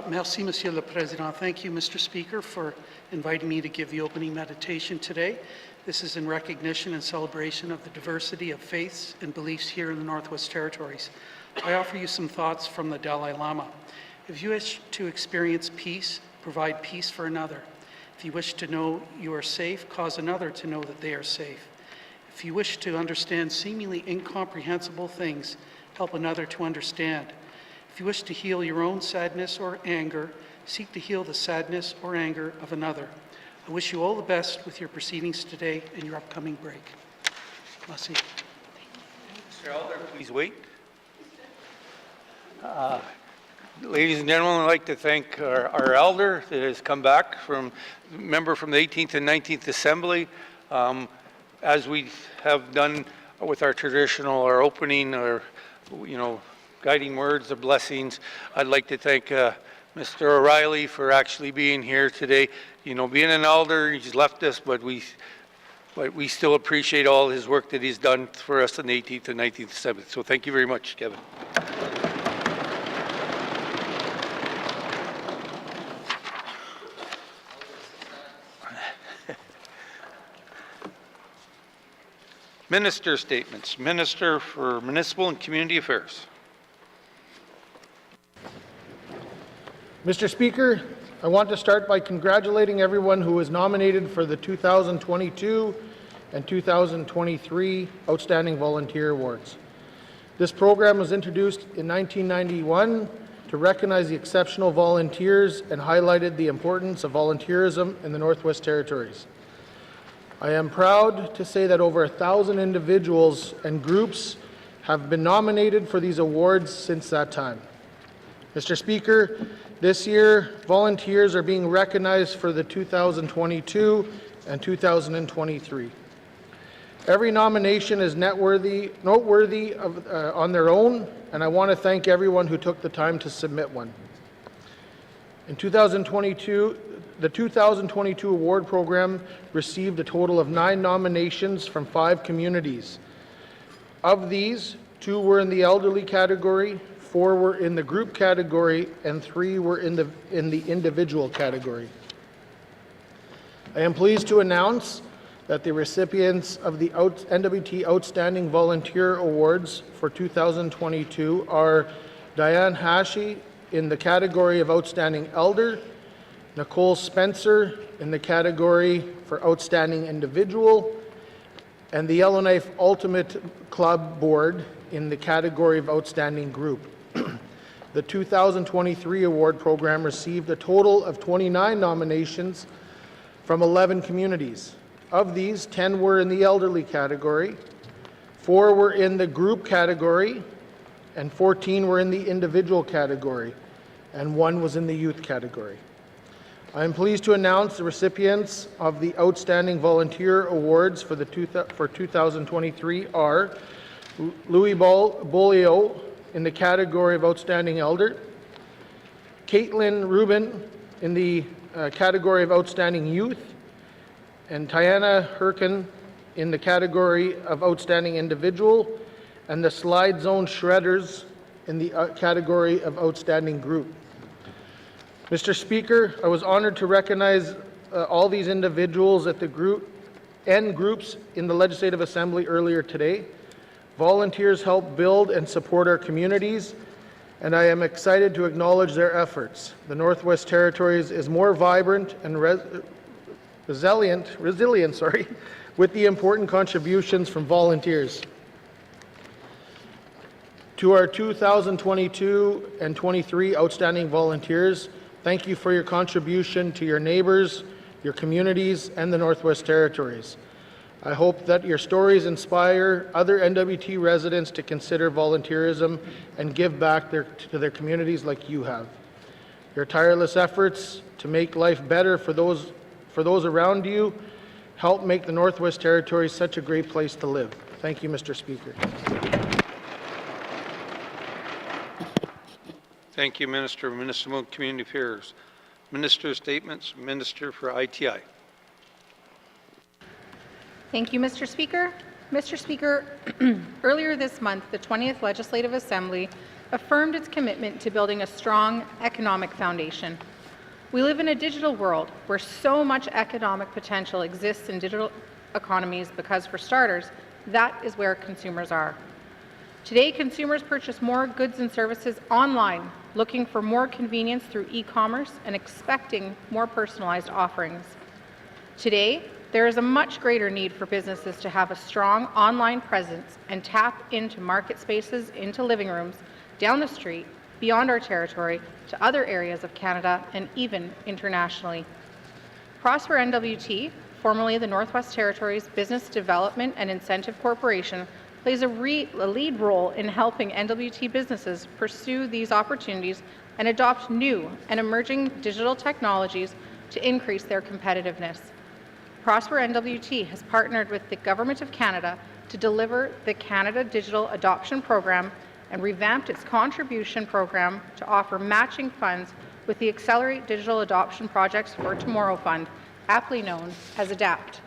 Merci, Monsieur le Président. Thank you, Mr. Speaker, for inviting me to give the opening meditation today. This is in recognition and celebration of the diversity of faiths and beliefs here in the Northwest Territories. I offer you some thoughts from the Dalai Lama. If you wish to experience peace, provide peace for another. If you wish to know you are safe, cause another to know that they are safe. If you wish to understand seemingly incomprehensible things, help another to understand. If you wish to heal your own sadness or anger, seek to heal the sadness or anger of another. I wish you all the best with your proceedings today and your upcoming break. Merci. Mr. Elder, please wait. Ladies and gentlemen, I'd like to thank our elder that has come back member from the 18th and 19th Assembly. As we have done with our traditional, our opening, our, guiding words of blessings, I'd like to thank Mr. O'Reilly for actually being here today. Being an elder, he's left us, but we still appreciate all his work that he's done for us in the 18th and 19th Assembly. So thank you very much, Kevin. Minister statements. Minister for Municipal and Community Affairs. Mr. Speaker, I want to start by congratulating everyone who was nominated for the 2022 and 2023 Outstanding Volunteer Awards. This program was introduced in 1991 to recognize the exceptional volunteers and highlighted the importance of volunteerism in the Northwest Territories. I am proud to say that over 1,000 individuals and groups have been nominated for these awards since that time. Mr. Speaker, this year, volunteers are being recognized for the 2022 and 2023. Every nomination is noteworthy on their own, and I want to thank everyone who took the time to submit one. In 2022, the 2022 award program received a total of 9 nominations from 5 communities. Of these, 2 were in the elderly category, 4 were in the group category, and 3 were in the individual category. I am pleased to announce that the recipients of the N.W.T Outstanding Volunteer Awards for 2022 are Diane Hashi in the category of Outstanding Elder, Nicole Spencer in the category for Outstanding Individual, and the Yellowknife Ultimate Club Board in the category of Outstanding Group. The 2023 award program received a total of 29 nominations from 11 communities. Of these, 10 were in the elderly category, 4 were in the group category, and 14 were in the individual category, and 1 was in the youth category. I am pleased to announce the recipients of the Outstanding Volunteer Awards for 2023 are Louis Bolio in the category of Outstanding Elder, Caitlin Rubin in the category of Outstanding Youth, and Tiana Herkin in the category of Outstanding Individual, and the Slide Zone Shredders in the category of Outstanding Group. Mr. Speaker, I was honored to recognize all these individuals at the groups in the Legislative Assembly earlier today. Volunteers help build and support our communities, and I am excited to acknowledge their efforts. The Northwest Territories is more vibrant and resilient with the important contributions from volunteers. To our 2022 and 23 outstanding volunteers, thank you for your contribution to your neighbors, your communities, and the Northwest Territories. I hope that your stories inspire other N.W.T residents to consider volunteerism and give back to their communities like you have. Your tireless efforts to make life better for those around you help make the Northwest Territories such a great place to live. Thank you, Mr. Speaker. Thank you, Minister of Municipal and Community Affairs. Minister statements. Minister for ITI. Thank you, Mr. Speaker. Mr. Speaker, earlier this month, the 20th Legislative Assembly affirmed its commitment to building a strong economic foundation. We live in a digital world where so much economic potential exists in digital economies because, for starters, that is where consumers are. Today, consumers purchase more goods and services online, looking for more convenience through e-commerce and expecting more personalized offerings. Today, there is a much greater need for businesses to have a strong online presence and tap into market spaces, into living rooms, down the street, beyond our territory, to other areas of Canada and even internationally. Prosper N.W.T, formerly the Northwest Territories Business Development and Incentive Corporation, plays a lead role in helping N.W.T businesses pursue these opportunities and adopt new and emerging digital technologies to increase their competitiveness. Prosper N.W.T has partnered with the Government of Canada to deliver the Canada Digital Adoption Program and revamped its contribution program to offer matching funds with the Accelerate Digital Adoption Projects for Tomorrow Fund, aptly known as ADAPT.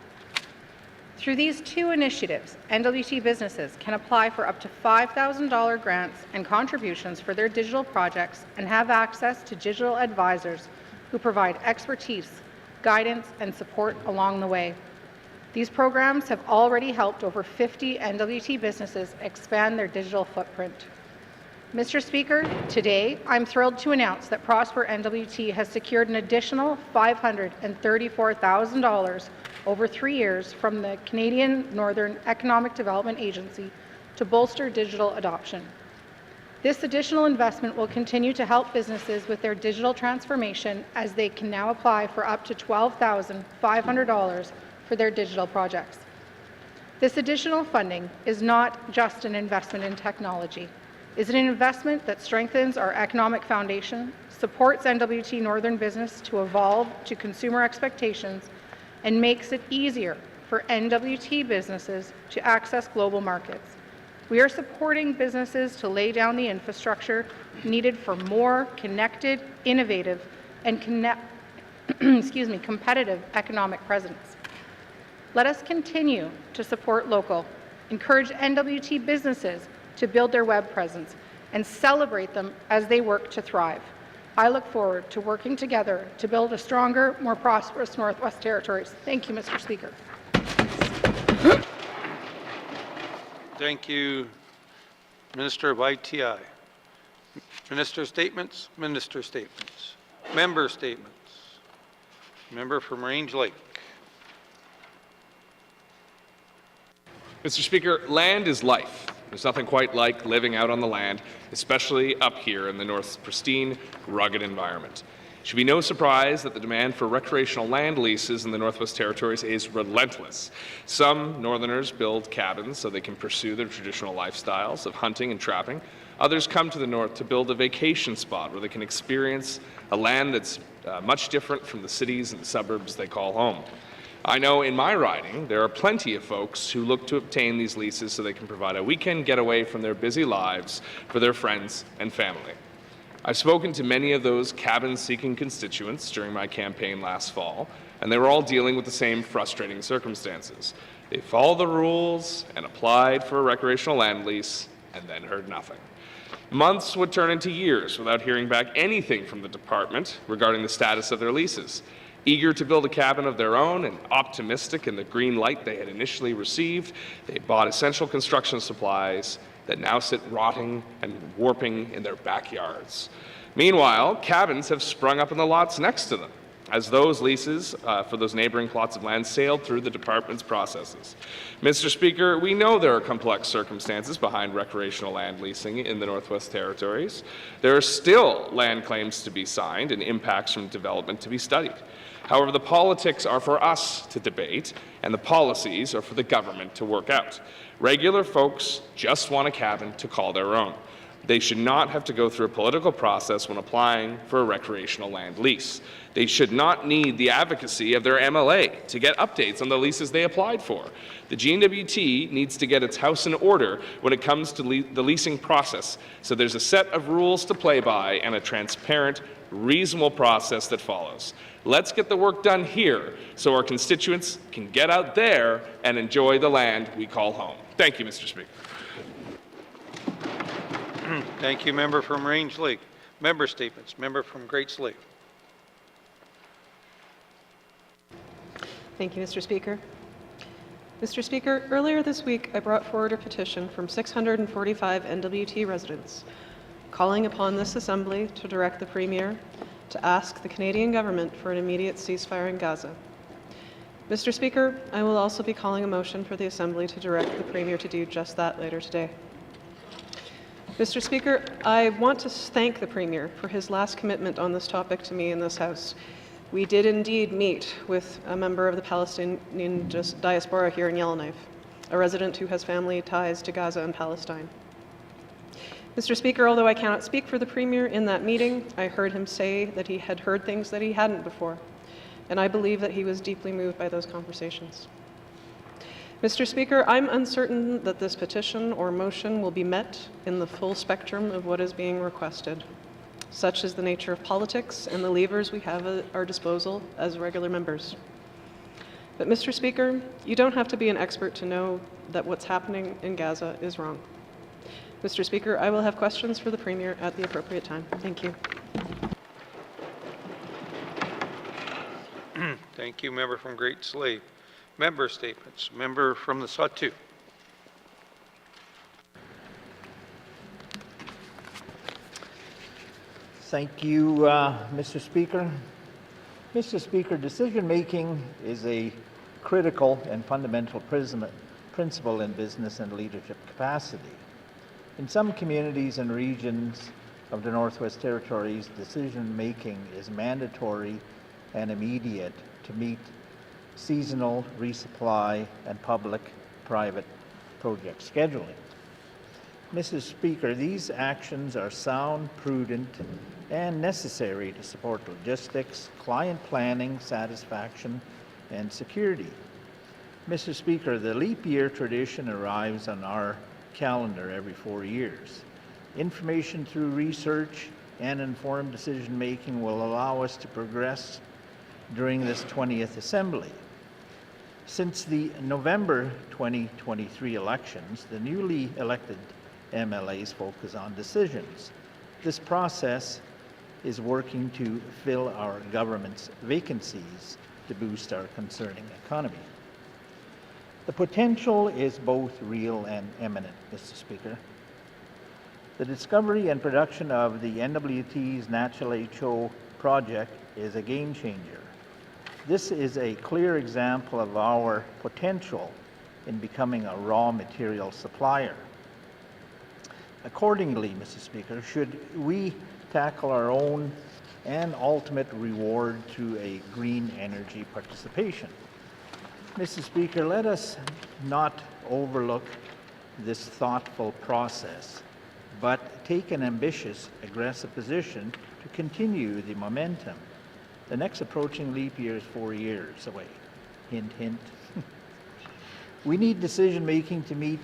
Through these two initiatives, N.W.T businesses can apply for up to $5,000 grants and contributions for their digital projects and have access to digital advisors who provide expertise, guidance, and support along the way. These programs have already helped over 50 N.W.T businesses expand their digital footprint. Mr. Speaker, today I'm thrilled to announce that Prosper N.W.T has secured an additional $534,000 over 3 years from the Canadian Northern Economic Development Agency to bolster digital adoption. This additional investment will continue to help businesses with their digital transformation, as they can now apply for up to $12,500 for their digital projects. This additional funding is not just an investment in technology. It's an investment that strengthens our economic foundation, supports N.W.T Northern business to evolve to consumer expectations, and makes it easier for N.W.T businesses to access global markets. We are supporting businesses to lay down the infrastructure needed for more connected, innovative, and competitive economic presence. Let us continue to support local, encourage N.W.T businesses to build their web presence, and celebrate them as they work to thrive. I look forward to working together to build a stronger, more prosperous Northwest Territories. Thank you, Mr. Speaker. Thank you, Minister of ITI. Minister statements, Member statements. Member from Range Lake. Mr. Speaker, land is life. There's nothing quite like living out on the land, especially up here in the North's pristine, rugged environment. It should be no surprise that the demand for recreational land leases in the Northwest Territories is relentless. Some Northerners build cabins so they can pursue their traditional lifestyles of hunting and trapping. Others come to the North to build a vacation spot where they can experience a land that's much different from the cities and suburbs they call home. I know in my riding, there are plenty of folks who look to obtain these leases so they can provide a weekend getaway from their busy lives for their friends and family. I've spoken to many of those cabin-seeking constituents during my campaign last fall, and they were all dealing with the same frustrating circumstances. They followed the rules and applied for a recreational land lease and then heard nothing. Months would turn into years without hearing back anything from the department regarding the status of their leases. Eager to build a cabin of their own and optimistic in the green light they had initially received, they bought essential construction supplies that now sit rotting and warping in their backyards. Meanwhile, cabins have sprung up in the lots next to them, as those leases for those neighboring plots of land sailed through the department's processes. Mr. Speaker, we know there are complex circumstances behind recreational land leasing in the Northwest Territories. There are still land claims to be signed and impacts from development to be studied. However, the politics are for us to debate, and the policies are for the government to work out. Regular folks just want a cabin to call their own. They should not have to go through a political process when applying for a recreational land lease. They should not need the advocacy of their MLA to get updates on the leases they applied for. The N.W.T needs to get its house in order when it comes to the leasing process, so there's a set of rules to play by and a transparent, reasonable process that follows. Let's get the work done here so our constituents can get out there and enjoy the land we call home. Thank you, Mr. Speaker. Thank you, member from Range Lake. Member statements. Member from Great Slave. Thank you, Mr. Speaker. Mr. Speaker, earlier this week I brought forward a petition from 645 N.W.T residents calling upon this Assembly to direct the Premier to ask the Canadian government for an immediate ceasefire in Gaza. Mr. Speaker, I will also be calling a motion for the Assembly to direct the Premier to do just that later today. Mr. Speaker, I want to thank the Premier for his last commitment on this topic to me in this House. We did indeed meet with a member of the Palestinian diaspora here in Yellowknife, a resident who has family ties to Gaza and Palestine. Mr. Speaker, although I cannot speak for the Premier in that meeting, I heard him say that he had heard things that he hadn't before, and I believe that he was deeply moved by those conversations. Mr. Speaker, I'm uncertain that this petition or motion will be met in the full spectrum of what is being requested. Such is the nature of politics and the levers we have at our disposal as regular members. But Mr. Speaker, you don't have to be an expert to know that what's happening in Gaza is wrong. Mr. Speaker, I will have questions for the Premier at the appropriate time. Thank you. Thank you, member from Great Slave. Member statements. Member from the Sawtooth. Thank you, Mr. Speaker. Mr. Speaker, decision-making is a critical and fundamental principle in business and leadership capacity. In some communities and regions of the Northwest Territories, decision-making is mandatory and immediate to meet seasonal resupply and public-private project scheduling. Mrs. Speaker, these actions are sound, prudent, and necessary to support logistics, client planning, satisfaction, and security. Mr. Speaker, the leap year tradition arrives on our calendar every 4 years. Information through research and informed decision-making will allow us to progress during this 20th Assembly. Since the November 2023 elections, the newly elected MLAs focus on decisions. This process is working to fill our government's vacancies to boost our concerning economy. The potential is both real and imminent, Mr. Speaker. The discovery and production of the N.W.T's Natural HO project is a game changer. This is a clear example of our potential in becoming a raw material supplier. Accordingly, Mr. Speaker, should we tackle our own and ultimate reward through a green energy participation? Mr. Speaker, let us not overlook this thoughtful process, but take an ambitious, aggressive position to continue the momentum. The next approaching leap year is 4 years away. Hint, hint. We need decision-making to meet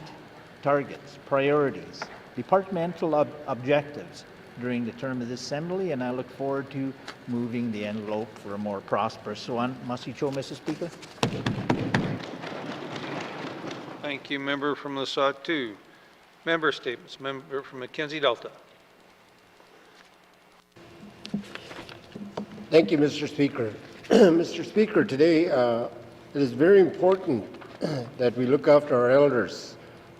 targets, priorities, departmental objectives during the term of this Assembly, and I look forward to moving the envelope for a more prosperous one. Masicho, Mr. Speaker. Thank you, member from the Sawtooth. Member statements. Member from Mackenzie Delta. Thank you, Mr. Speaker. Mr. Speaker, today it is very important that we look after our elders.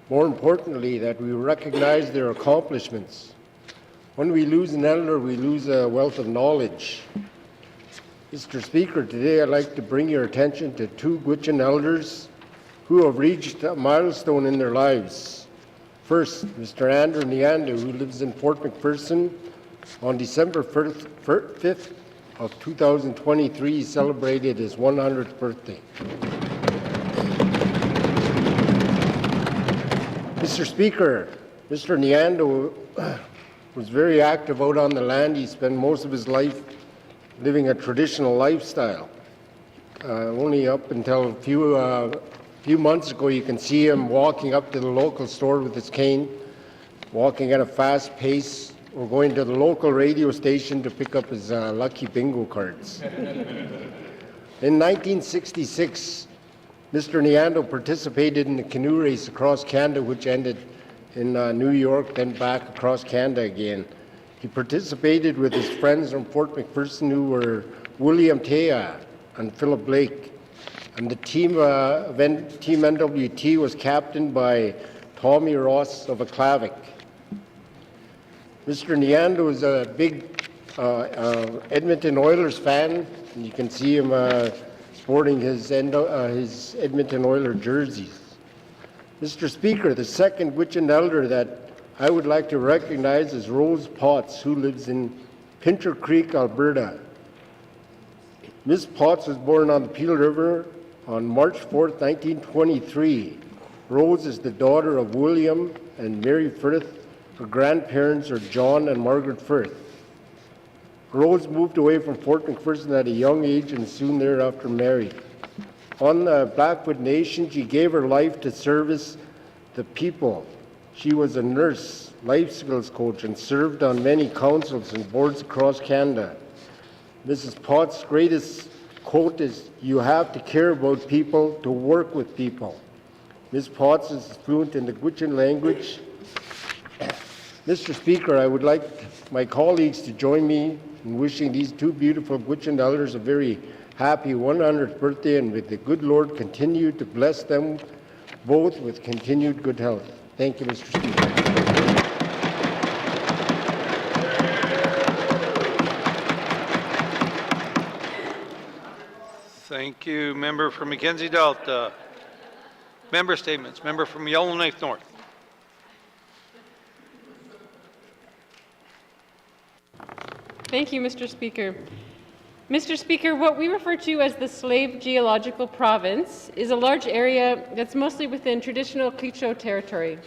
More importantly, that we recognize their accomplishments. When we lose an elder, we lose a wealth of knowledge. Mr. Speaker, today I'd like to bring your attention to two Gwich'in elders who have reached a milestone in their lives. First, Mr. Andrew Nyandu, who lives in Fort McPherson, on December 5th of 2023, celebrated his 100th birthday. Mr. Speaker, Mr. Nyandu was very active out on the land. He spent most of his life living a traditional lifestyle. Only up until a few months ago, you can see him walking up to the local store with his cane, walking at a fast pace, or going to the local radio station to pick up his lucky bingo cards. In 1966, Mr. Nyandu participated in the canoe race across Canada, which ended in New York, then back across Canada again. He participated with his friends from Fort McPherson, who were William Tea and Philip Blake. And the team N.W.T was captained by Tommy Ross of Aklavik. Mr. Nyando is a big Edmonton Oilers fan, and you can see him sporting his Edmonton Oilers jerseys. Mr. Speaker, the second Gwich'in elder that I would like to recognize is Rose Potts, who lives in Pinter Creek, Alberta. Ms. Potts was born on the Peel River on March 4th, 1923. Rose is the daughter of William and Mary Firth. Her grandparents are John and Margaret Firth. Rose moved away from Fort McPherson at a young age and soon thereafter married. On the Blackfoot Nation, she gave her life to service the people. She was a nurse, life skills coach, and served on many councils and boards across Canada. Mrs. Potts' greatest quote is, "You have to care about people to work with people." Ms. Potts is fluent in the Gwich'in language. Mr. Speaker, I would like my colleagues to join me in wishing these two beautiful Gwich'in elders a very happy 100th birthday, and may the good Lord continue to bless them both with continued good health. Thank you, Mr. Speaker. Thank you, member from Mackenzie Delta. Member statements. Member from Yellowknife North. Thank you, Mr. Speaker. Mr. Speaker, what we refer to as the Slave Geological Province is a large area that's mostly within traditional Clicquot territory.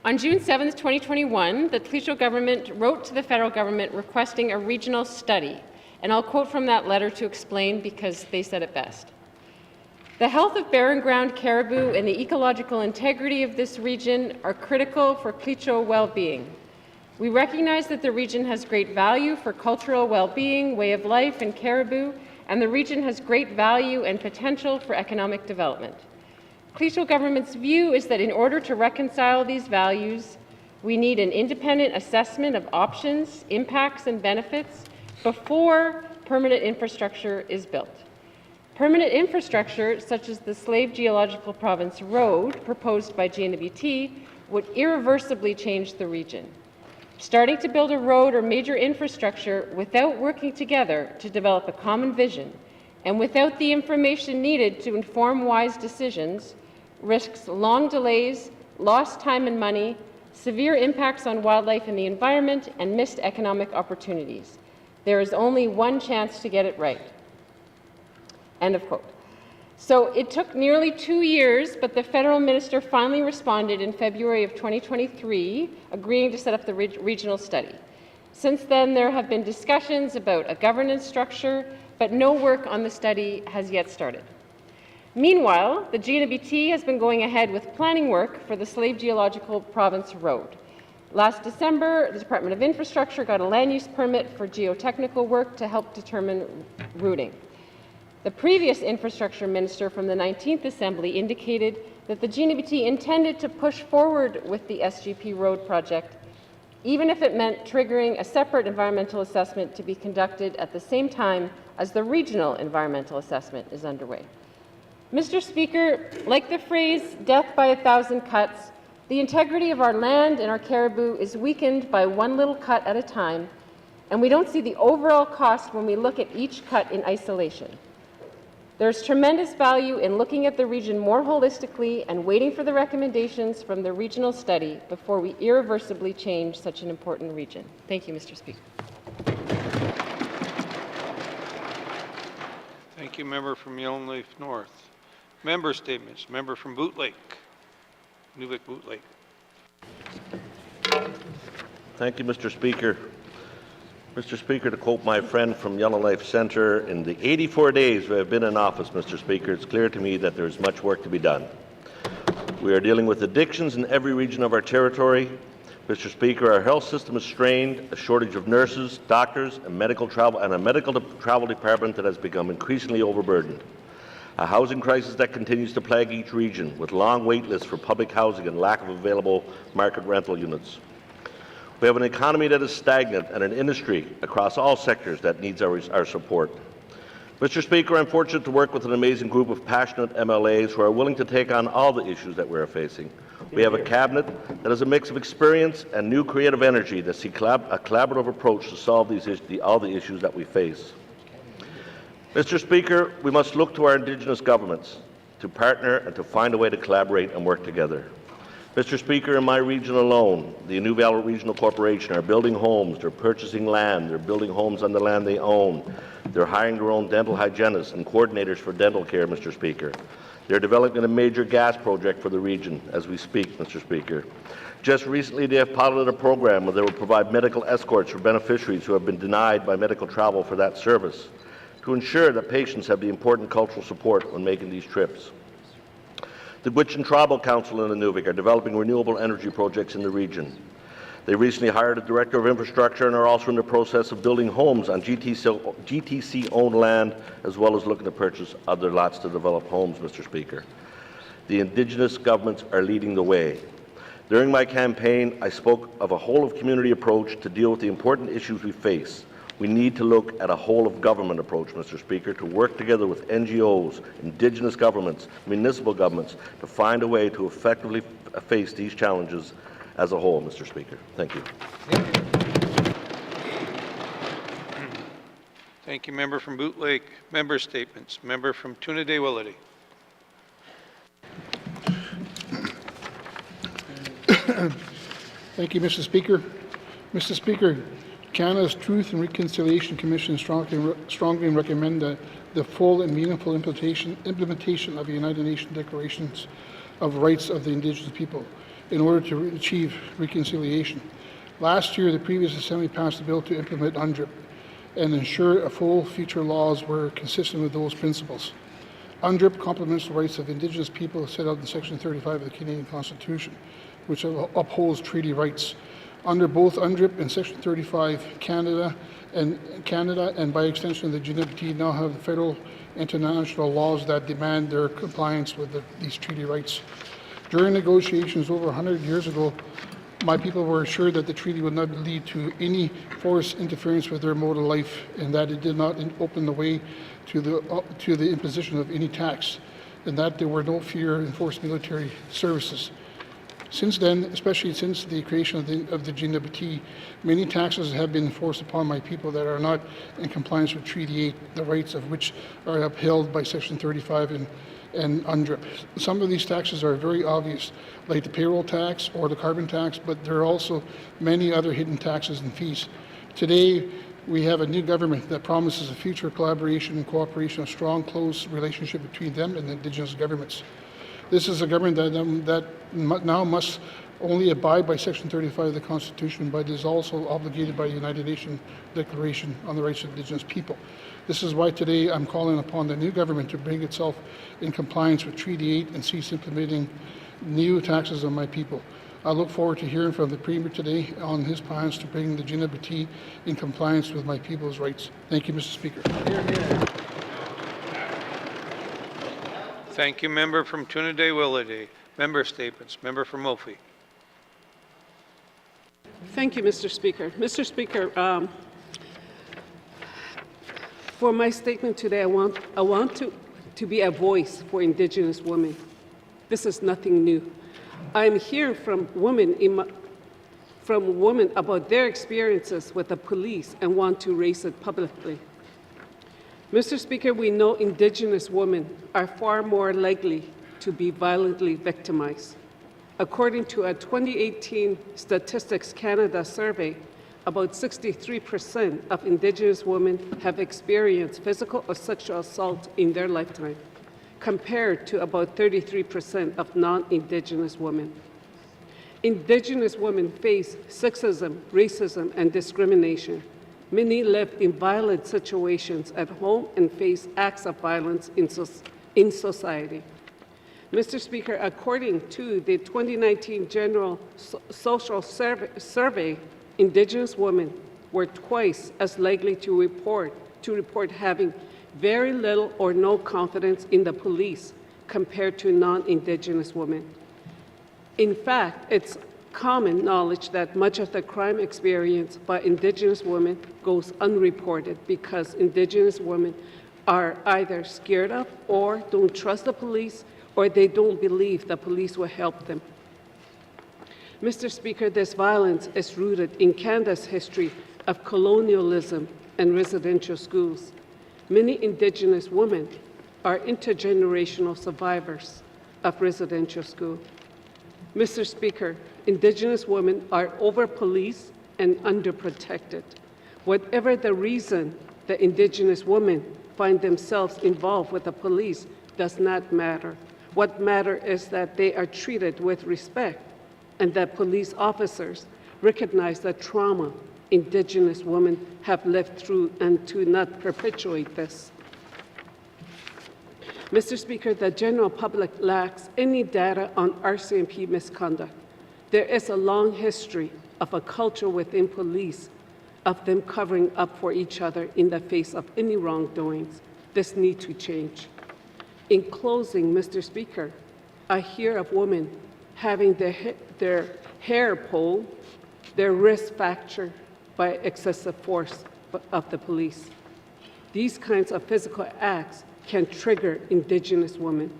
On June 7, 2021, the Clicquot government wrote to the federal government requesting a regional study, and I'll quote from that letter to explain because they said it best. The health of barren ground caribou and the ecological integrity of this region are critical for Clicquot well-being. We recognize that the region has great value for cultural well-being, way of life, and caribou, and the region has great value and potential for economic development. Clicquot government's view is that in order to reconcile these values, we need an independent assessment of options, impacts, and benefits before permanent infrastructure is built. Permanent infrastructure, such as the Slave Geological Province Road proposed by N.W.T, would irreversibly change the region. Starting to build a road or major infrastructure without working together to develop a common vision and without the information needed to inform wise decisions risks long delays, lost time and money, severe impacts on wildlife and the environment, and missed economic opportunities. There is only one chance to get it right. End of quote. So it took nearly 2 years, but the federal minister finally responded in February of 2023, agreeing to set up the regional study. Since then, there have been discussions about a governance structure, but no work on the study has yet started. Meanwhile, the N.W.T has been going ahead with planning work for the Slave Geological Province Road. Last December, the Department of Infrastructure got a land use permit for geotechnical work to help determine routing. The previous infrastructure minister from the 19th Assembly indicated that the N.W.T intended to push forward with the SGP road project, even if it meant triggering a separate environmental assessment to be conducted at the same time as the regional environmental assessment is underway. Mr. Speaker, like the phrase, "death by 1,000 cuts," the integrity of our land and our caribou is weakened by one little cut at a time, and we don't see the overall cost when we look at each cut in isolation. There's tremendous value in looking at the region more holistically and waiting for the recommendations from the regional study before we irreversibly change such an important region. Thank you, Mr. Speaker. Thank you, member from Yellowknife North. Member statements. Member from Boot Lake. Nuvik Boot Lake. Thank you, Mr. Speaker. Mr. Speaker, to quote my friend from Yellowknife Centre, in the 84 days we have been in office, Mr. Speaker, it's clear to me that there is much work to be done. We are dealing with addictions in every region of our territory. Mr. Speaker, our health system is strained, a shortage of nurses, doctors, and a medical travel department that has become increasingly overburdened. A housing crisis that continues to plague each region, with long wait lists for public housing and lack of available market rental units. We have an economy that is stagnant and an industry across all sectors that needs our support. Mr. Speaker, I'm fortunate to work with an amazing group of passionate MLAs who are willing to take on all the issues that we're facing. We have a cabinet that is a mix of experience and new creative energy that seek a collaborative approach to solve all the issues that we face. Mr. Speaker, we must look to our Indigenous governments to partner and to find a way to collaborate and work together. Mr. Speaker, in my region alone, the Nunavut Regional Corporation are building homes, they're purchasing land, they're building homes on the land they own, they're hiring their own dental hygienists and coordinators for dental care, Mr. Speaker. They're developing a major gas project for the region as we speak, Mr. Speaker. Just recently, they have piloted a program where they will provide medical escorts for beneficiaries who have been denied by medical travel for that service, to ensure that patients have the important cultural support when making these trips. The Gwich'in Tribal Council in Nunavut are developing renewable energy projects in the region. They recently hired a Director of Infrastructure and are also in the process of building homes on GTC-owned land, as well as looking to purchase other lots to develop homes, Mr. Speaker. The Indigenous governments are leading the way. During my campaign, I spoke of a whole-of-community approach to deal with the important issues we face. We need to look at a whole-of-government approach, Mr. Speaker, to work together with NGOs, Indigenous governments, municipal governments, to find a way to effectively face these challenges as a whole, Mr. Speaker. Thank you. Thank you, member from Boot Lake. Member statements. Member from Tuna-Day-Willity. Thank you, Mr. Speaker. Mr. Speaker, Canada's Truth and Reconciliation Commission strongly recommend the full and meaningful implementation of the United Nations Declarations of Rights of the Indigenous People in order to achieve reconciliation. Last year, the previous Assembly passed a bill to implement UNDRIP and ensure full future laws were consistent with those principles. UNDRIP complements the rights of Indigenous people set out in Section 35 of the Canadian Constitution, which upholds treaty rights. Under both UNDRIP and Section 35, Canada and by extension the N.W.T now have federal international laws that demand their compliance with these treaty rights. During negotiations over 100 years ago, my people were assured that the treaty would not lead to any forced interference with their mode of life and that it did not open the way to the imposition of any tax, and that there were no fear enforced military services. Since then, especially since the creation of the N.W.T, many taxes have been enforced upon my people that are not in compliance with Treaty 8, the rights of which are upheld by Section 35 and UNDRIP. Some of these taxes are very obvious, like the payroll tax or the carbon tax, but there are also many other hidden taxes and fees. Today, we have a new government that promises a future collaboration and cooperation, a strong, close relationship between them and the Indigenous governments. This is a government that now must only abide by Section 35 of the Constitution, but is also obligated by the United Nations Declaration on the Rights of Indigenous People. This is why today I'm calling upon the new government to bring itself in compliance with Treaty 8 and cease implementing new taxes on my people. I look forward to hearing from the Premier today on his plans to bring the N.W.T in compliance with my people's rights. Thank you, Mr. Speaker. Thank you, member from Tuna-Day-Willity. Member statements. Member from Mophie. Thank you, Mr. Speaker. Mr. Speaker, for my statement today, I want to be a voice for Indigenous women. This is nothing new. I'm hearing from women about their experiences with the police and want to raise it publicly. Mr. Speaker, we know Indigenous women are far more likely to be violently victimized. According to a 2018 Statistics Canada survey, about 63% of Indigenous women have experienced physical or sexual assault in their lifetime, compared to about 33% of non-Indigenous women. Indigenous women face sexism, racism, and discrimination. Many live in violent situations at home and face acts of violence in society. Mr. Speaker, according to the 2019 General Social Survey, Indigenous women were twice as likely to report having very little or no confidence in the police compared to non-Indigenous women. In fact, it's common knowledge that much of the crime experienced by Indigenous women goes unreported because Indigenous women are either scared of or don't trust the police, or they don't believe the police will help them. Mr. Speaker, this violence is rooted in Canada's history of colonialism and residential schools. Many Indigenous women are intergenerational survivors of residential school. Mr. Speaker, Indigenous women are over-policed and underprotected. Whatever the reason the Indigenous women find themselves involved with the police does not matter. What matters is that they are treated with respect and that police officers recognize the trauma Indigenous women have lived through and to not perpetuate this. Mr. Speaker, the general public lacks any data on RCMP misconduct. There is a long history of a culture within police of them covering up for each other in the face of any wrongdoings. This needs to change. In closing, Mr. Speaker, I hear of women having their hair pulled, their wrist fractured by excessive force of the police. These kinds of physical acts can trigger Indigenous women.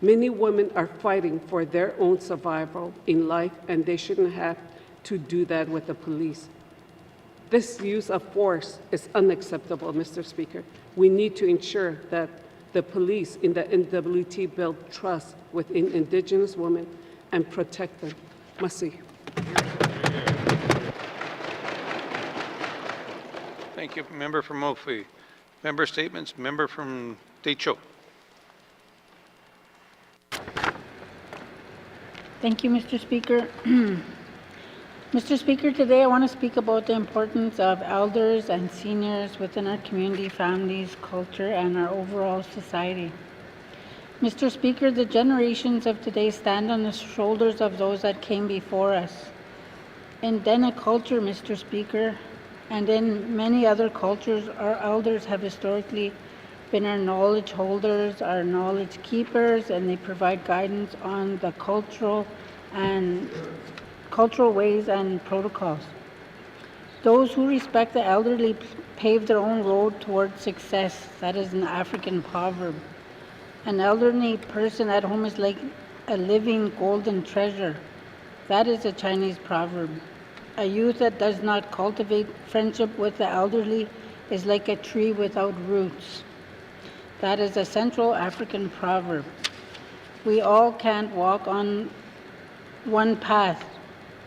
Many women are fighting for their own survival in life, and they shouldn't have to do that with the police. This use of force is unacceptable, Mr. Speaker. We need to ensure that the police in the N.W.T build trust within Indigenous women and protect them. Merci. Thank you. Member from Mofi. Member statements. Member from Decho. Thank you, Mr. Speaker. Mr. Speaker, today I want to speak about the importance of elders and seniors within our community, families, culture, and our overall society. Mr. Speaker, the generations of today stand on the shoulders of those that came before us. In Dene culture, Mr. Speaker, and in many other cultures, our elders have historically been our knowledge holders, our knowledge keepers, and they provide guidance on the cultural ways and protocols. Those who respect the elderly pave their own road towards success. That is an African proverb. An elderly person at home is like a living golden treasure. That is a Chinese proverb. A youth that does not cultivate friendship with the elderly is like a tree without roots. That is a Central African proverb. We all can't walk on one path,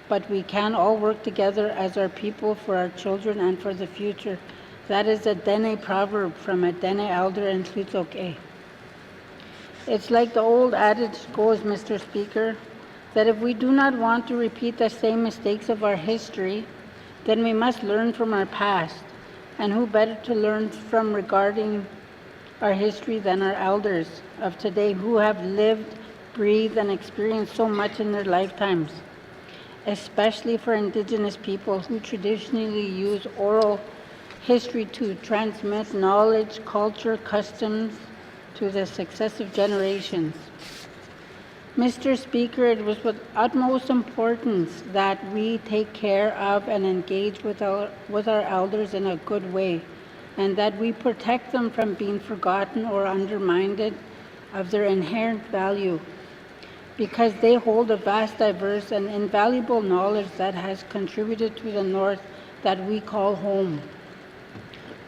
but we can all work together as our people for our children and for the future. That is a Dene proverb from a Dene elder in N.W.T. It's like the old adage goes, Mr. Speaker, that if we do not want to repeat the same mistakes of our history, then we must learn from our past. And who better to learn from regarding our history than our elders of today who have lived, breathed, and experienced so much in their lifetimes, especially for Indigenous people who traditionally use oral history to transmit knowledge, culture, customs to the successive generations. Mr. Speaker, it was with utmost importance that we take care of and engage with our elders in a good way, and that we protect them from being forgotten or undermined of their inherent value, because they hold a vast, diverse, and invaluable knowledge that has contributed to the North that we call home.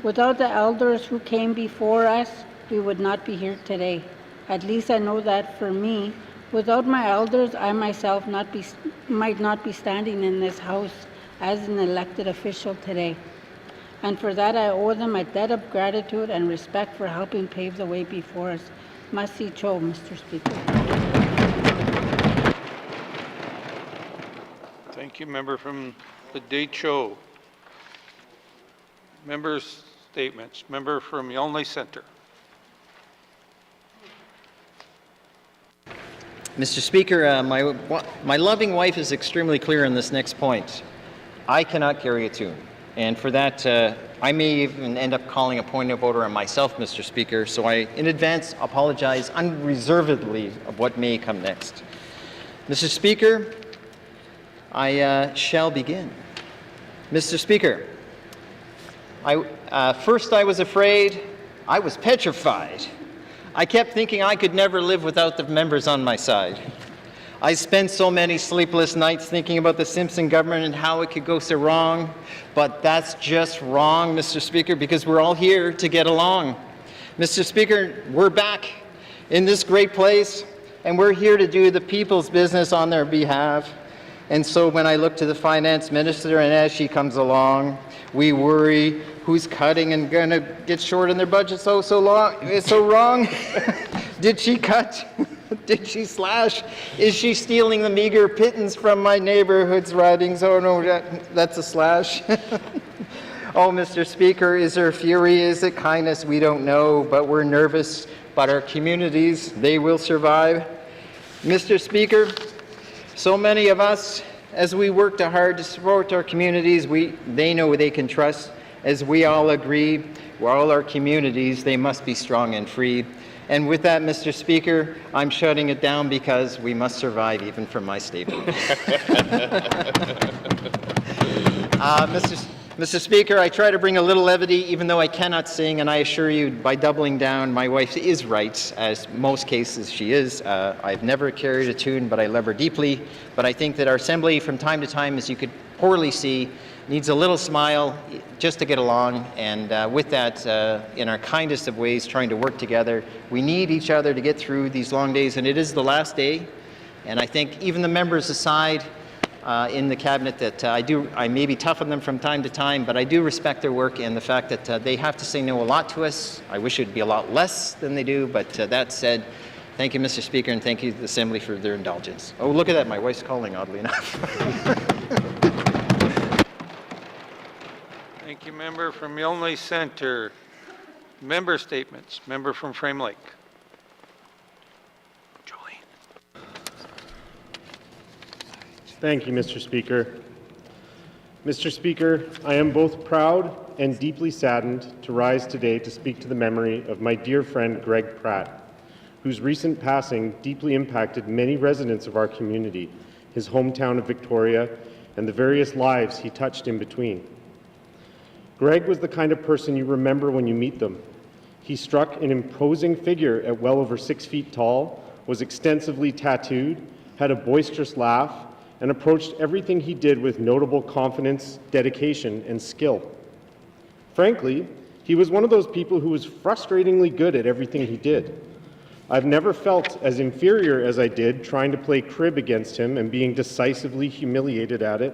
Without the elders who came before us, we would not be here today. At least I know that for me. Without my elders, I myself might not be standing in this house as an elected official today. And for that, I owe them a debt of gratitude and respect for helping pave the way before us. Masi Cho, Mr. Speaker. Thank you. Member from the Decho. Members' statements. Member from Yellowknife Centre. Mr. Speaker, my loving wife is extremely clear on this next point. I cannot carry a tune, and for that, I may even end up calling a point of order on myself, Mr. Speaker, so I, in advance, apologize unreservedly of what may come next. Mr. Speaker, I shall begin. Mr. Speaker, first I was afraid, I was petrified. I kept thinking I could never live without the members on my side. I spent so many sleepless nights thinking about the Simpson government and how it could go so wrong, but that's just wrong, Mr. Speaker, because we're all here to get along. Mr. Speaker, we're back in this great place, and we're here to do the people's business on their behalf. And so when I look to the finance minister, and as she comes along, we worry who's cutting and going to get short in their budget so wrong. Did she cut? Did she slash? Is she stealing the meager pittance from my neighborhood's ridings? Oh no, that's a slash. Oh, Mr. Speaker, is there fury? Is it kindness? We don't know, but we're nervous. But our communities, they will survive. Mr. Speaker, so many of us, as we work hard to support our communities, they know they can trust. As we all agree, all our communities, they must be strong and free. And with that, Mr. Speaker, I'm shutting it down because we must survive even from my statement. Mr. Speaker, I try to bring a little levity even though I cannot sing, and I assure you, by doubling down, my wife is right, as most cases she is. I've never carried a tune, but I love her deeply. But I think that our Assembly, from time to time, as you could poorly see, needs a little smile just to get along, and with that, in our kindest of ways, trying to work together. We need each other to get through these long days, and it is the last day. And I think even the members aside in the cabinet that I may be tough on them from time to time, but I do respect their work and the fact that they have to say no a lot to us. I wish it would be a lot less than they do, but that said, thank you, Mr. Speaker, and thank you to the Assembly for their indulgence. Oh, look at that, my wife's calling, oddly enough. Thank you, member from Yellowknife Centre. Member statements. Member from Frame Lake. Thank you, Mr. Speaker. Mr. Speaker, I am both proud and deeply saddened to rise today to speak to the memory of my dear friend Greg Pratt, whose recent passing deeply impacted many residents of our community, his hometown of Victoria, and the various lives he touched in between. Greg was the kind of person you remember when you meet them. He struck an imposing figure at well over 6 feet tall, was extensively tattooed, had a boisterous laugh, and approached everything he did with notable confidence, dedication, and skill. Frankly, he was one of those people who was frustratingly good at everything he did. I've never felt as inferior as I did trying to play crib against him and being decisively humiliated at it,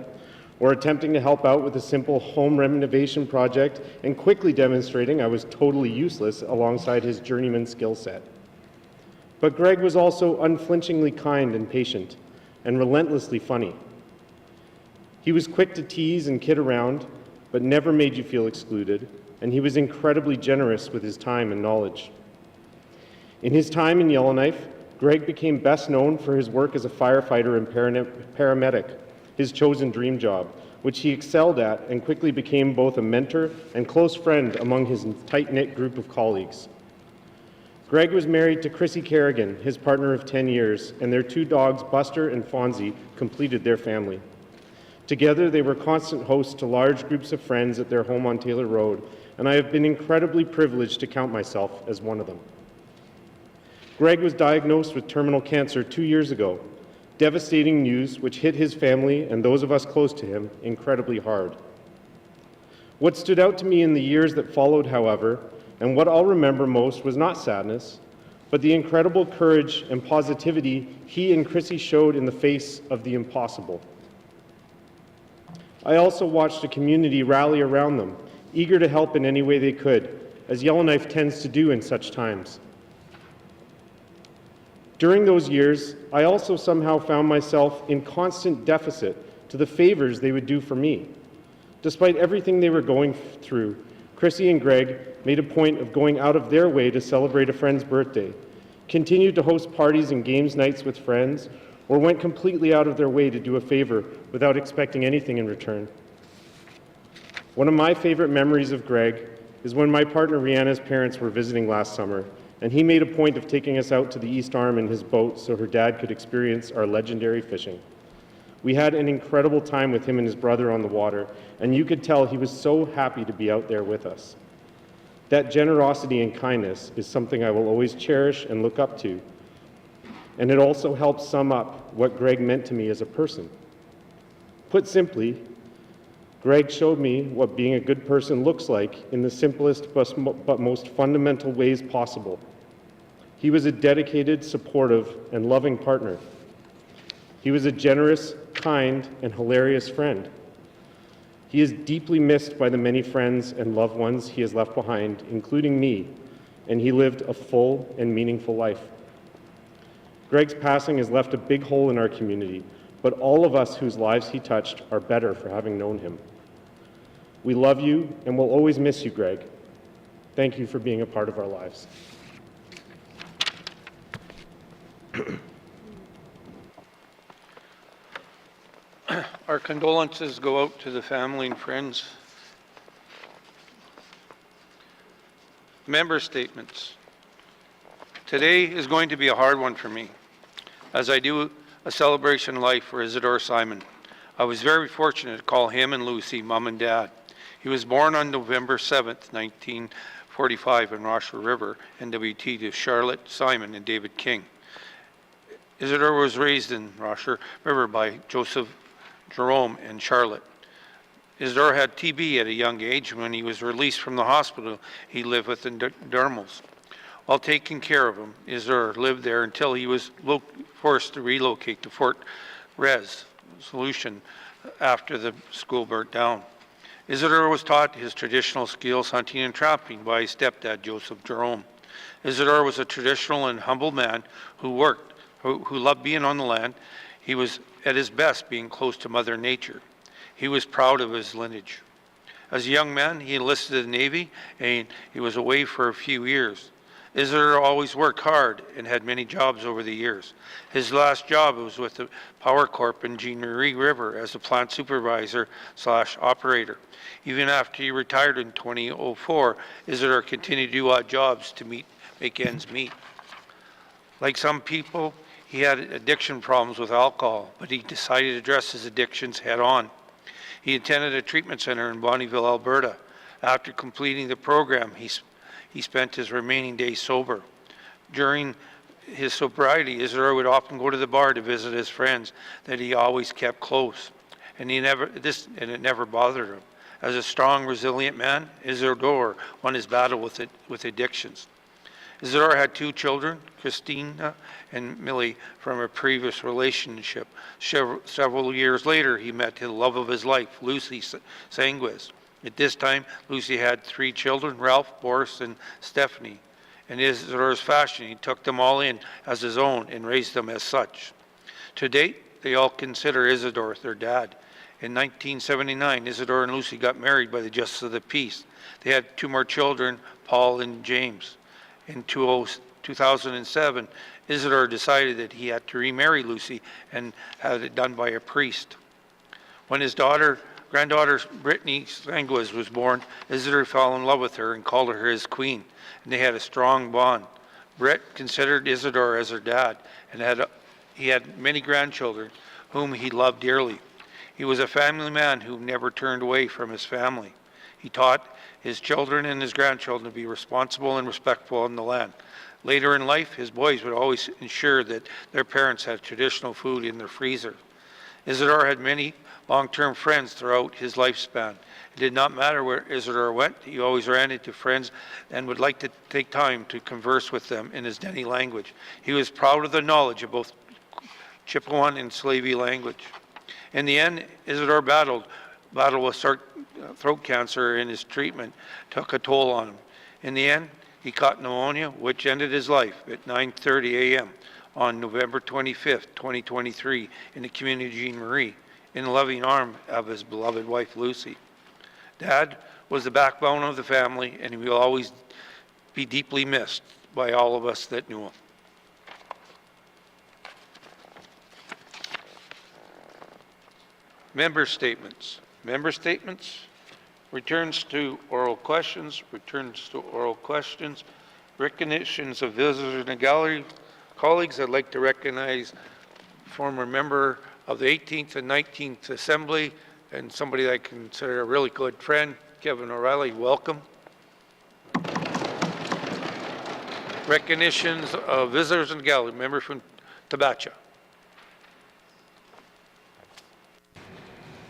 or attempting to help out with a simple home renovation project and quickly demonstrating I was totally useless alongside his journeyman skill set. But Greg was also unflinchingly kind and patient, and relentlessly funny. He was quick to tease and kid around, but never made you feel excluded, and he was incredibly generous with his time and knowledge. In his time in Yellowknife, Greg became best known for his work as a firefighter and paramedic, his chosen dream job, which he excelled at and quickly became both a mentor and close friend among his tight-knit group of colleagues. Greg was married to Chrissy Kerrigan, his partner of 10 years, and their 2 dogs, Buster and Fonzie, completed their family. Together, they were constant hosts to large groups of friends at their home on Taylor Road, and I have been incredibly privileged to count myself as one of them. Greg was diagnosed with terminal cancer 2 years ago, devastating news which hit his family and those of us close to him incredibly hard. What stood out to me in the years that followed, however, and what I'll remember most was not sadness, but the incredible courage and positivity he and Chrissy showed in the face of the impossible. I also watched a community rally around them, eager to help in any way they could, as Yellowknife tends to do in such times. During those years, I also somehow found myself in constant deficit to the favors they would do for me. Despite everything they were going through, Chrissy and Greg made a point of going out of their way to celebrate a friend's birthday, continued to host parties and games nights with friends, or went completely out of their way to do a favor without expecting anything in return. One of my favorite memories of Greg is when my partner Rihanna's parents were visiting last summer, and he made a point of taking us out to the East Arm in his boat so her dad could experience our legendary fishing. We had an incredible time with him and his brother on the water, and you could tell he was so happy to be out there with us. That generosity and kindness is something I will always cherish and look up to, and it also helps sum up what Greg meant to me as a person. Put simply, Greg showed me what being a good person looks like in the simplest but most fundamental ways possible. He was a dedicated, supportive, and loving partner. He was a generous, kind, and hilarious friend. He is deeply missed by the many friends and loved ones he has left behind, including me, and he lived a full and meaningful life. Greg's passing has left a big hole in our community, but all of us whose lives he touched are better for having known him. We love you and will always miss you, Greg. Thank you for being a part of our lives. Our condolences go out to the family and friends. Member statements. Today is going to be a hard one for me, as I do a celebration of life for Isidore Simon. I was very fortunate to call him and Lucy Mom and Dad. He was born on November 7th, 1945 in Rochelle River, N.W.T. to Charlotte Simon and David King. Isidore was raised in Rochelle River by Joseph Jerome and Charlotte. Isidore had TB at a young age. When he was released from the hospital, he lived with the dermals. While taking care of him, Isidore lived there until he was forced to relocate to Fort Res Solution after the school burnt down. Isidore was taught his traditional skills, hunting and trapping, by his stepdad, Joseph Jerome. Isidore was a traditional and humble man who loved being on the land. He was at his best being close to Mother Nature. He was proud of his lineage. As a young man, he enlisted in the Navy, and he was away for a few years. Isidore always worked hard and had many jobs over the years. His last job was with the Power Corp in Jean Marie River as a plant supervisor/operator. Even after he retired in 2004, Isidore continued to do odd jobs to make ends meet. Like some people, he had addiction problems with alcohol, but he decided to address his addictions head on. He attended a treatment center in Bonnyville, Alberta. After completing the program, he spent his remaining days sober. During his sobriety, Isidore would often go to the bar to visit his friends that he always kept close, and it never bothered him. As a strong, resilient man, Isidore won his battle with addictions. Isidore had 2 children, Christina and Millie, from a previous relationship. Several years later, he met the love of his life, Lucy Sanguez. At this time, Lucy had 3 children, Ralph, Boris, and Stephanie. In Isidore's fashion, he took them all in as his own and raised them as such. To date, they all consider Isidore their dad. In 1979, Isidore and Lucy got married by the Justice of the Peace. They had 2 more children, Paul and James. In 2007, Isidore decided that he had to remarry Lucy and had it done by a priest. When his granddaughter Brittany Sanguez was born, Isidore fell in love with her and called her his queen, and they had a strong bond. Brett considered Isidore as her dad, and he had many grandchildren whom he loved dearly. He was a family man who never turned away from his family. He taught his children and his grandchildren to be responsible and respectful on the land. Later in life, his boys would always ensure that their parents had traditional food in their freezer. Isidore had many long-term friends throughout his lifespan. It did not matter where Isidore went, he always ran into friends and would like to take time to converse with them in his Denny language. He was proud of the knowledge of both Chippewan and Slavey language. In the end, Isidore battled with throat cancer, and his treatment took a toll on him. In the end, he caught pneumonia, which ended his life at 9:30 a.m. on November 25th, 2023, in the community of Jean Marie, in the loving arms of his beloved wife, Lucy. Dad was the backbone of the family, and he will always be deeply missed by all of us that knew him. Member statements. Member statements. Returns to oral questions. Returns to oral questions. Recognitions of visitors in the gallery. Colleagues, I'd like to recognize former member of the 18th and 19th Assembly and somebody I consider a really good friend, Kevin O'Reilly. Welcome. Recognitions of visitors in the gallery. Member from Tabacha.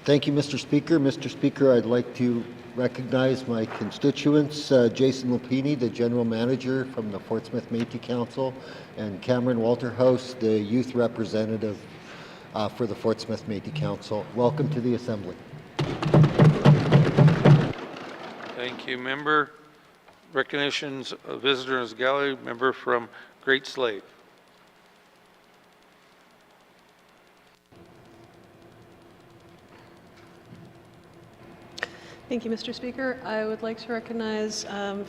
Thank you, Mr. Speaker. Mr. Speaker, I'd like to recognize my constituents, Jason Lapini, the General Manager from the Fort Smith Métis Council, and Cameron Walterhouse, the Youth Representative for the Fort Smith Métis Council. Welcome to the Assembly. Thank you, member. Recognitions of visitors gallery. Member from Great Slave. Thank you, Mr. Speaker. I would like to recognize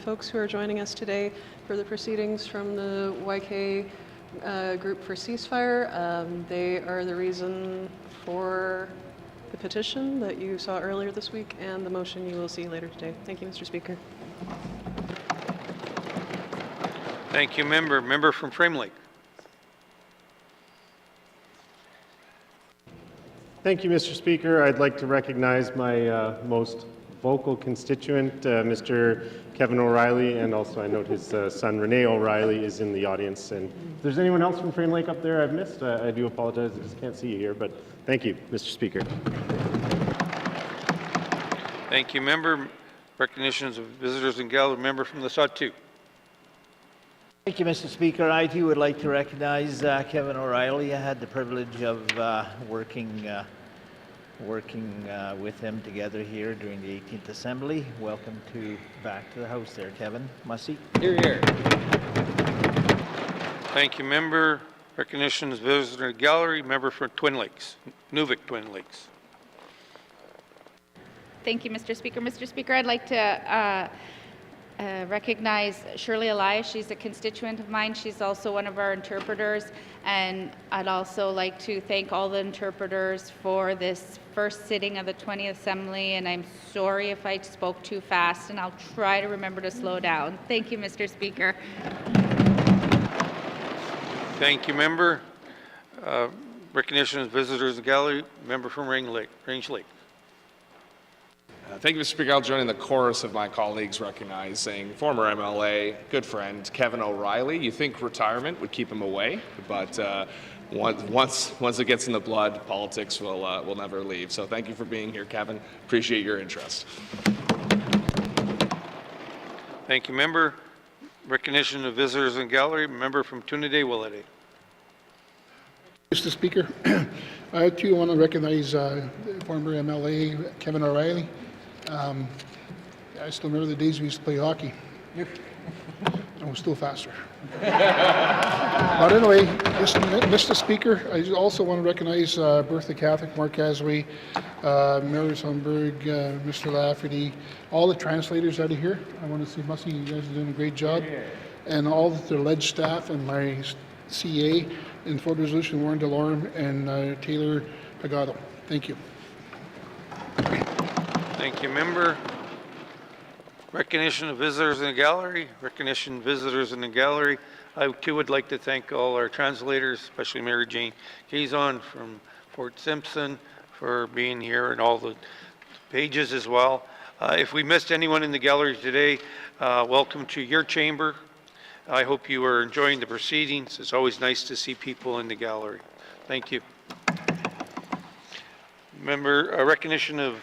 folks who are joining us today for the proceedings from the YK Group for Ceasefire. They are the reason for the petition that you saw earlier this week and the motion you will see later today. Thank you, Mr. Speaker. Thank you, member. Member from Frame Lake. Thank you, Mr. Speaker. I'd like to recognize my most vocal constituent, Mr. Kevin O'Reilly, and also I note his son Renee O'Reilly is in the audience. And if there's anyone else from Frame Lake up there I've missed, I do apologize. I just can't see you here, but thank you, Mr. Speaker. Thank you, member. Recognitions of visitors in gallery. Member from the Sawtooth. Thank you, Mr. Speaker. I too would like to recognize Kevin O'Reilly. I had the privilege of working with him together here during the 18th Assembly. Welcome back to the House there, Kevin. Mussy. Here, here. Thank you, member. Recognitions of visitor gallery. Member for Twin Lakes, Nuvik Twin Lakes. Thank you, Mr. Speaker. Mr. Speaker, I'd like to recognize Shirley Elias. She's a constituent of mine. She's also one of our interpreters. And I'd also like to thank all the interpreters for this first sitting of the 20th Assembly. And I'm sorry if I spoke too fast, and I'll try to remember to slow down. Thank you, Mr. Speaker. Thank you, member. Recognition of visitors in the gallery. Member from Range Lake. Thank you, Mr. Speaker. I'll join in the chorus of my colleagues recognizing former MLA, good friend, Kevin O'Reilly. You think retirement would keep him away, but once it gets in the blood, politics will never leave. So thank you for being here, Kevin. Appreciate your interest. Thank you, member. Recognition of visitors in gallery. Member from Tuniday Willete. Mr. Speaker, I too want to recognize former MLA Kevin O'Reilly. I still remember the days we used to play hockey. And we're still faster. But anyway, Mr. Speaker, I also want to recognize Bertha Catholic, Mark Casway, Mary Sundberg, Mr. Lafferty, all the translators out of here. I want to say, Mussy, you guys are doing a great job. And all the ledge staff and my CA in Fort Resolution, Warren Delorme, and Taylor Pagado. Thank you. Thank you, member. Recognition of visitors in the gallery. Recognition of visitors in the gallery. I too would like to thank all our translators, especially Mary Jane Kazon from Fort Simpson for being here, and all the pages as well. If we missed anyone in the gallery today, welcome to your chamber. I hope you are enjoying the proceedings. It's always nice to see people in the gallery. Thank you. Member, recognition of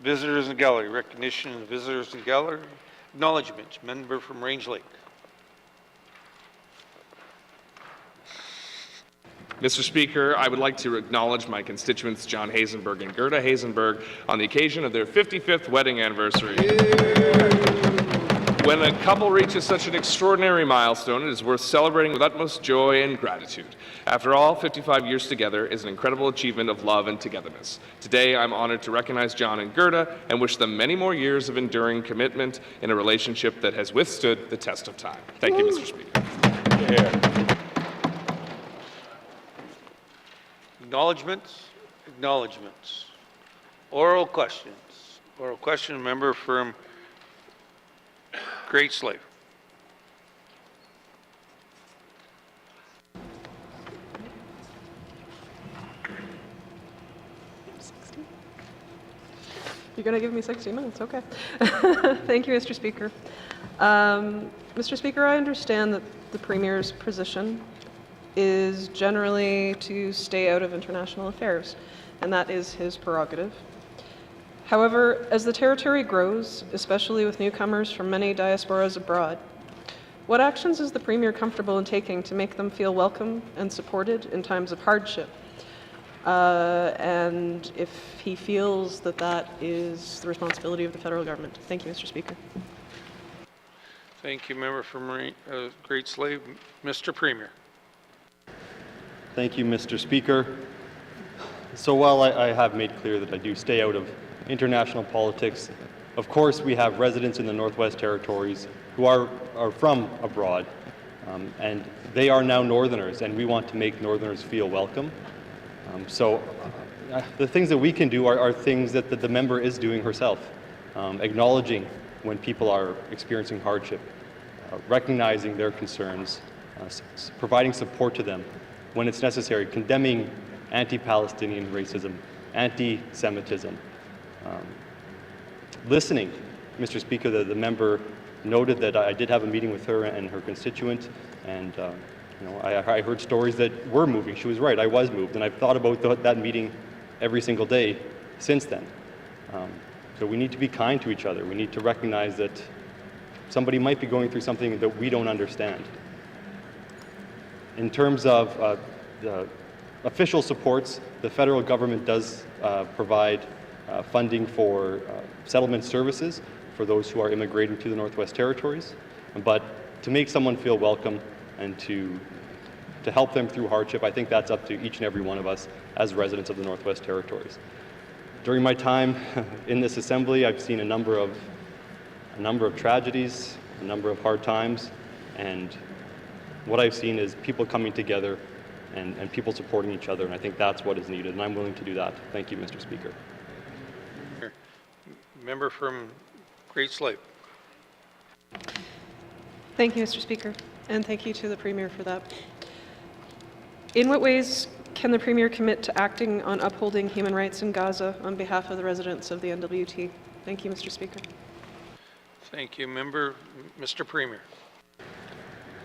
visitors in the gallery. Recognition of visitors in the gallery. Acknowledgements. Member from Range Lake. Mr. Speaker, I would like to acknowledge my constituents John Hazenberg and Gerda Hazenberg on the occasion of their 55th wedding anniversary. When a couple reaches such an extraordinary milestone, it is worth celebrating with utmost joy and gratitude. After all, 55 years together is an incredible achievement of love and togetherness. Today, I'm honored to recognize John and Gerda and wish them many more years of enduring commitment in a relationship that has withstood the test of time. Thank you, Mr. Speaker. Yeah. Acknowledgements. Oral questions. Oral question, member from Great Slave. You're going to give me 60 minutes, okay. Thank you, Mr. Speaker. Mr. Speaker, I understand that the Premier's position is generally to stay out of international affairs, and that is his prerogative. However, as the territory grows, especially with newcomers from many diasporas abroad, what actions is the Premier comfortable in taking to make them feel welcome and supported in times of hardship? And if he feels that that is the responsibility of the federal government. Thank you, Mr. Speaker. Thank you, member from Great Slave. Mr. Premier. Thank you, Mr. Speaker. So while I have made clear that I do stay out of international politics, of course we have residents in the Northwest Territories who are from abroad, and they are now Northerners, and we want to make Northerners feel welcome. The things that we can do are things that the member is doing herself, acknowledging when people are experiencing hardship, recognizing their concerns, providing support to them when it's necessary, condemning anti-Palestinian racism, anti-Semitism, listening. Mr. Speaker, the member noted that I did have a meeting with her and her constituent, and I heard stories that were moving. She was right, I was moved, and I've thought about that meeting every single day since then. So we need to be kind to each other. We need to recognize that somebody might be going through something that we don't understand. In terms of the official supports, the federal government does provide funding for settlement services for those who are immigrating to the Northwest Territories. But to make someone feel welcome and to help them through hardship, I think that's up to each and every one of us as residents of the Northwest Territories. During my time in this assembly, I've seen a number of tragedies, a number of hard times, and what I've seen is people coming together and people supporting each other, and I think that's what is needed, and I'm willing to do that. Thank you, Mr. Speaker. Member from Great Slave. Thank you, Mr. Speaker, and thank you to the Premier for that. In what ways can the Premier commit to acting on upholding human rights in Gaza on behalf of the residents of the N.W.T? Thank you, Mr. Speaker. Thank you, member. Mr. Premier.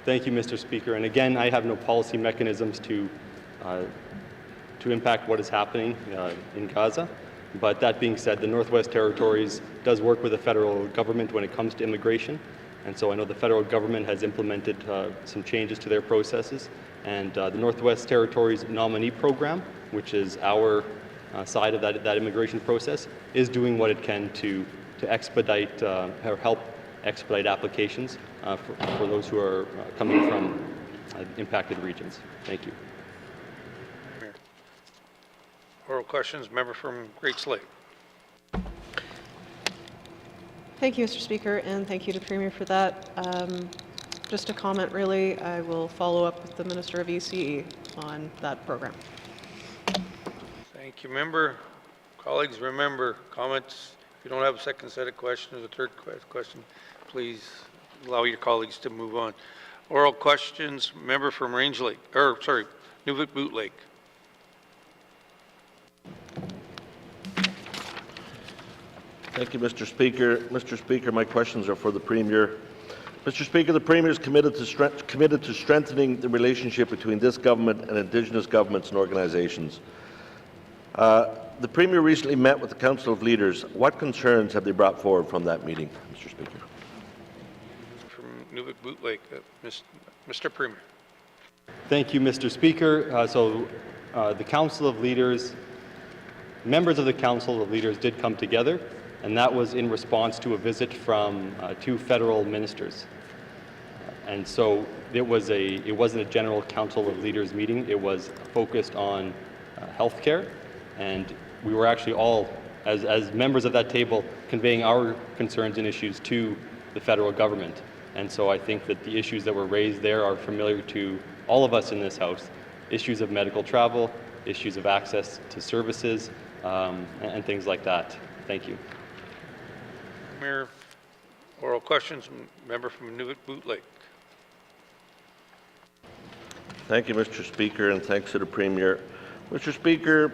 Thank you, Mr. Speaker. And again, I have no policy mechanisms to impact what is happening in Gaza. But that being said, the Northwest Territories does work with the federal government when it comes to immigration. And so I know the federal government has implemented some changes to their processes. And the Northwest Territories nominee program, which is our side of that immigration process, is doing what it can to expedite or help expedite applications for those who are coming from impacted regions. Thank you. Oral questions, member from Great Slave. Thank you, Mr. Speaker, and thank you to the Premier for that. Just a comment, really, I will follow up with the Minister of ECE on that program. Thank you, member. Colleagues, remember, comments, if you don't have a second set of questions, a third question, please allow your colleagues to move on. Oral questions, member from Newfoundland Boot Lake. Thank you, Mr. Speaker. Mr. Speaker, my questions are for the Premier. Mr. Speaker, the Premier is committed to strengthening the relationship between this government and Indigenous governments and organizations. The Premier recently met with the Council of Leaders. What concerns have they brought forward from that meeting, Mr. Speaker? From Newfoundland Boot Lake, Mr. Premier. Thank you, Mr. Speaker. The Council of Leaders, members of the Council of Leaders did come together, and that was in response to a visit from 2 federal ministers. And so it wasn't a general Council of Leaders meeting. It was focused on healthcare, and we were actually all, as members of that table, conveying our concerns and issues to the federal government. And so I think that the issues that were raised there are familiar to all of us in this House. Issues of medical travel, issues of access to services, and things like that. Thank you. Premier. Oral questions, member from Nunavut Lake. Thank you, Mr. Speaker, and thanks to the Premier. Mr. Speaker,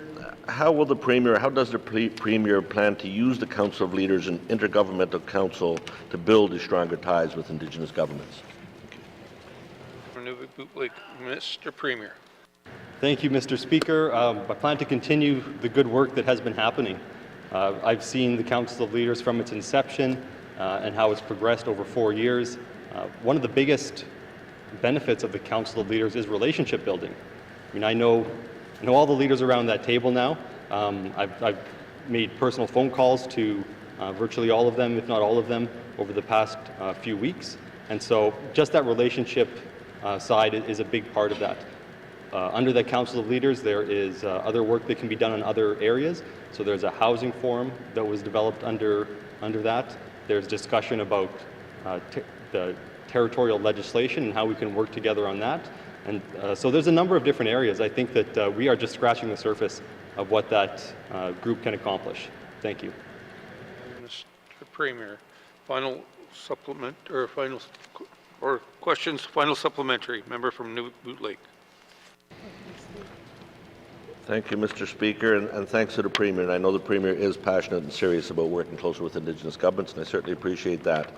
how does the Premier plan to use the Council of Leaders and Intergovernmental Council to build the stronger ties with Indigenous governments? From Nunavut Lake, Mr. Premier. Thank you, Mr. Speaker. I plan to continue the good work that has been happening. I've seen the Council of Leaders from its inception and how it's progressed over 4 years. One of the biggest benefits of the Council of Leaders is relationship building. I mean, I know all the leaders around that table now. I've made personal phone calls to virtually all of them, if not all of them, over the past few weeks. And so just that relationship side is a big part of that. Under the Council of Leaders, there is other work that can be done in other areas. So there's a housing forum that was developed under that. There's discussion about the territorial legislation and how we can work together on that. And so there's a number of different areas. I think that we are just scratching the surface of what that group can accomplish. Thank you. Mr. Premier, final supplement or questions, final supplementary. Member from Nunavut Lake. Thank you, Mr. Speaker, and thanks to the Premier. And I know the Premier is passionate and serious about working closer with Indigenous governments, and I certainly appreciate that.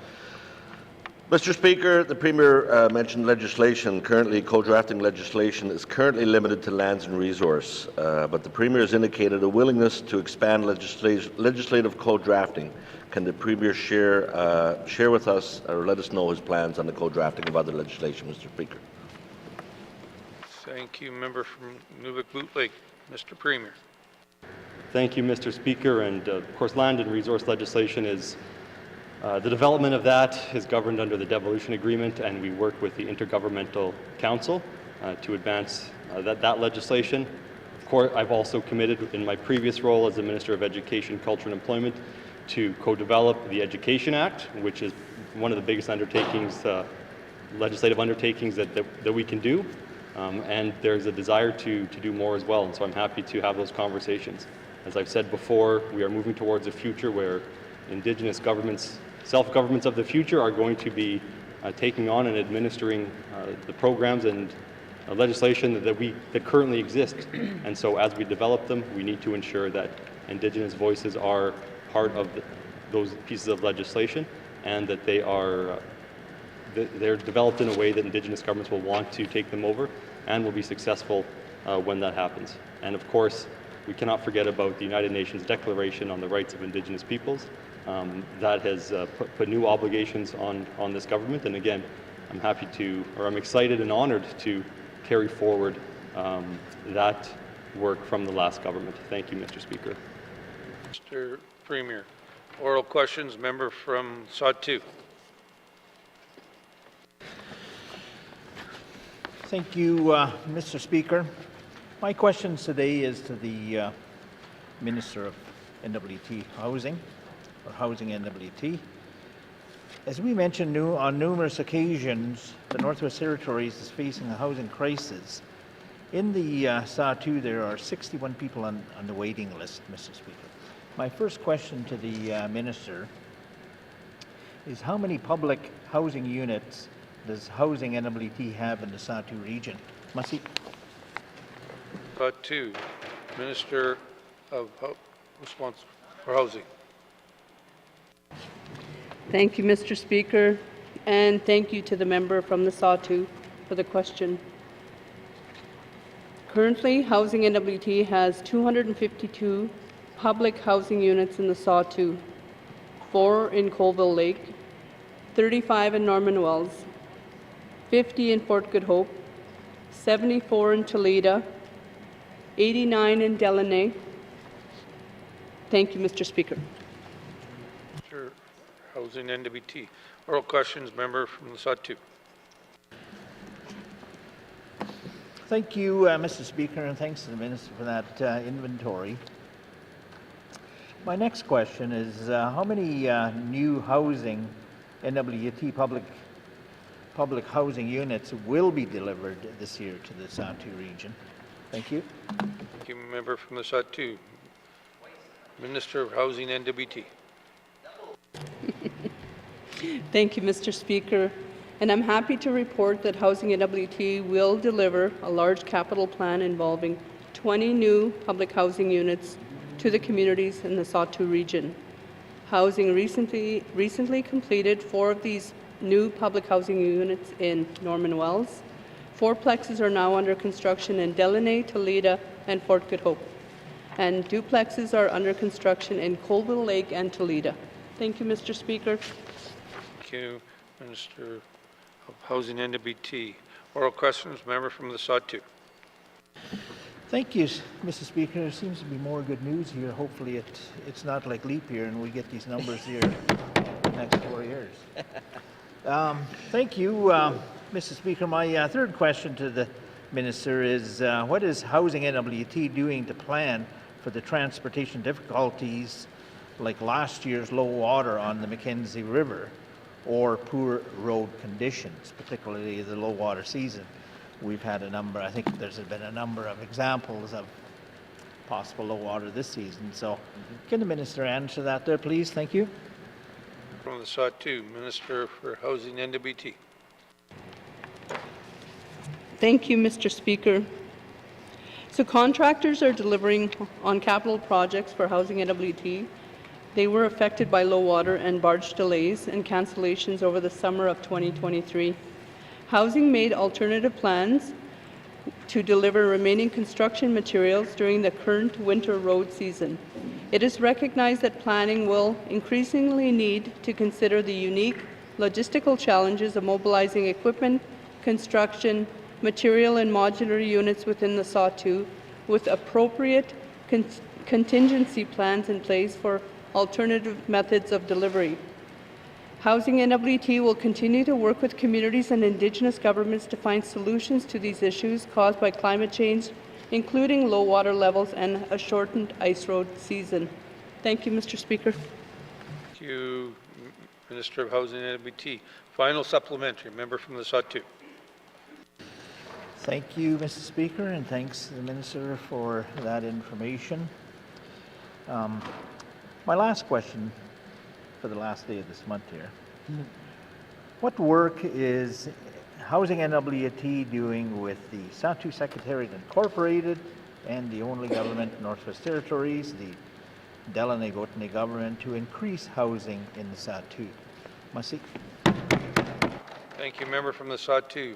Mr. Speaker, the Premier mentioned legislation. Currently, co-drafting legislation is currently limited to lands and resource, but the Premier has indicated a willingness to expand legislative co-drafting. Can the Premier share with us or let us know his plans on the co-drafting of other legislation, Mr. Speaker? Thank you, member from Nunavut Lake. Mr. Premier. Thank you, Mr. Speaker. And of course, land and resource legislation is the development of that is governed under the Devolution Agreement, and we work with the Intergovernmental Council to advance that legislation. Of course, I've also committed in my previous role as the Minister of Education, Culture and Employment to co-develop the Education Act, which is one of the biggest undertakings, legislative undertakings that we can do. And there's a desire to do more as well, and so I'm happy to have those conversations. As I've said before, we are moving towards a future where Indigenous governments, self-governments of the future, are going to be taking on and administering the programs and legislation that currently exist. And so as we develop them, we need to ensure that Indigenous voices are part of those pieces of legislation, and that they're developed in a way that Indigenous governments will want to take them over and will be successful when that happens. And of course, we cannot forget about the United Nations Declaration on the Rights of Indigenous Peoples. That has put new obligations on this government. And again, I'm excited and honored to carry forward that work from the last government. Thank you, Mr. Speaker. Mr. Premier. Oral questions, member from Sod-2. Thank you, Mr. Speaker. My questions today is to the Minister of N.W.T. Housing, or Housing N.W.T. As we mentioned on numerous occasions, the Northwest Territories is facing a housing crisis. In the SA2, there are 61 people on the waiting list, Mr. Speaker. My first question to the Minister is, how many public housing units does Housing N.W.T. have in the SA2 region? Masi. Sod-2, Minister of Responsible for Housing. Thank you, Mr. Speaker, and thank you to the member from the SA2 for the question. Currently, Housing N.W.T. has 252 public housing units in the SAW2, 4 in Colville Lake, 35 in Norman Wells, 50 in Fort Good Hope, 74 in Toledo, 89 in Delaney. Thank you, Mr. Speaker. Mr. Housing N.W.T. Oral questions, member from the SAW2. Thank you, Mr. Speaker, and thanks to the Minister for that inventory. My next question is, how many new housing N.W.T. public housing units will be delivered this year to the SA2 region? Thank you. Thank you, member from the SA2. Minister of Housing N.W.T. Thank you, Mr. Speaker. And I'm happy to report that Housing N.W.T will deliver a large capital plan involving 20 new public housing units to the communities in the Sawtoo region. Housing recently completed 4 of these new public housing units in Norman Wells. 4 plexes are now under construction in Delaney, Toledo, and Fort Good Hope. And duplexes are under construction in Colville Lake and Toledo. Thank you, Mr. Speaker. Thank you, Minister of Housing N.W.T. Oral questions, member from the Sawtoo. Thank you, Mr. Speaker. There seems to be more good news here. Hopefully it's not like leap year and we get these numbers here the next 4 years. Thank you, Mr. Speaker. My third question to the Minister is, what is Housing N.W.T doing to plan for the transportation difficulties like last year's low water on the Mackenzie River or poor road conditions, particularly the low water season? We've had a number, I think there's been a number of examples of possible low water this season. So can the Minister answer that there, please? Thank you. From the Sawtoo, Minister for Housing N.W.T. Thank you, Mr. Speaker. So contractors are delivering on capital projects for Housing N.W.T. They were affected by low water and barge delays and cancellations over the summer of 2023. Housing made alternative plans to deliver remaining construction materials during the current winter road season. It is recognized that planning will increasingly need to consider the unique logistical challenges of mobilizing equipment, construction, material and modular units within the Sawtoo, with appropriate contingency plans in place for alternative methods of delivery. Housing N.W.T will continue to work with communities and Indigenous governments to find solutions to these issues caused by climate change, including low water levels and a shortened ice road season. Thank you, Mr. Speaker. Thank you, Minister of Housing N.W.T. Final supplementary, member from the Sawtoo. Thank you, Mr. Speaker, and thanks to the Minister for that information. My last question for the last day of this month here. What work is Housing N.W.T doing with the Sawtoo Secretariat Incorporated and the only government in Northwest Territories, the Delaney government, to increase housing in the Sawtoo? Masi. Thank you, member from the Sawtoo,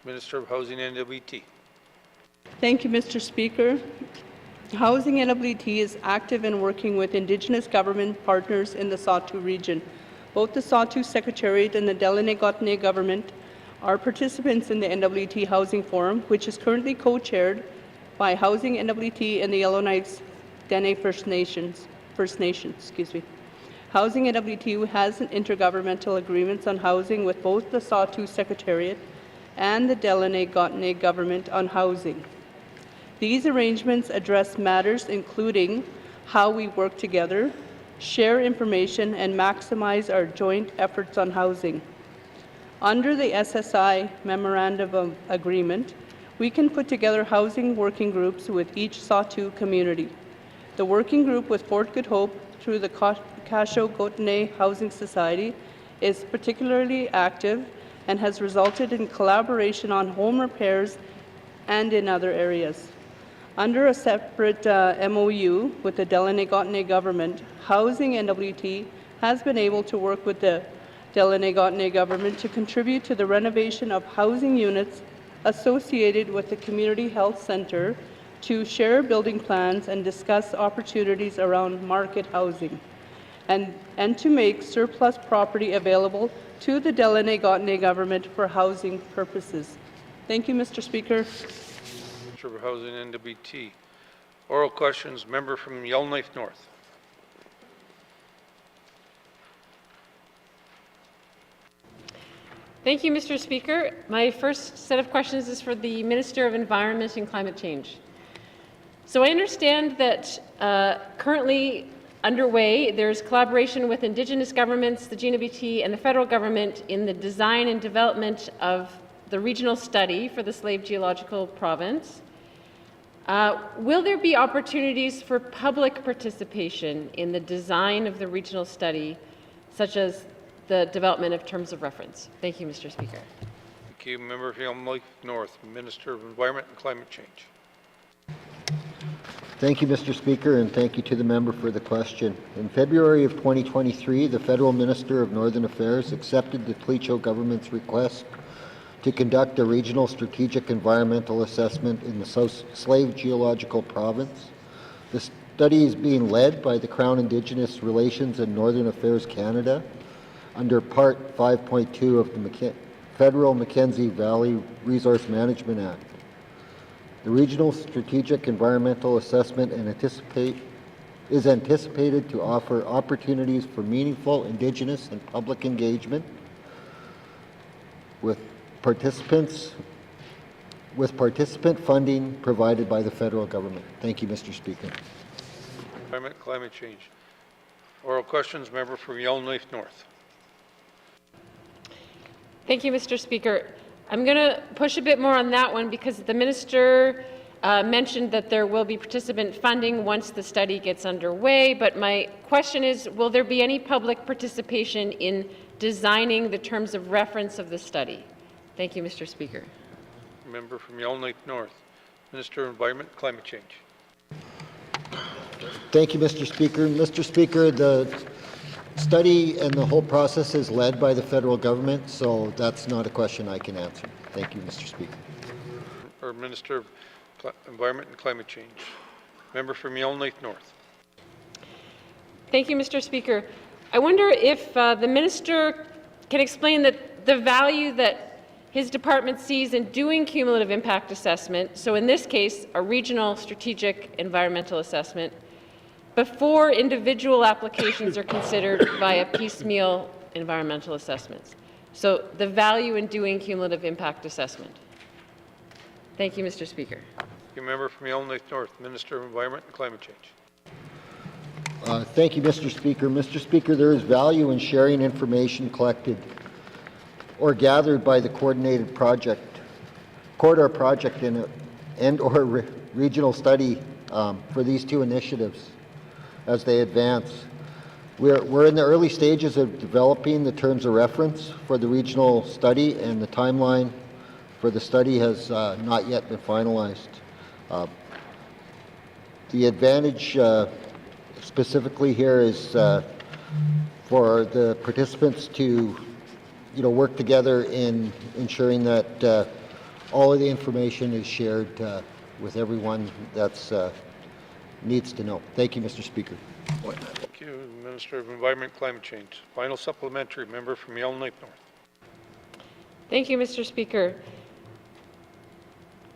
Minister of Housing N.W.T. Thank you, Mr. Speaker. Housing N.W.T is active in working with Indigenous government partners in the Sawtoo region. Both the Sawtoo Secretariat and the Delaney government are participants in the N.W.T Housing Forum, which is currently co-chaired by Housing N.W.T and the Yellowknife Dene First Nations. Housing N.W.T has an intergovernmental agreements on housing with both the Sawtoo Secretariat and the Delaney government on housing. These arrangements address matters including how we work together, share information, and maximize our joint efforts on housing. Under the SSI Memorandum of Agreement, we can put together housing working groups with each Sawtoo community. The working group with Fort Good Hope through the Casho-Gotene Housing Society is particularly active and has resulted in collaboration on home repairs and in other areas. Under a separate MOU with the Delaney government, Housing N.W.T has been able to work with the Delaney government to contribute to the renovation of housing units associated with the Community Health Centre, to share building plans and discuss opportunities around market housing, and to make surplus property available to the Delaney government for housing purposes. Thank you, Mr. Speaker. Minister of Housing N.W.T. Oral questions, member from Yellowknife North. Thank you, Mr. Speaker. My first set of questions is for the Minister of Environment and Climate Change. So I understand that currently underway, there's collaboration with Indigenous governments, the N.W.T, and the federal government in the design and development of the regional study for the Slave Geological Province. Will there be opportunities for public participation in the design of the regional study, such as the development of terms of reference. Thank you, Mr. Speaker. Thank you. Member for Yellowknife North, Minister of Environment and Climate Change. Thank you, Mr. Speaker, and thank you to the member for the question. In February of 2023, the Federal Minister of Northern Affairs accepted the Tlicho government's request to conduct a regional strategic environmental assessment in the South Slave Geological Province. The study is being led by the Crown Indigenous Relations and Northern Affairs Canada under Part 5.2 of the Federal Mackenzie Valley Resource Management Act. The Regional Strategic Environmental Assessment is anticipated to offer opportunities for meaningful Indigenous and public engagement with participant funding provided by the federal government. Thank you, Mr. Speaker. Environment, Climate Change. Oral questions, member for Yellowknife North. Thank you, Mr. Speaker. I'm going to push a bit more on that one because the minister mentioned that there will be participant funding once the study gets underway, but my question is, will there be any public participation in designing the terms of reference of the study? Thank you, Mr. Speaker. Member from Yellowknife North, Minister of Environment and Climate Change. Thank you, Mr. Speaker. Mr. Speaker, the study and the whole process is led by the federal government, so that's not a question I can answer. Thank you, Mr. Speaker. Or Minister of Environment and Climate Change. Member from Yellowknife North. Thank you, Mr. Speaker. I wonder if the minister can explain that the value that his department sees in doing cumulative impact assessment, so in this case, a regional strategic environmental assessment, before individual applications are considered via piecemeal environmental assessments. So the value in doing cumulative impact assessment. Thank you, Mr. Speaker. Thank you, member from Yellowknife North, Minister of Environment and Climate Change. Thank you, Mr. Speaker. Mr. Speaker, there is value in sharing information collected or gathered by the coordinated corridor project and/or regional study for these two initiatives as they advance. We're in the early stages of developing the terms of reference for the regional study, and the timeline for the study has not yet been finalized. The advantage specifically here is for the participants to work together in ensuring that all of the information is shared with everyone that's needs to know. Thank you, Mr. Speaker. Thank you, Minister of Environment and Climate Change. Final supplementary, member from Yellowknife North. Thank you, Mr. Speaker.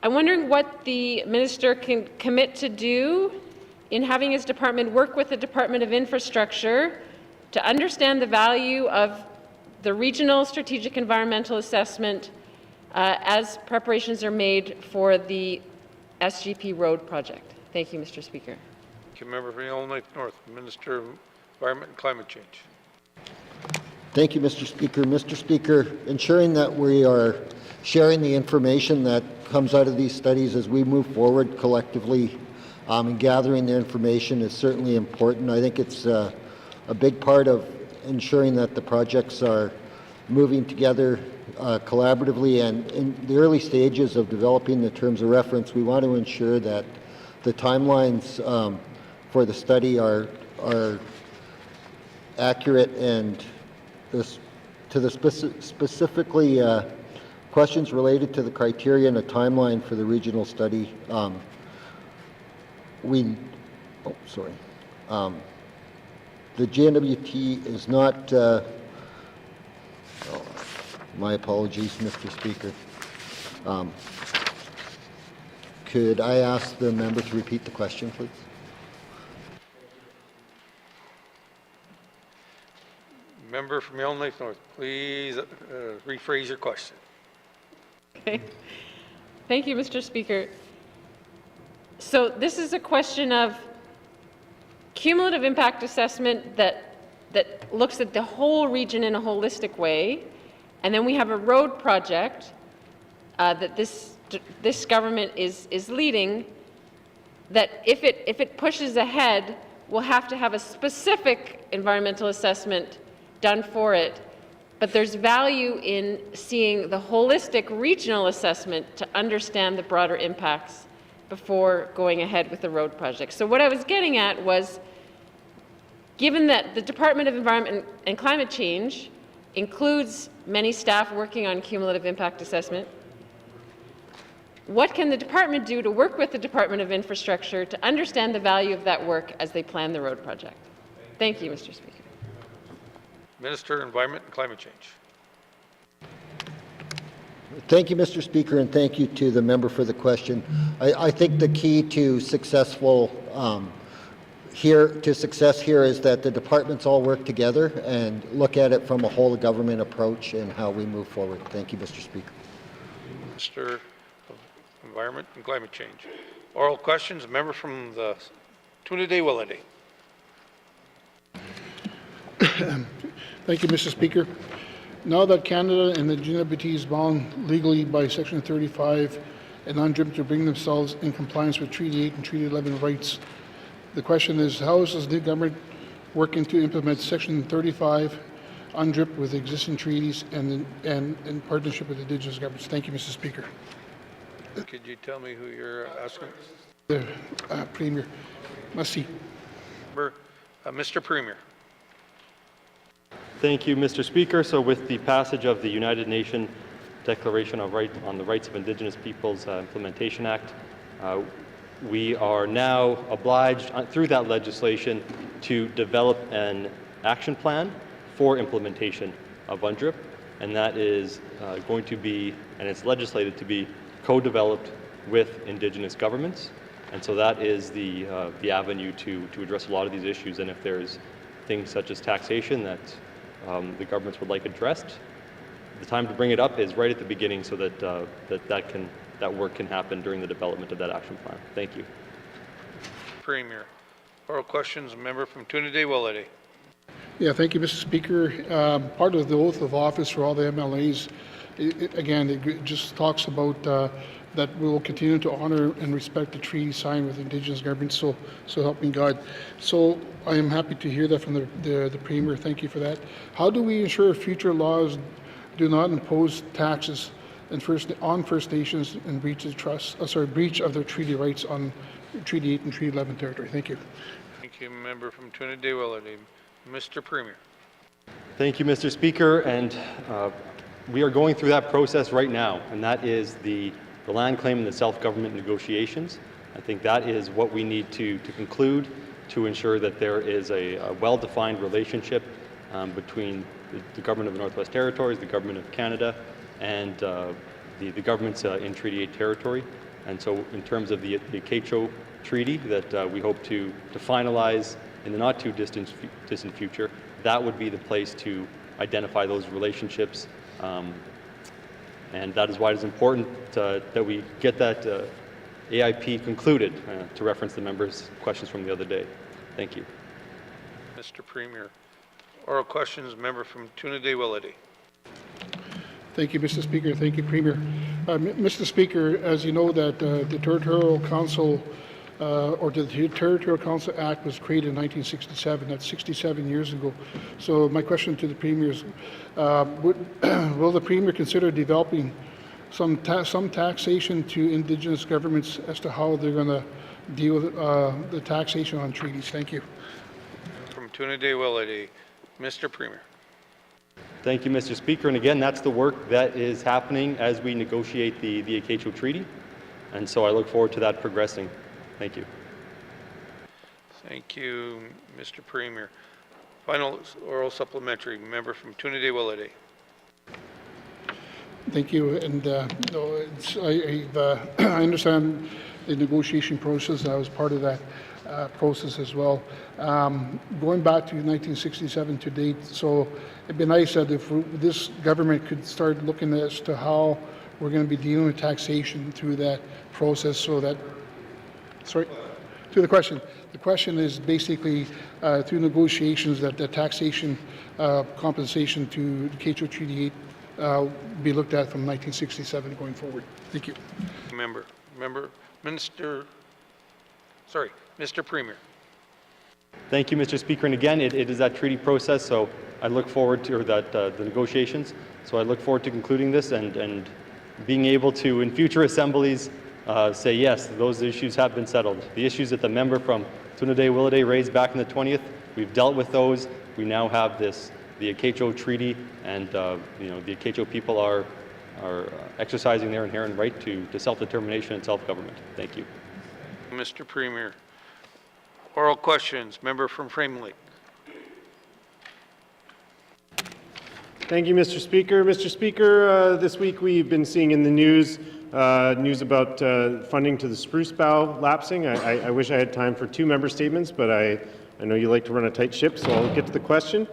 I'm wondering what the minister can commit to do in having his department work with the Department of Infrastructure to understand the value of the regional strategic environmental assessment as preparations are made for the SGP road project. Thank you, Mr. Speaker. Thank you, member from Yellowknife North, Minister of Environment and Climate Change. Thank you, Mr. Speaker. Mr. Speaker, ensuring that we are sharing the information that comes out of these studies as we move forward collectively and gathering the information is certainly important. I think it's a big part of ensuring that the projects are moving together collaboratively, and in the early stages of developing the terms of reference, we want to ensure that the timelines for the study are accurate and specifically questions related to the criteria and a timeline for the regional study. The N.W.T is not, my apologies, Mr. Speaker. Could I ask the member to repeat the question, please? Member from Yellowknife North, please rephrase your question. Okay. Thank you, Mr. Speaker. So this is a question of cumulative impact assessment that looks at the whole region in a holistic way, and then we have a road project that this government is leading, that if it pushes ahead, we'll have to have a specific environmental assessment done for it but there's value in seeing the holistic regional assessment to understand the broader impacts before going ahead with the road project. So what I was getting at was, given that the Department of Environment and Climate Change includes many staff working on cumulative impact assessment, what can the department do to work with the Department of Infrastructure to understand the value of that work as they plan the road project? Thank you, Mr. Speaker. Minister, Environment and Climate Change. Thank you, Mr. Speaker, and thank you to the member for the question. I think the key to success here is that the departments all work together and look at it from a whole of government approach and how we move forward. Thank you, Mr. Speaker. Minister of Environment and Climate Change. Oral questions, member from the Tuna-Day-Willity. Thank you, Mr. Speaker. Now that Canada and the N.W.T is bound legally by Section 35 and UNDRIP to bring themselves in compliance with Treaty 8 and Treaty 11 rights, the question is, how is the new government working to implement Section 35 UNDRIP with existing treaties and in partnership with Indigenous governments? Thank you, Mr. Speaker. Could you tell me who you're asking? The Premier. Merci. Mr. Premier. Thank you, Mr. Speaker. So with the passage of the United Nations Declaration on the Rights of Indigenous Peoples Implementation Act, we are now obliged through that legislation to develop an action plan for implementation of UNDRIP, and that is going to be, and it's legislated to be, co-developed with Indigenous governments. And so that is the avenue to address a lot of these issues. And if there's things such as taxation that the governments would like addressed, the time to bring it up is right at the beginning so that that work can happen during the development of that action plan. Thank you. Premier. Oral questions, member from Tuna-Day-Willity. Yeah, thank you, Mr. Speaker. Part of the oath of office for all the MLAs, it just talks about that we will continue to honor and respect the treaty signed with Indigenous governments, so help me God. So I am happy to hear that from the Premier. Thank you for that. How do we ensure future laws do not impose taxes on First Nations and breach of their treaty rights on Treaty 8 and Treaty 11 territory? Thank you. Thank you, member from Tuna-Day-Willity. Mr. Premier. Thank you, Mr. Speaker. And we are going through that process right now, and that is the land claim and the self-government negotiations. I think that is what we need to conclude to ensure that there is a well-defined relationship between the government of the Northwest Territories, the government of Canada, and the governments in Treaty 8 territory. And so in terms of the Acknowledgements Treaty that we hope to finalize in the not too distant future, that would be the place to identify those relationships. And that is why it is important that we get that AIP concluded, to reference the member's questions from the other day. Thank you. Mr. Premier. Oral questions, member from Tuna-Day-Willity. Thank you, Mr. Speaker. Thank you, Premier. Mr. Speaker, as you know, that the Territorial Council the Territorial Council Act was created in 1967. That's 67 years ago. So my question to the Premier is, will the Premier consider developing some taxation to Indigenous governments as to how they're going to deal with the taxation on treaties? Thank you. From Tuna-Day-Willity, Mr. Premier. Thank you, Mr. Speaker. And again, that's the work that is happening as we negotiate the Acknowledgements Treaty. And so I look forward to that progressing. Thank you. Thank you, Mr. Premier. Final oral supplementary, member from Tuna-Day-Willity. Thank you. And I understand the negotiation process. I was part of that process as well. Going back to 1967 to date, so it'd be nice that if this government could start looking as to how we're going to be dealing with taxation through that process, so that, sorry, to the question. The question is basically through negotiations that the taxation compensation to the Acknowledgements Treaty 8 be looked at from 1967 going forward. Thank you. Mr. Premier. Thank you, Mr. Speaker. And again, it is that treaty process, so I look forward to the negotiations. So I look forward to concluding this and being able to, in future assemblies, say yes, those issues have been settled. The issues that the member from Tunade raised back in the 20th, we've dealt with those. We now have the Acknowledgements Treaty, and the Acknowledgements people are exercising their inherent right to self-determination and self-government. Thank you. Mr. Premier. Oral questions. Member from Frame Lake. Thank you, Mr. Speaker. Mr. Speaker, this week we've been seeing in the news about funding to the Spruce Bough lapsing. I wish I had time for 2 member statements, but I know you like to run a tight ship, so I'll get to the question.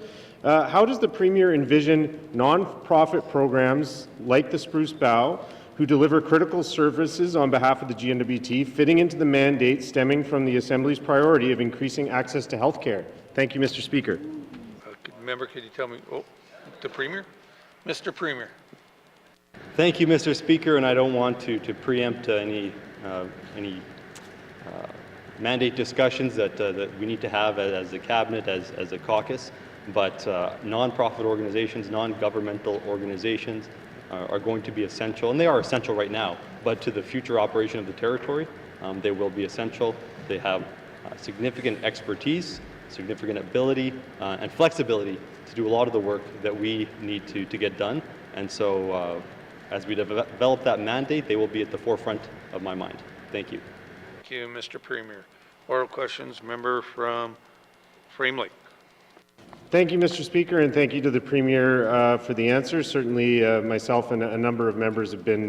How does the Premier envision non-profit programs like the Spruce Bough, who deliver critical services on behalf of the N.W.T, fitting into the mandate stemming from the Assembly's priority of increasing access to health care? Thank you, Mr. Speaker. Member, could you tell me, the Premier? Mr. Premier. Thank you, Mr. Speaker, and I don't want to preempt any mandate discussions that we need to have as a cabinet, as a caucus, but non-profit organizations, non-governmental organizations are going to be essential, and they are essential right now, but to the future operation of the territory, they will be essential. They have significant expertise, significant ability, and flexibility to do a lot of the work that we need to get done, and so as we develop that mandate, they will be at the forefront of my mind. Thank you. Thank you, Mr. Premier. Oral questions. Member from Frame Lake. Thank you, Mr. Speaker, and thank you to the Premier for the answer. Certainly, myself and a number of members have been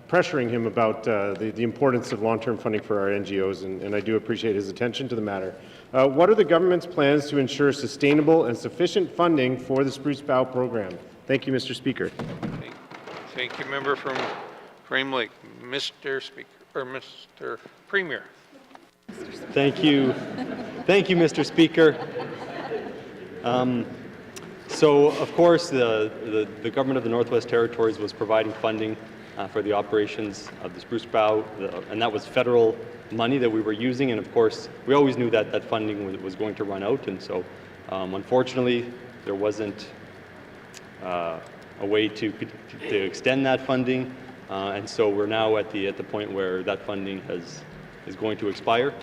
pressuring him about the importance of long-term funding for our NGOs, and I do appreciate his attention to the matter. What are the government's plans to ensure sustainable and sufficient funding for the Spruce Bough program? Thank you, Mr. Speaker. Thank you, member from Frame Lake. Mr. Speaker, or Mr. Premier. Thank you. Thank you, Mr. Speaker. So, of course, the government of the Northwest Territories was providing funding for the operations of the Spruce Bough, and that was federal money that we were using, and of course, we always knew that that funding was going to run out, and so, unfortunately, there wasn't a way to extend that funding, and so we're now at the point where that funding is going to expire.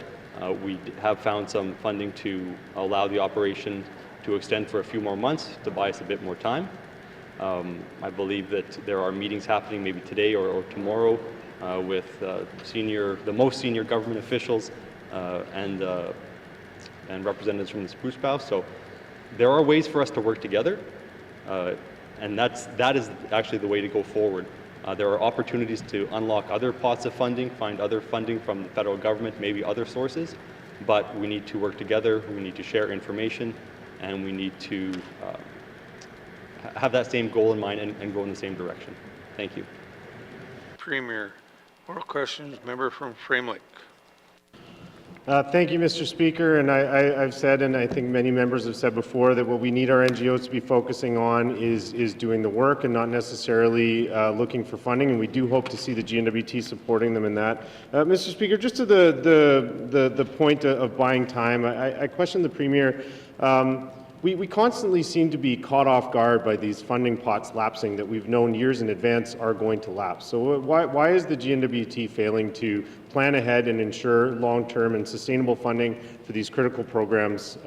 We have found some funding to allow the operation to extend for a few more months to buy us a bit more time. I believe that there are meetings happening maybe today or tomorrow with the most senior government officials and representatives from the Spruce Bough. So there are ways for us to work together, and that is actually the way to go forward. There are opportunities to unlock other pots of funding, find other funding from the federal government, maybe other sources, but we need to work together, we need to share information, and we need to have that same goal in mind and go in the same direction. Thank you. Premier, oral questions, member from Frame Lake. Thank you, Mr. Speaker, and I've said, and I think many members have said before, that what we need our NGOs to be focusing on is doing the work and not necessarily looking for funding, and we do hope to see the N.W.T supporting them in that. Mr. Speaker, just to the point of buying time, I question the Premier. We constantly seem to be caught off guard by these funding pots lapsing that we've known years in advance are going to lapse. So why is the N.W.T failing to plan ahead and ensure long-term and sustainable funding for these critical programs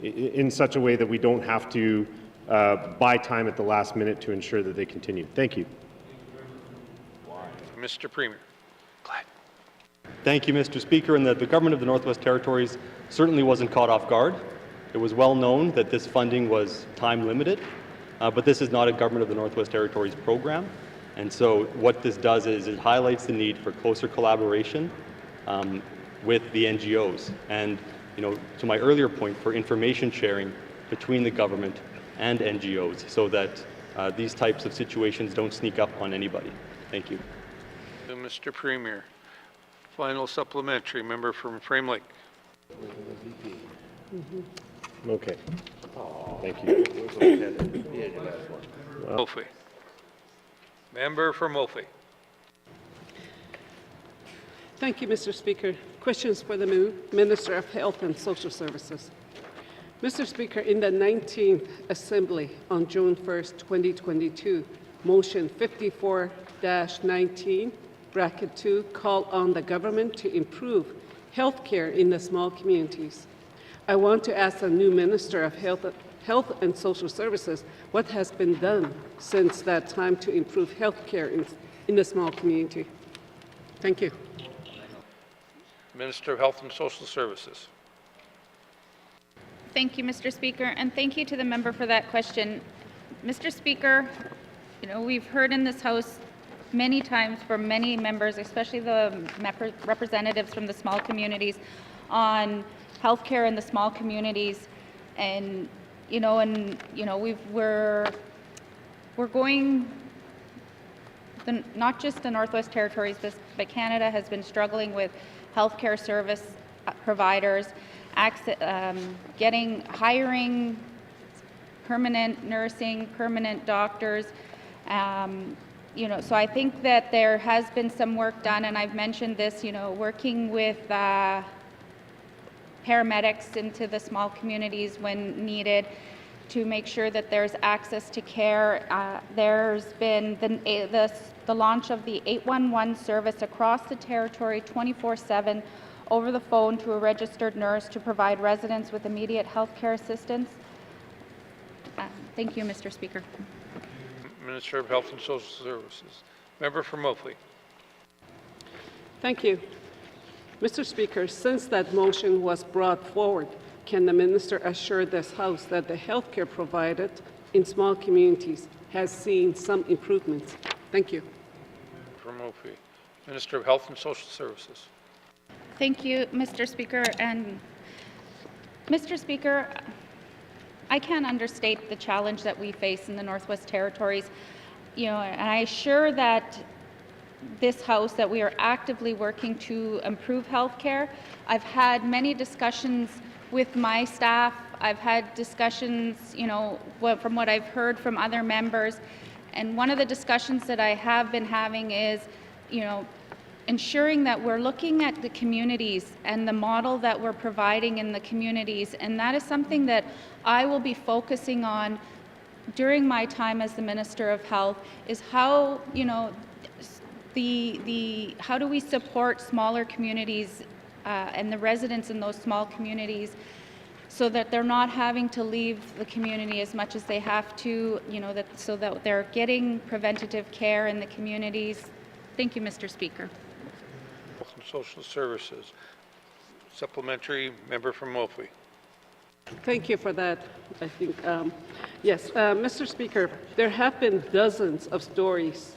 in such a way that we don't have to buy time at the last minute to ensure that they continue? Thank you. Mr. Premier. Thank you, Mr. Speaker. And the government of the Northwest Territories certainly wasn't caught off guard. It was well known that this funding was time limited, but this is not a government of the Northwest Territories program. And so what this does is it highlights the need for closer collaboration with the NGOs. And to my earlier point, for information sharing between the government and NGOs so that these types of situations don't sneak up on anybody. Thank you. Mr. Premier. Final supplementary, member from Frame Lake. Okay. Thank you. Wolfe. Member from Wolfe. Thank you, Mr. Speaker. Questions for the Minister of Health and Social Services. Mr. Speaker, in the 19th Assembly on June 1st, 2022, Motion 54-19, bracket 2, called on the government to improve health care in the small communities. I want to ask the new Minister of Health and Social Services what has been done since that time to improve health care in the small community. Thank you. Minister of Health and Social Services. Thank you, Mr. Speaker, and thank you to the member for that question. Mr. Speaker, we've heard in this House many times from many members, especially the representatives from the small communities, on healthcare in the small communities, and we're going. Not just the Northwest Territories, but Canada has been struggling with healthcare service providers, hiring permanent nursing, permanent doctors. So I think that there has been some work done, and I've mentioned this, working with paramedics into the small communities when needed to make sure that there's access to care. There's been the launch of the 811 service across the territory 24/7 over the phone to a registered nurse to provide residents with immediate health care assistance. Thank you, Mr. Speaker. Minister of Health and Social Services. Member for Mophly. Thank you. Mr. Speaker, since that motion was brought forward, can the minister assure this House that the health care provided in small communities has seen some improvements? Thank you. For Mophly. Minister of Health and Social Services. Thank you, Mr. Speaker. And Mr. Speaker, I can't understate the challenge that we face in the Northwest Territories. And I assure that this House that we are actively working to improve health care. I've had many discussions with my staff. I've had discussions, from what I've heard from other members. And one of the discussions that I have been having is, ensuring that we're looking at the communities and the model that we're providing in the communities. And that is something that I will be focusing on during my time as the Minister of Health, is how, how do we support smaller communities and the residents in those small communities so that they're not having to leave the community as much as they have to, so that they're getting preventative care in the communities. Thank you, Mr. Speaker. Health and Social Services. Supplementary, member from Mophly. Thank you for that. I think, yes, Mr. Speaker, there have been dozens of stories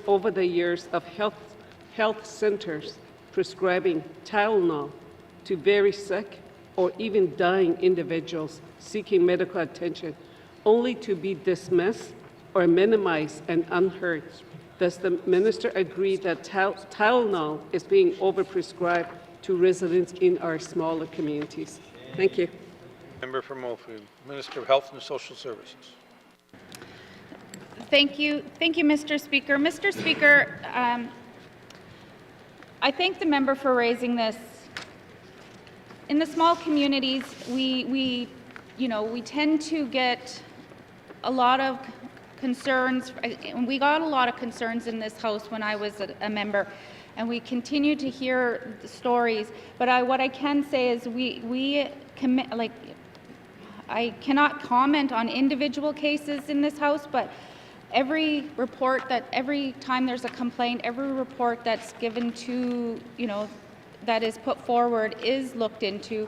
over the years of health centers prescribing Tylenol to very sick or even dying individuals seeking medical attention, only to be dismissed or minimized and unheard. Does the minister agree that Tylenol is being overprescribed to residents in our smaller communities? Thank you. Member for Mophly. Minister of Health and Social Services. Thank you, Mr. Speaker. Mr. Speaker, I thank the member for raising this. In the small communities, we tend to get a lot of concerns, and we got a lot of concerns in this House when I was a member, and we continue to hear the stories. But what I can say is I cannot comment on individual cases in this House, but every time there's a complaint, every report that's given to, that is put forward is looked into.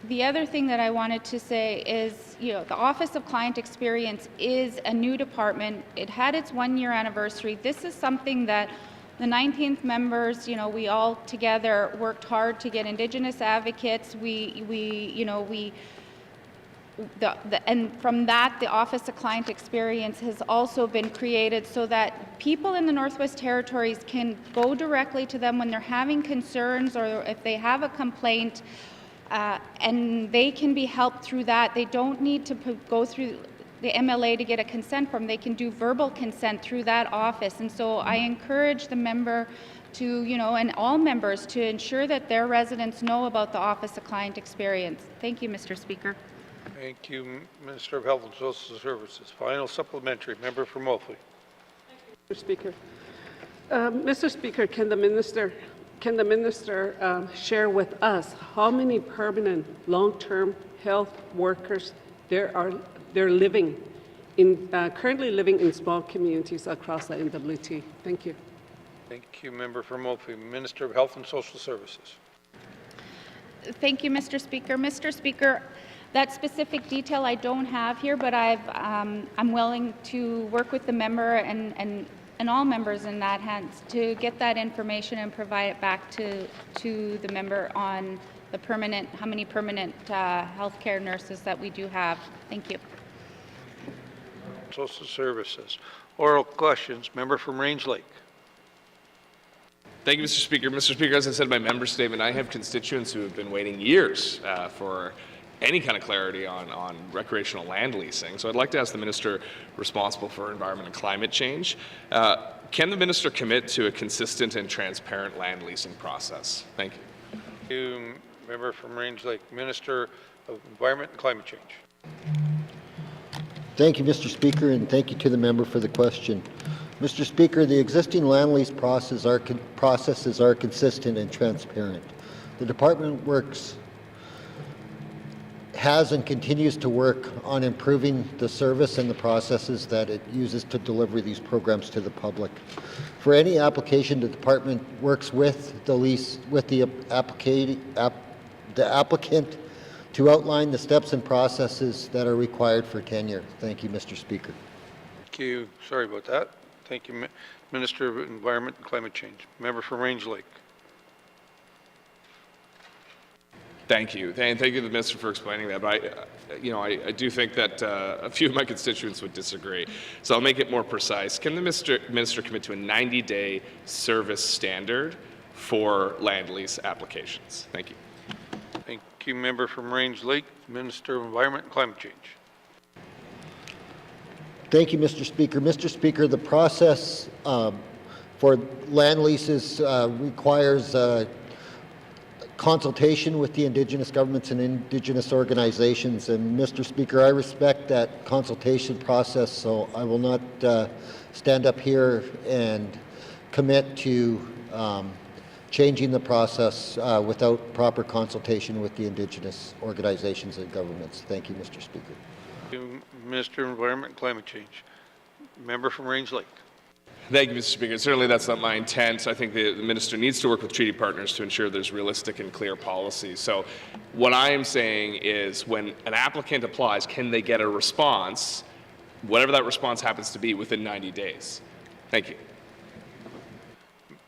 The other thing that I wanted to say is, the Office of Client Experience is a new department. It had its 1-year anniversary. This is something that the 19th members, we all together worked hard to get Indigenous advocates. And from that, the Office of Client Experience has also been created so that people in the Northwest Territories can go directly to them when they're having concerns or if they have a complaint, and they can be helped through that. They don't need to go through the MLA to get a consent form. They can do verbal consent through that office. And so I encourage the member to, and all members to ensure that their residents know about the Office of Client Experience. Thank you, Mr. Speaker. Thank you, Minister of Health and Social Services. Final supplementary, member for Moultrie. Mr. Speaker. Mr. Speaker, can the minister share with us how many permanent long-term health workers they're living in currently living in small communities across the N.W.T? Thank you. Thank you, member for Moultrie. Minister of Health and Social Services. Thank you, Mr. Speaker. Mr. Speaker, that specific detail I don't have here, but I'm willing to work with the member and all members in that hands to get that information and provide it back to the member on the how many permanent healthcare nurses that we do have. Thank you. Social Services. Oral questions. Member from Range Lake. Thank you, Mr. Speaker. Mr. Speaker, as I said in my member statement, I have constituents who have been waiting years for any kind of clarity on recreational land leasing. So I'd like to ask the minister responsible for environment and climate change, can the minister commit to a consistent and transparent land leasing process? Thank you. Thank you, member from Range Lake. Minister of Environment and Climate Change. Thank you, Mr. Speaker, and thank you to the member for the question. Mr. Speaker, the existing land lease processes are consistent and transparent. The Department has and continues to work on improving the service and the processes that it uses to deliver these programs to the public. For any application, the Department works with the applicant to outline the steps and processes that are required for tenure. Thank you, Mr. Speaker. Thank you. Sorry about that. Thank you, Minister of Environment and Climate Change. Member from Range Lake. Thank you. Thank you to the minister for explaining that. But I do think that a few of my constituents would disagree. So I'll make it more precise. Can the minister commit to a 90-day service standard for land lease applications? Thank you. Thank you, member from Range Lake. Minister of Environment and Climate Change. Thank you, Mr. Speaker. Mr. Speaker, the process for land leases requires consultation with the Indigenous governments and Indigenous organizations. And Mr. Speaker, I respect that consultation process, so I will not stand up here and commit to changing the process without proper consultation with the Indigenous organizations and governments. Thank you, Mr. Speaker. Thank you, Minister of Environment and Climate Change. Member from Range Lake. Thank you, Mr. Speaker. Certainly that's not my intent. I think the minister needs to work with treaty partners to ensure there's realistic and clear policies. So what I am saying is when an applicant applies, can they get a response, whatever that response happens to be, within 90 days? Thank you.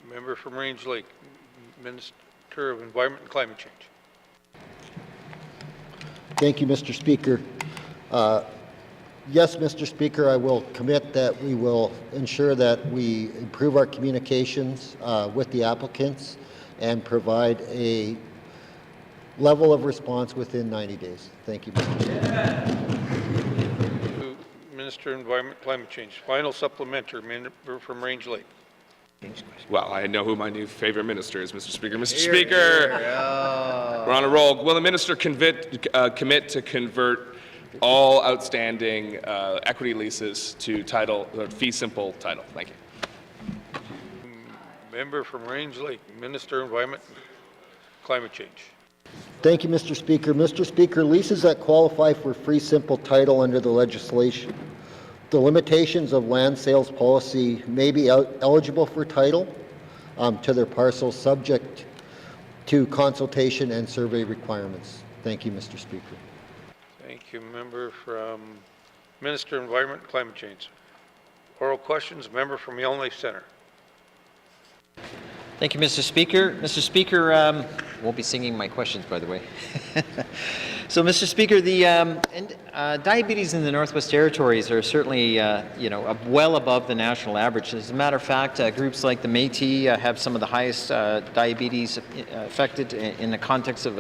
Member from Range Lake. Minister of Environment and Climate Change. Thank you, Mr. Speaker. Yes, Mr. Speaker, I will commit that we will ensure that we improve our communications with the applicants and provide a level of response within 90 days. Thank you, Mr. Speaker. Minister of Environment and Climate Change. Final supplementary, member from Range Lake. Well, I know who my new favorite minister is, Mr. Speaker. Mr. Speaker, we're on a roll. Will the minister commit to convert all outstanding equity leases to fee simple title? Thank you. Member from Range Lake, Minister of Environment and Climate Change. Thank you, Mr. Speaker. Mr. Speaker, leases that qualify for fee simple title under the legislation. The limitations of land sales policy may be eligible for title to their parcels subject to consultation and survey requirements. Thank you, Mr. Speaker. Thank you, member from Minister of Environment and Climate Change. Oral questions, member from Yellowknife Center. Thank you, Mr. Speaker. Mr. Speaker, won't be singing my questions, by the way. So, Mr. Speaker, the diabetes in the Northwest Territories are certainly, well above the national average. As a matter of fact, groups like the Métis have some of the highest diabetes affected in the context of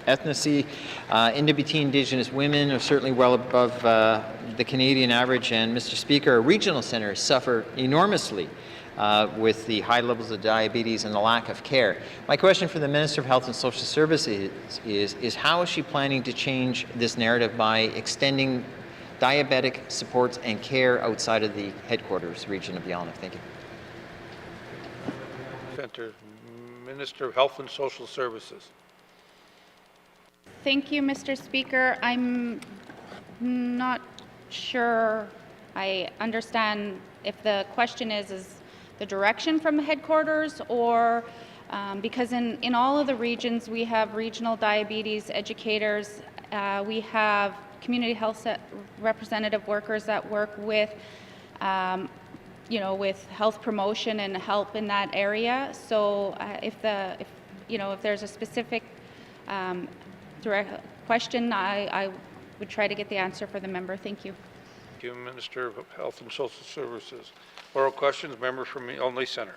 ethnicity. N.W.T. Indigenous women are certainly well above the Canadian average. And, Mr. Speaker, our regional centres suffer enormously with the high levels of diabetes and the lack of care. My question for the Minister of Health and Social Services is how is she planning to change this narrative by extending diabetic supports and care outside of the headquarters region of Yellowknife? Thank you. Center, Minister of Health and Social Services. Thank you, Mr. Speaker. I'm not sure I understand if the question is the direction from the headquarters, or because in all of the regions we have regional diabetes educators, we have community health representative workers that work with with health promotion and help in that area. So if there's a specific direct question, I would try to get the answer for the member. Thank you. Thank you, Minister of Health and Social Services. Oral questions, member from Yellowknife Centre.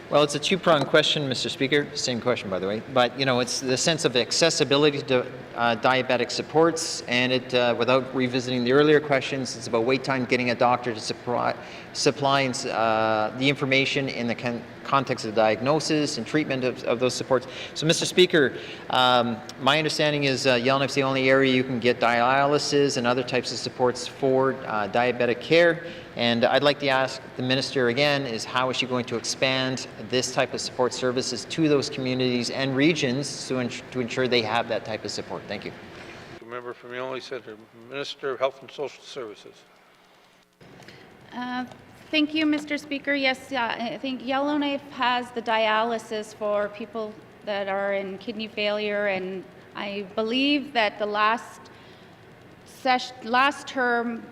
Well, it's a two-pronged question, Mr. Speaker. Same question, by the way. But, it's the sense of accessibility to diabetic supports, and without revisiting the earlier questions, it's about wait time, getting a doctor to supply the information in the context of diagnosis and treatment of those supports. So, Mr. Speaker, my understanding is Yellowknife's the only area you can get dialysis and other types of supports for diabetic care. And I'd like to ask the Minister again, is how is she going to expand this type of support services to those communities and regions to ensure they have that type of support? Thank you. Member from Yellowknife Centre, Minister of Health and Social Services. Thank you, Mr. Speaker. Yes, I think Yellowknife has the dialysis for people that are in kidney failure, and I believe that the last term,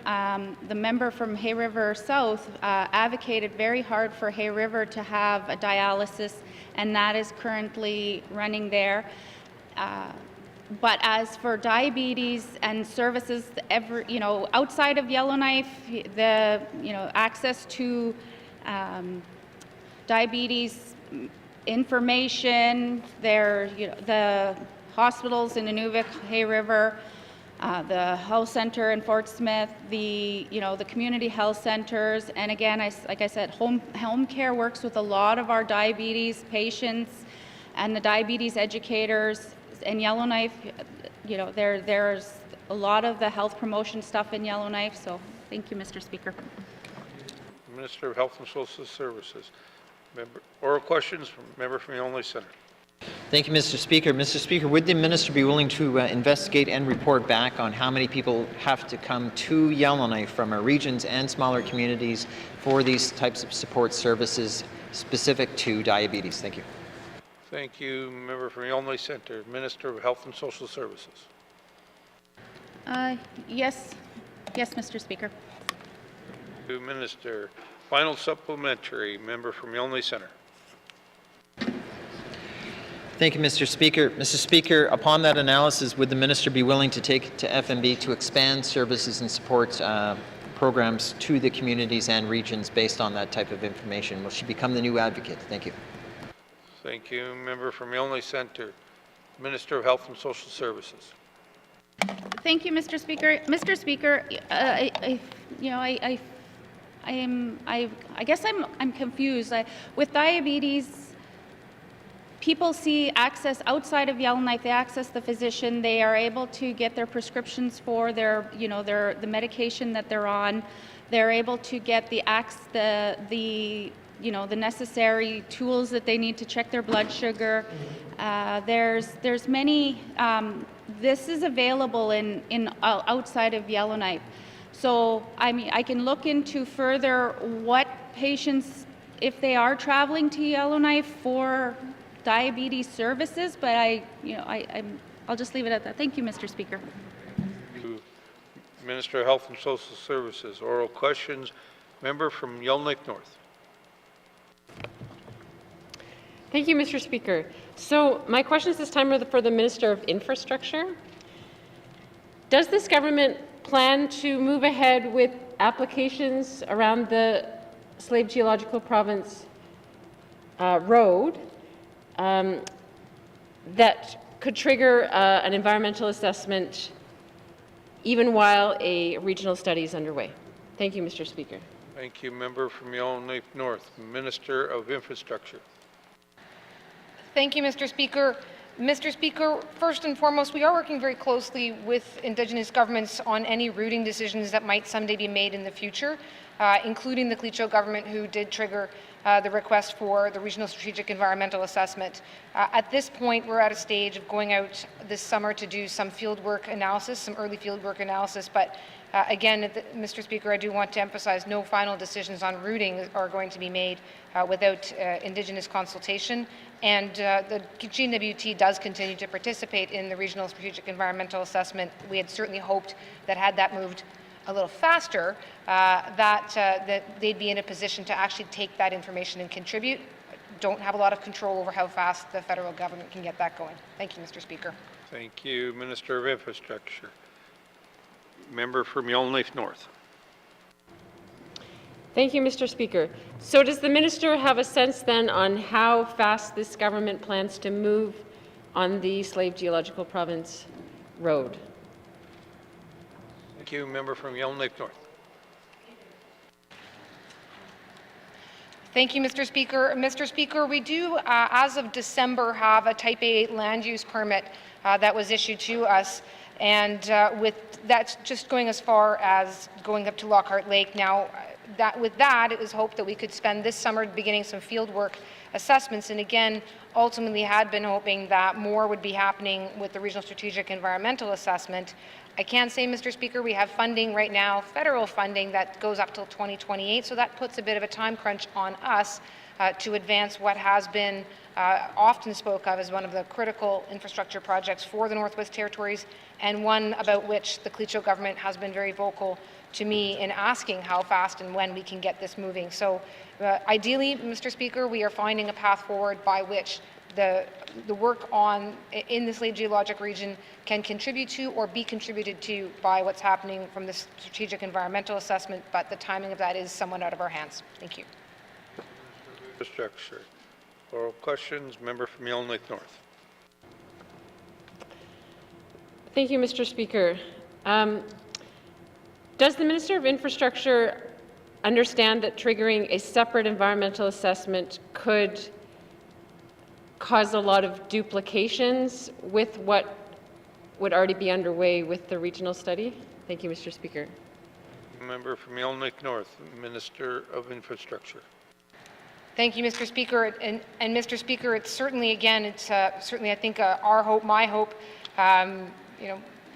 the member from Hay River South advocated very hard for Hay River to have a dialysis, and that is currently running there. But as for diabetes and services, outside of Yellowknife, the access to diabetes information, the hospitals in Inuvik, Hay River, the health center in Fort Smith, the community health centers, and again, like I said, home care works with a lot of our diabetes patients and the diabetes educators. In Yellowknife, there's a lot of the health promotion stuff in Yellowknife. So, thank you, Mr. Speaker. Minister of Health and Social Services. Oral questions, member from Yellowknife Centre. Thank you, Mr. Speaker. Mr. Speaker, would the Minister be willing to investigate and report back on how many people have to come to Yellowknife from our regions and smaller communities for these types of support services specific to diabetes? Thank you. Thank you, member from Yellowknife Centre, Minister of Health and Social Services. Yes, Mr. Speaker. Thank you, Minister. Final supplementary, member from Yellowknife Centre. Thank you, Mr. Speaker. Mr. Speaker, upon that analysis, would the Minister be willing to take to FMB to expand services and support programs to the communities and regions based on that type of information? Will she become the new advocate? Thank you. Thank you, member from Yellowknife Centre, Minister of Health and Social Services. Thank you, Mr. Speaker. Mr. Speaker, I guess I'm confused. With diabetes, people see access outside of Yellowknife. They access the physician. They are able to get their prescriptions for the medication that they're on. They're able to get the necessary tools that they need to check their blood sugar. There's many. This is available in outside of Yellowknife. So I can look into further what patients, if they are traveling to Yellowknife for diabetes services, but I'll just leave it at that. Thank you, Mr. Speaker. Thank you, Minister of Health and Social Services. Oral questions, member from Yellowknife North. Thank you, Mr. Speaker. So my questions this time are for the Minister of Infrastructure. Does this government plan to move ahead with applications around the Slave Geological Province road that could trigger an environmental assessment even while a regional study is underway? Thank you, Mr. Speaker. Thank you. Member from Yellowknife North, Minister of Infrastructure. Thank you, Mr. Speaker. Mr. Speaker, first and foremost, we are working very closely with Indigenous governments on any routing decisions that might someday be made in the future, including the Clecho government, who did trigger the request for the Regional Strategic Environmental Assessment. At this point, we're at a stage of going out this summer to do some field work analysis, some early field work analysis, but again, Mr. Speaker, I do want to emphasize no final decisions on routing are going to be made without Indigenous consultation. And the N.W.T does continue to participate in the Regional Strategic Environmental Assessment. We had certainly hoped that had that moved a little faster, that they'd be in a position to actually take that information and contribute. Don't have a lot of control over how fast the federal government can get that going. Thank you, Mr. Speaker. Thank you, Minister of Infrastructure. Member from Yellowknife North. Thank you, Mr. Speaker. So does the minister have a sense then on how fast this government plans to move on the Slave Geological Province road? Thank you. Member from Yellowknife North. Thank you, Mr. Speaker. Mr. Speaker, we do, as of December, have a Type A land use permit that was issued to us, and with that's just going as far as going up to Lockhart Lake. Now, with that, it was hoped that we could spend this summer beginning some field work assessments, and again, ultimately had been hoping that more would be happening with the Regional Strategic Environmental Assessment. I can say, Mr. Speaker, we have funding right now, federal funding, that goes up till 2028, so that puts a bit of a time crunch on us to advance what has been often spoke of as one of the critical infrastructure projects for the Northwest Territories, and one about which the Clecho government has been very vocal to me in asking how fast and when we can get this moving. So ideally, Mr. Speaker, we are finding a path forward by which the work in the Slave Geologic region can contribute to or be contributed to by what's happening from the Strategic Environmental Assessment, but the timing of that is somewhat out of our hands. Thank you. Infrastructure. Oral questions. Member from Yellowknife North. Thank you, Mr. Speaker. Does the Minister of Infrastructure understand that triggering a separate environmental assessment could cause a lot of duplications with what would already be underway with the regional study? Thank you, Mr. Speaker. Member from Yellowknife North, Minister of Infrastructure. Thank you, Mr. Speaker. And Mr. Speaker, it's certainly, again, it's certainly, I think, our hope, my hope,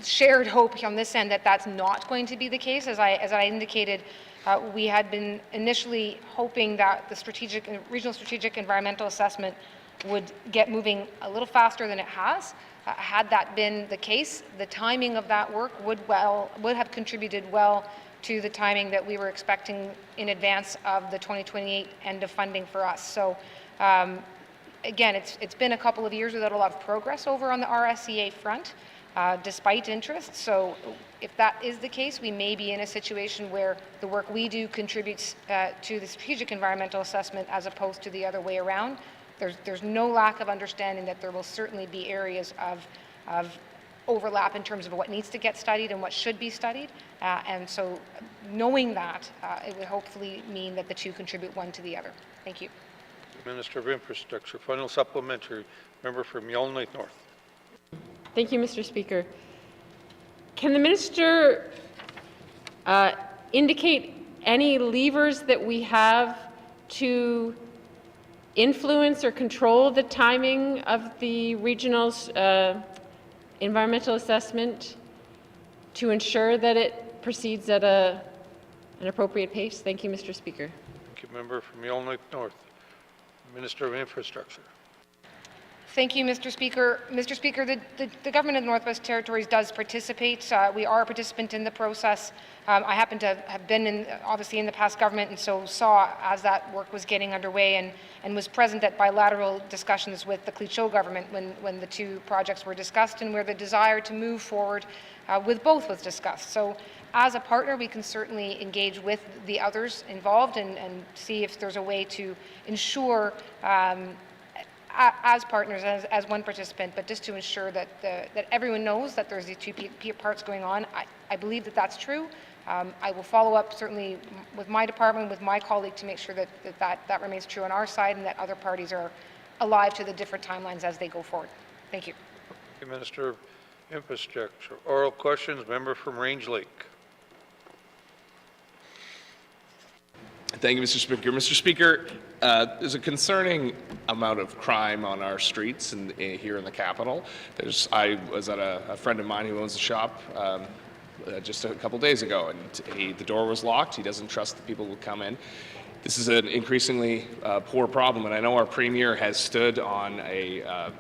shared hope on this end that that's not going to be the case. As I indicated, we had been initially hoping that the Regional Strategic Environmental Assessment would get moving a little faster than it has. Had that been the case, the timing of that work would have contributed well to the timing that we were expecting in advance of the 2028 end of funding for us. So again, it's been a couple of years without a lot of progress over on the RSEA front, despite interest. So if that is the case, we may be in a situation where the work we do contributes to the Strategic Environmental Assessment as opposed to the other way around. There's no lack of understanding that there will certainly be areas of overlap in terms of what needs to get studied and what should be studied. And so knowing that, it would hopefully mean that the two contribute one to the other. Thank you. Minister of Infrastructure. Final supplementary. Member from Yellowknife North. Thank you, Mr. Speaker. Can the minister indicate any levers that we have to influence or control the timing of the regional environmental assessment to ensure that it proceeds at an appropriate pace? Thank you, Mr. Speaker. Thank you, member from Yellowknife North. Minister of Infrastructure. Thank you, Mr. Speaker. Mr. Speaker, the government of the Northwest Territories does participate. We are a participant in the process. I happen to have been obviously in the past government, and so saw as that work was getting underway and was present at bilateral discussions with the Clecho government when the two projects were discussed and where the desire to move forward with both was discussed. So as a partner, we can certainly engage with the others involved and see if there's a way to ensure as partners, as one participant, but just to ensure that that everyone knows that there's these two parts going on. I believe that that's true. I will follow up certainly with my department, with my colleague, to make sure that remains true on our side, and that other parties are alive to the different timelines as they go forward. Thank you. Okay, Minister of Infrastructure. Oral questions, member from Range Lake. Thank you, Mr. Speaker. Mr. Speaker, there's a concerning amount of crime on our streets here in the capital. I was at a friend of mine who owns a shop just a couple days ago, and the door was locked. He doesn't trust that people will come in. This is an increasingly poor problem, and I know our Premier has stood on a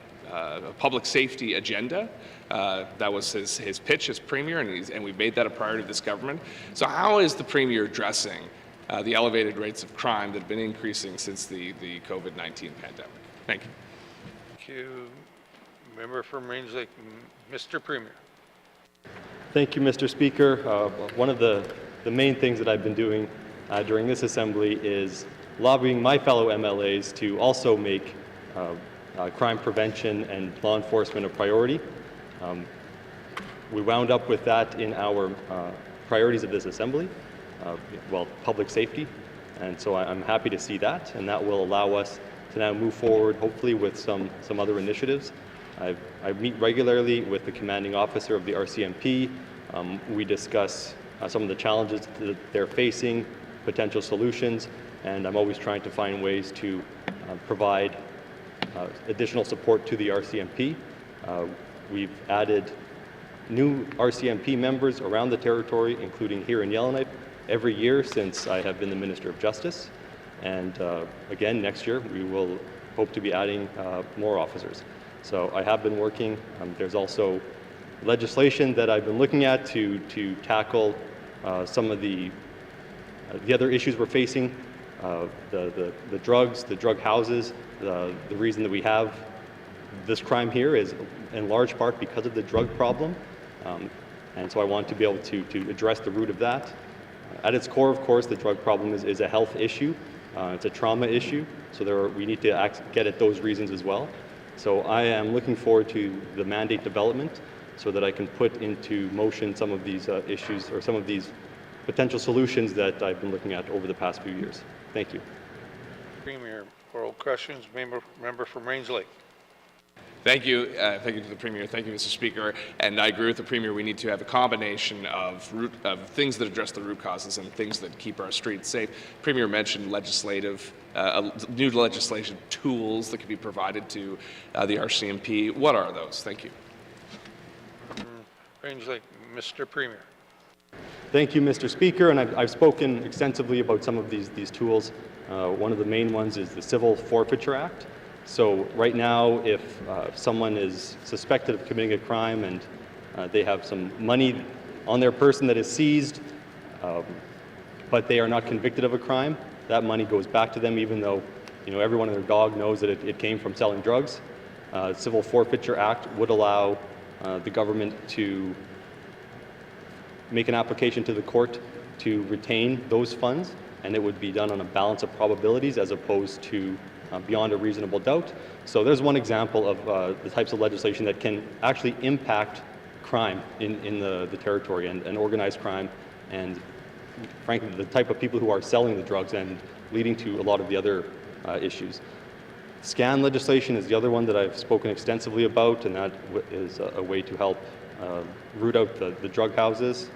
public safety agenda. That was his pitch as Premier, and we've made that a priority of this government. So how is the Premier addressing the elevated rates of crime that have been increasing since the COVID-19 pandemic? Thank you. Thank you. Member from Range Lake, Mr. Premier. Thank you, Mr. Speaker. One of the main things that I've been doing during this assembly is lobbying my fellow MLAs to also make crime prevention and law enforcement a priority. We wound up with that in our priorities of this assembly, public safety, and so I'm happy to see that, and that will allow us to now move forward, hopefully, with some other initiatives. I meet regularly with the commanding officer of the RCMP. We discuss some of the challenges that they're facing, potential solutions, and I'm always trying to find ways to provide additional support to the RCMP. We've added new RCMP members around the territory, including here in Yellowknife, every year since I have been the Minister of Justice. And again, next year, we will hope to be adding more officers. So I have been working. There's also legislation that I've been looking at to tackle some of the other issues we're facing, the drugs, the drug houses. The reason that we have this crime here is in large part because of the drug problem. And so I want to be able to address the root of that. At its core, of course, the drug problem is a health issue. It's a trauma issue. So we need to get at those reasons as well. So I am looking forward to the mandate development so that I can put into motion some of these issues or some of these potential solutions that I've been looking at over the past few years. Thank you. Premier, oral questions, member from Range Lake. Thank you. Thank you to the Premier. Thank you, Mr. Speaker. And I agree with the Premier. We need to have a combination of things that address the root causes and things that keep our streets safe. Premier mentioned new legislation tools that can be provided to the RCMP. What are those? Thank you. Range Lake, Mr. Premier. Thank you, Mr. Speaker. And I've spoken extensively about some of these tools. One of the main ones is the Civil Forfeiture Act. So right now, if someone is suspected of committing a crime and they have some money on their person that is seized, but they are not convicted of a crime, that money goes back to them, even though everyone and their dog knows that it came from selling drugs. Civil Forfeiture Act would allow the government to make an application to the court to retain those funds, and it would be done on a balance of probabilities as opposed to beyond a reasonable doubt. So there's one example of the types of legislation that can actually impact crime in the territory and organized crime, and frankly the type of people who are selling the drugs and leading to a lot of the other issues. Scan legislation is the other one that I've spoken extensively about, and that is a way to help root out the drug houses.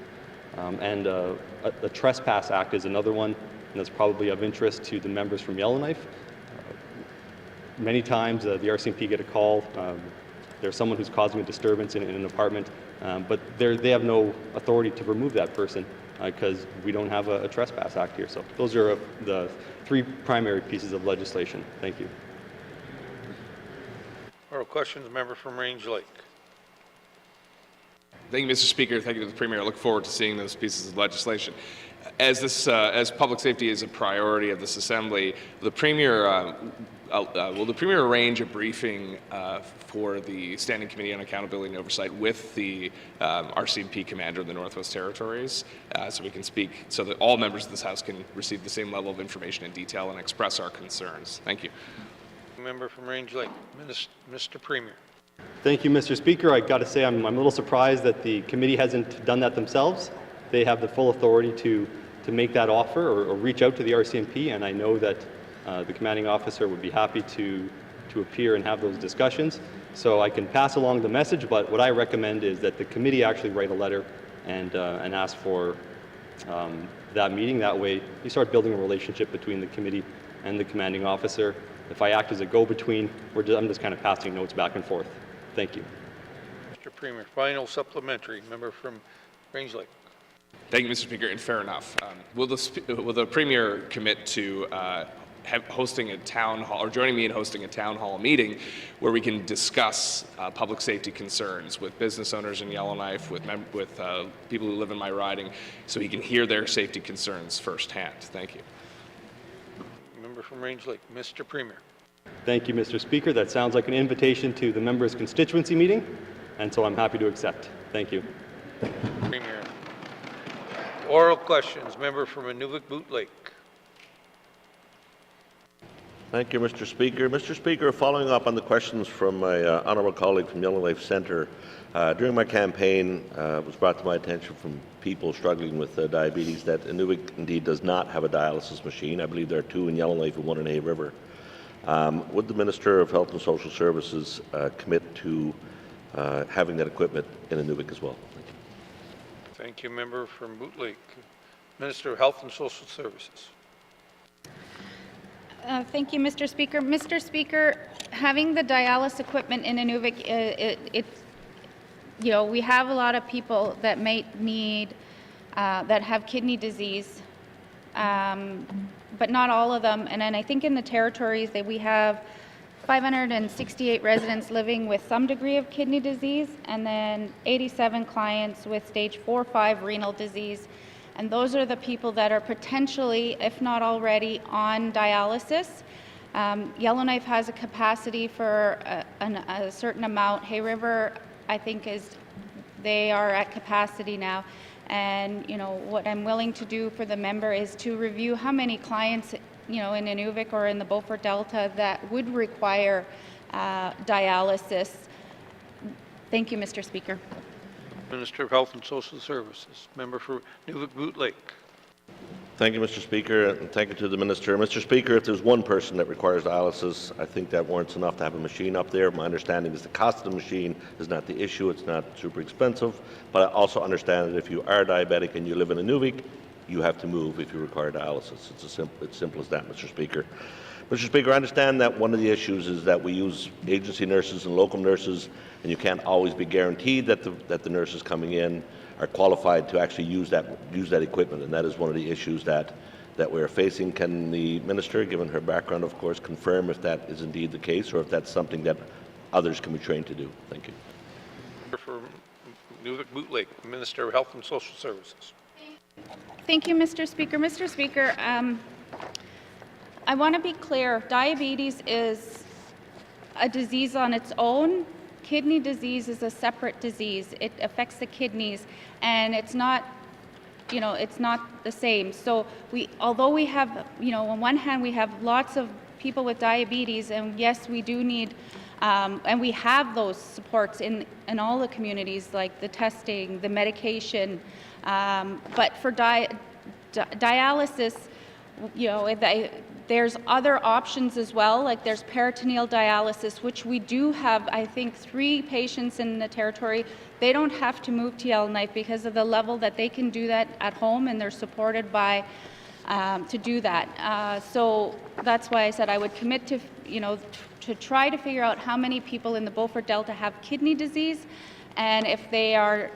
And the Trespass Act is another one, and that's probably of interest to the members from Yellowknife. Many times the RCMP get a call, there's someone who's causing a disturbance in an apartment, but they have no authority to remove that person because we don't have a Trespass Act here. So those are the three primary pieces of legislation. Thank you. Oral questions, member from Range Lake. Thank you, Mr. Speaker. Thank you to the Premier. I look forward to seeing those pieces of legislation. As public safety is a priority of this Assembly, the Premier will the Premier arrange a briefing for the Standing Committee on Accountability and Oversight with the RCMP Commander of the Northwest Territories, so we can speak, so that all members of this House can receive the same level of information and detail and express our concerns? Thank you. member from Range Lake. Mr. Premier. Thank you, Mr. Speaker. I got to say I'm a little surprised that the committee hasn't done that themselves. They have the full authority to make that offer or reach out to the RCMP, and I know that the commanding officer would be happy to appear and have those discussions. So I can pass along the message, but what I recommend is that the committee actually write a letter and ask for that meeting. That way you start building a relationship between the committee and the commanding officer. If I act as a go-between, I'm just kind of passing notes back and forth. Thank you. Mr. Premier, final supplementary, member from Range Lake. Thank you, Mr. Speaker, and fair enough. Will the Premier commit to hosting a town hall, or joining me in hosting a town hall meeting where we can discuss public safety concerns with business owners in Yellowknife, with people who live in my riding, so he can hear their safety concerns firsthand? Thank you. Member from Range Lake, Mr. Premier. Thank you, Mr. Speaker. That sounds like an invitation to the members' constituency meeting, and so I'm happy to accept. Thank you. Premier. Oral questions, member from N.W.T. Lake. Thank you, Mr. Speaker. Mr. Speaker, following up on the questions from my honourable colleague from Yellowknife Centre, during my campaign, it was brought to my attention from people struggling with diabetes that N.W.T. indeed does not have a dialysis machine. I believe there are 2 in Yellowknife and 1 in Hay River. Would the Minister of Health and Social Services commit to having that equipment in N.W.T. as well? Thank you, member from Boot Lake. Minister of Health and Social Services. Thank you, Mr. Speaker. Mr. Speaker, having the dialysis equipment in N.W.T., we have a lot of people that might need, that have kidney disease, but not all of them. And then I think in the territories that we have 568 residents living with some degree of kidney disease, and then 87 clients with stage 4-5 renal disease. And those are the people that are potentially, if not already, on dialysis. Yellowknife has a capacity for a certain amount. Hay River, I think, they are at capacity now. And what I'm willing to do for the member is to review how many clients in Inuvik or in the Beaufort Delta that would require dialysis. Thank you, Mr. Speaker. Minister of Health and Social Services, member for N.W.T. Lake. Thank you, Mr. Speaker, and thank you to the Minister. Mr. Speaker, if there's one person that requires dialysis, I think that warrants enough to have a machine up there. My understanding is the cost of the machine is not the issue. It's not super expensive, but I also understand that if you are diabetic and you live in Inuvik, you have to move if you require dialysis. It's simple as that, Mr. Speaker. Mr. Speaker, I understand that one of the issues is that we use agency nurses and local nurses, and you can't always be guaranteed that the nurses coming in are qualified to actually use that equipment, and that is one of the issues that we're facing. Can the Minister, given her background, of course, confirm if that is indeed the case, or if that's something that others can be trained to do? Thank you. For N.W.T. Lake, Minister of Health and Social Services. Thank you, Mr. Speaker. Mr. Speaker, I want to be clear. Diabetes is a disease on its own. Kidney disease is a separate disease. It affects the kidneys, and it's not, it's not the same. So although we have, on one hand, we have lots of people with diabetes, and yes, we do need, and we have those supports in all the communities, like the testing, the medication, but for dialysis, there's other options as well, like there's peritoneal dialysis, which we do have, I think, 3 patients in the territory. They don't have to move to Yellowknife because of the level that they can do that at home, and they're supported by, to do that. So that's why I said I would commit to, to try to figure out how many people in the Beaufort Delta have kidney disease, and if they are,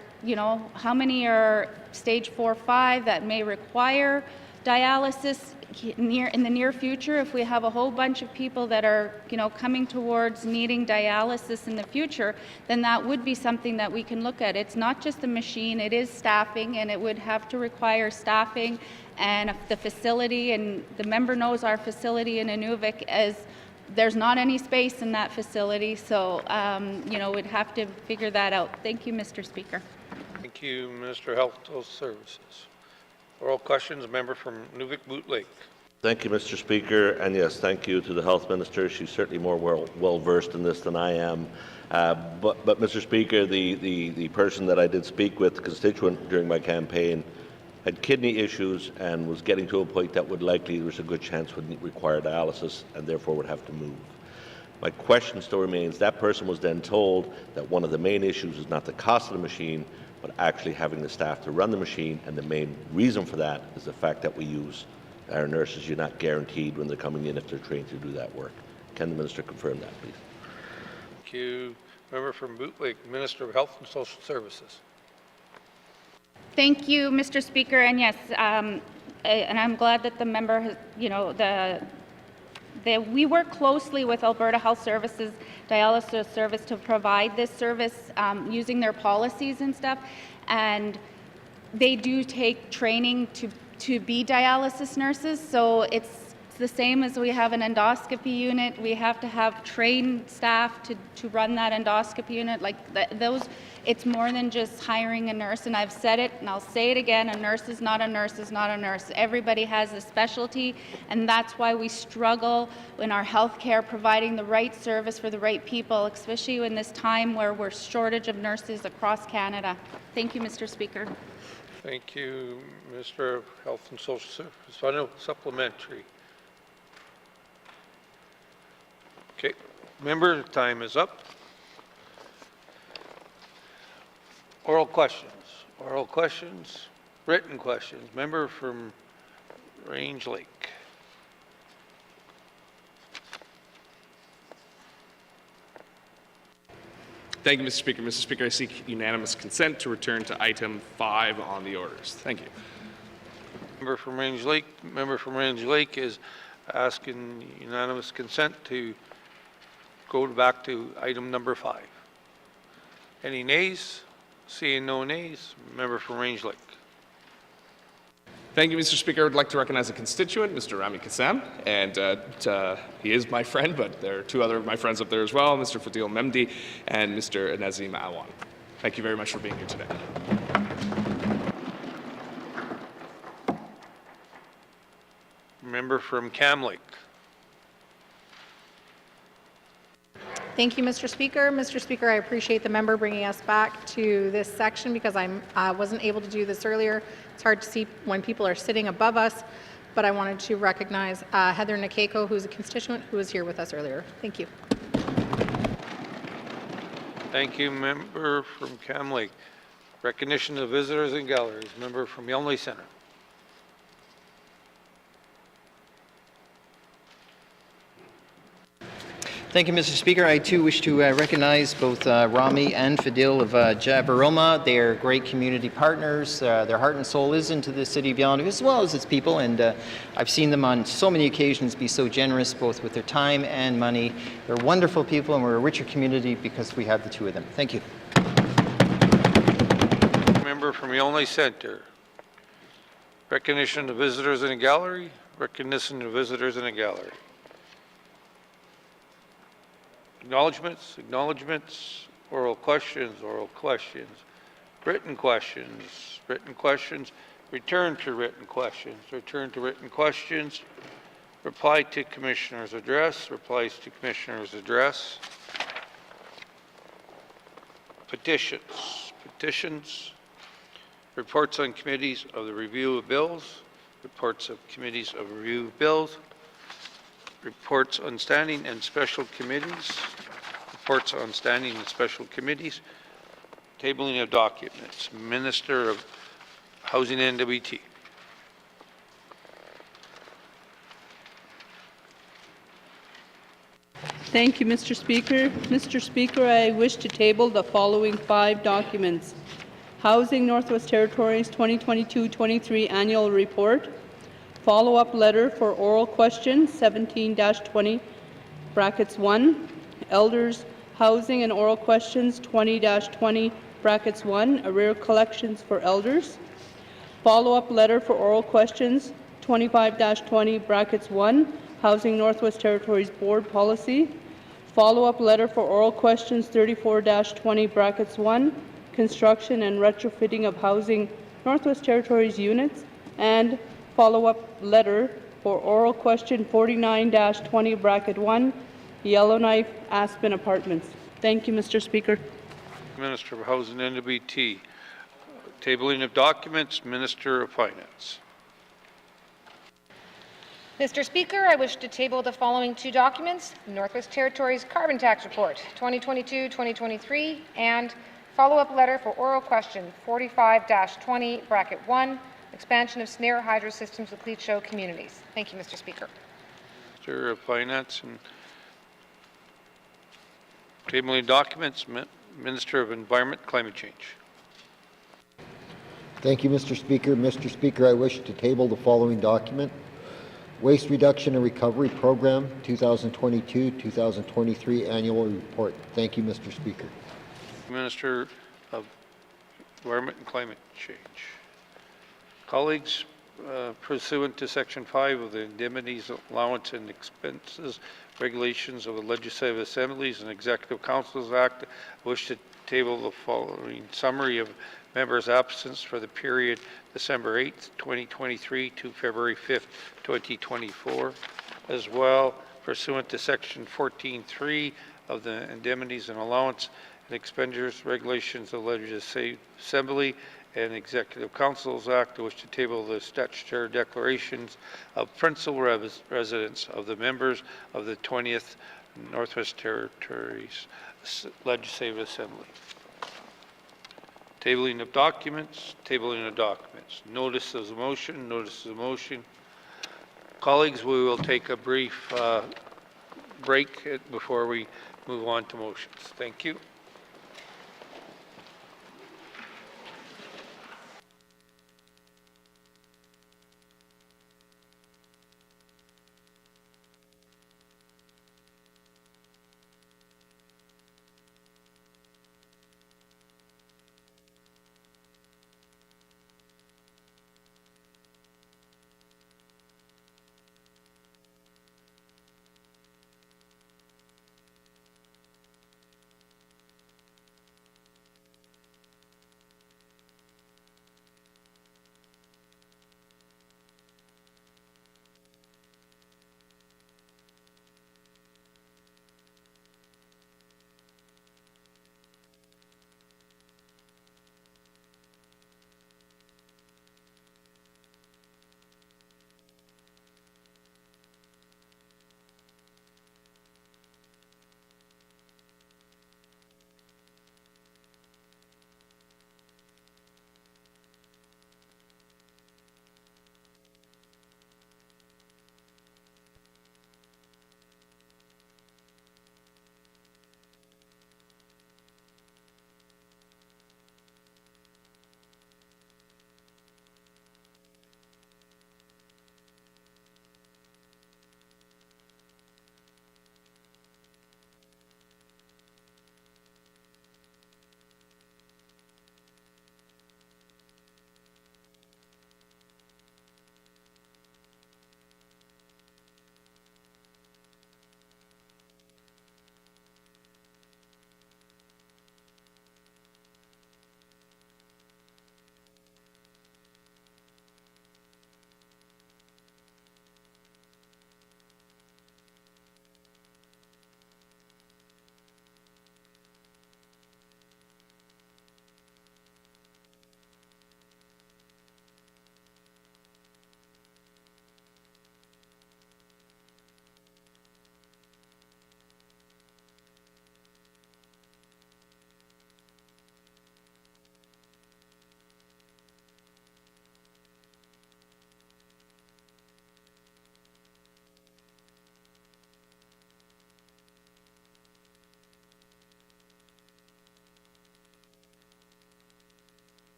how many are stage 4-5 that may require dialysis in the near future. If we have a whole bunch of people that are, coming towards needing dialysis in the future, then that would be something that we can look at. It's not just the machine, it is staffing, and it would have to require staffing and the facility, and the member knows our facility in Inuvik, as there's not any space in that facility, so, we'd have to figure that out. Thank you, Mr. Speaker. Thank you, Minister of Health and Social Services. Oral questions, member from N.W.T. Lake. Thank you, Mr. Speaker, and yes, thank you to the Health Minister. She's certainly more well versed in this than I am. But Mr. Speaker, the person that I did speak with, the constituent during my campaign, had kidney issues and was getting to a point that would likely, there was a good chance, would require dialysis and therefore would have to move. My question still remains, that person was then told that one of the main issues is not the cost of the machine, but actually having the staff to run the machine, and the main reason for that is the fact that we use our nurses. You're not guaranteed when they're coming in if they're trained to do that work. Can the Minister confirm that, please? Thank you. Member from Boot Lake, Minister of Health and Social Services. Thank you, Mr. Speaker. And yes, and I'm glad that the member has, we work closely with Alberta Health Services Dialysis Service to provide this service using their policies and stuff. And they do take training to be dialysis nurses. So it's the same as we have an endoscopy unit. We have to have trained staff to run that endoscopy unit. It's more than just hiring a nurse, and I've said it and I'll say it again, a nurse is not a nurse is not a nurse. Everybody has a specialty, and that's why we struggle in our healthcare providing the right service for the right people, especially in this time where we're shortage of nurses across Canada. Thank you, Mr. Speaker. Thank you, Minister of Health and Social Services. Final supplementary. Okay, member, time is up. Oral questions, written questions. Member from Range Lake. Thank you, Mr. Speaker. Mr. Speaker, I seek unanimous consent to return to item 5 on the orders. Thank you. Member from Range Lake is asking unanimous consent to go back to item number 5. Any nays? Seeing no nays, member from Range Lake. Thank you, Mr. Speaker. I would like to recognize a constituent, Mr. Rami Kassam, and he is my friend, but there are 2 other of my friends up there as well, Mr. Fadil Memdi and Mr. Nazim Awan. Thank you very much for being here today. Member from Cam Lake. Thank you, Mr. Speaker. Mr. Speaker, I appreciate the member bringing us back to this section because I wasn't able to do this earlier. It's hard to see when people are sitting above us, but I wanted to recognize Heather Nakeko, who's a constituent who was here with us earlier. Thank you. Thank you, member from Cam Lake. Recognition of visitors and galleries. Member from Yonley Centre. Thank you, Mr. Speaker. I too wish to recognize both Rami and Fadil of Jabaroma. They are great community partners. Their heart and soul is into the city of Yondu as well as its people, and I've seen them on so many occasions be so generous both with their time and money. They're wonderful people, and we're a richer community because we have the 2 of them. Thank you. Member from Yonley Centre. Recognition of visitors in a gallery. Recognition of visitors in a gallery. Acknowledgements, oral questions, written questions, return to written questions, reply to Commissioner's address, replies to Commissioner's address, petitions, reports on committees of the review of bills, reports on standing and special committees, tabling of documents. Minister of Housing N.W.T. Thank you, Mr. Speaker. Mr. Speaker, I wish to table the following 5 documents. Housing Northwest Territories 2022-23 Annual Report, Follow-up letter for oral question 17-20 brackets 1. Elders housing and oral questions 20-20 brackets 1. Arrear collections for elders. Follow-up letter for oral questions 25-20 brackets 1. Housing Northwest Territories Board policy. Follow-up letter for oral questions 34-20 brackets 1. Construction and retrofitting of housing Northwest Territories units, and follow-up letter for oral question 49-20, bracket 1, Yellowknife, Aspen Apartments. Thank you, Mr. Speaker. Minister of Housing and N.W.T. Tabling of documents, Minister of Finance. Mr. Speaker, I wish to table the following two documents: Northwest Territories Carbon Tax Report 2022-2023 and follow-up letter for oral question 45-20, bracket 1, expansion of snare hydro systems with Cleat-Show communities. Thank you, Mr. Speaker. Minister of Finance and tabling documents, Minister of Environment, Climate Change. Thank you, Mr. Speaker. Mr. Speaker, I wish to table the following document: Waste Reduction and Recovery Program 2022-2023 Annual Report. Thank you, Mr. Speaker. Minister of Environment and Climate Change. Colleagues, pursuant to Section 5 of the Indemnities, Allowance and Expenses Regulations of the Legislative Assemblies and Executive Councils Act, I wish to table the following summary of members' absence for the period December 8th, 2023 to February 5th, 2024. As well, pursuant to Section 14.3 of the Indemnities and Allowance and Expenditures Regulations of the Legislative Assembly and Executive Councils Act, I wish to table the statutory declarations of principal residence of the members of the 20th Northwest Territories Legislative Assembly. Tabling of documents, Notice of motion, Colleagues, we will take a brief break before we move on to motions. Thank you.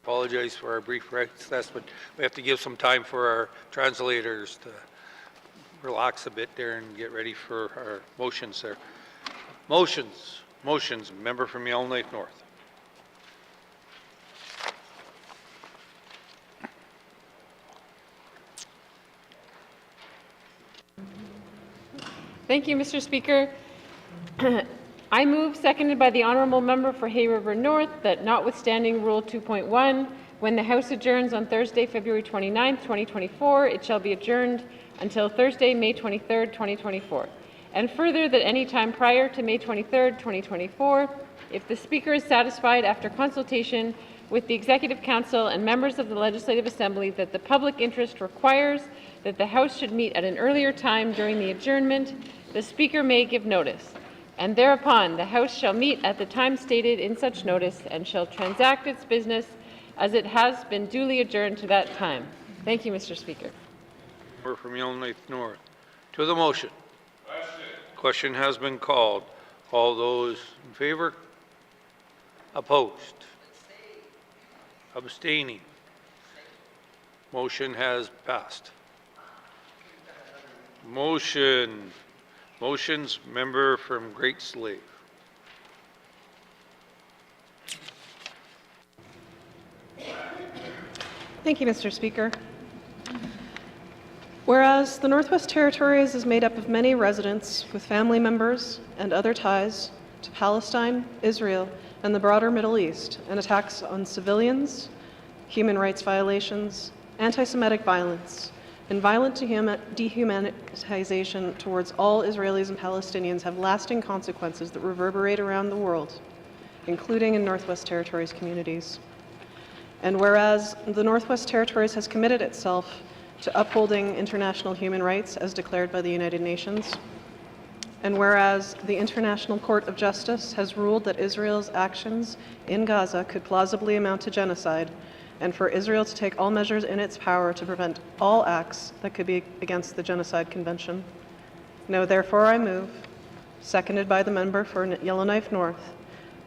Apologize for our brief recess, but we have to give some time for our translators to relax a bit there and get ready for our motions there. Motions. Member from Yellowknife North. Thank you, Mr. Speaker. I move, seconded by the Honourable Member for Hay River North, that notwithstanding Rule 2.1, when the House adjourns on Thursday, February 29th, 2024, it shall be adjourned until Thursday, May 23rd, 2024. And further, that any time prior to May 23rd, 2024, if the Speaker is satisfied after consultation with the Executive Council and members of the Legislative Assembly that the public interest requires that the House should meet at an earlier time during the adjournment, the Speaker may give notice. And thereupon, the House shall meet at the time stated in such notice and shall transact its business as it has been duly adjourned to that time. Thank you, Mr. Speaker. Member from Yellowknife North. To the motion. Question has been called. All those in favor? Opposed? Abstaining? Motion has passed. Motions, member from Great Slave. Thank you, Mr. Speaker. Whereas the Northwest Territories is made up of many residents with family members and other ties to Palestine, Israel, and the broader Middle East, and attacks on civilians, human rights violations, anti-Semitic violence, and violent dehumanization towards all Israelis and Palestinians have lasting consequences that reverberate around the world, including in Northwest Territories communities. And whereas the Northwest Territories has committed itself to upholding international human rights as declared by the United Nations, and whereas the International Court of Justice has ruled that Israel's actions in Gaza could plausibly amount to genocide, and for Israel to take all measures in its power to prevent all acts that could be against the Genocide Convention. Now, therefore, I move, seconded by the member for Yellowknife North,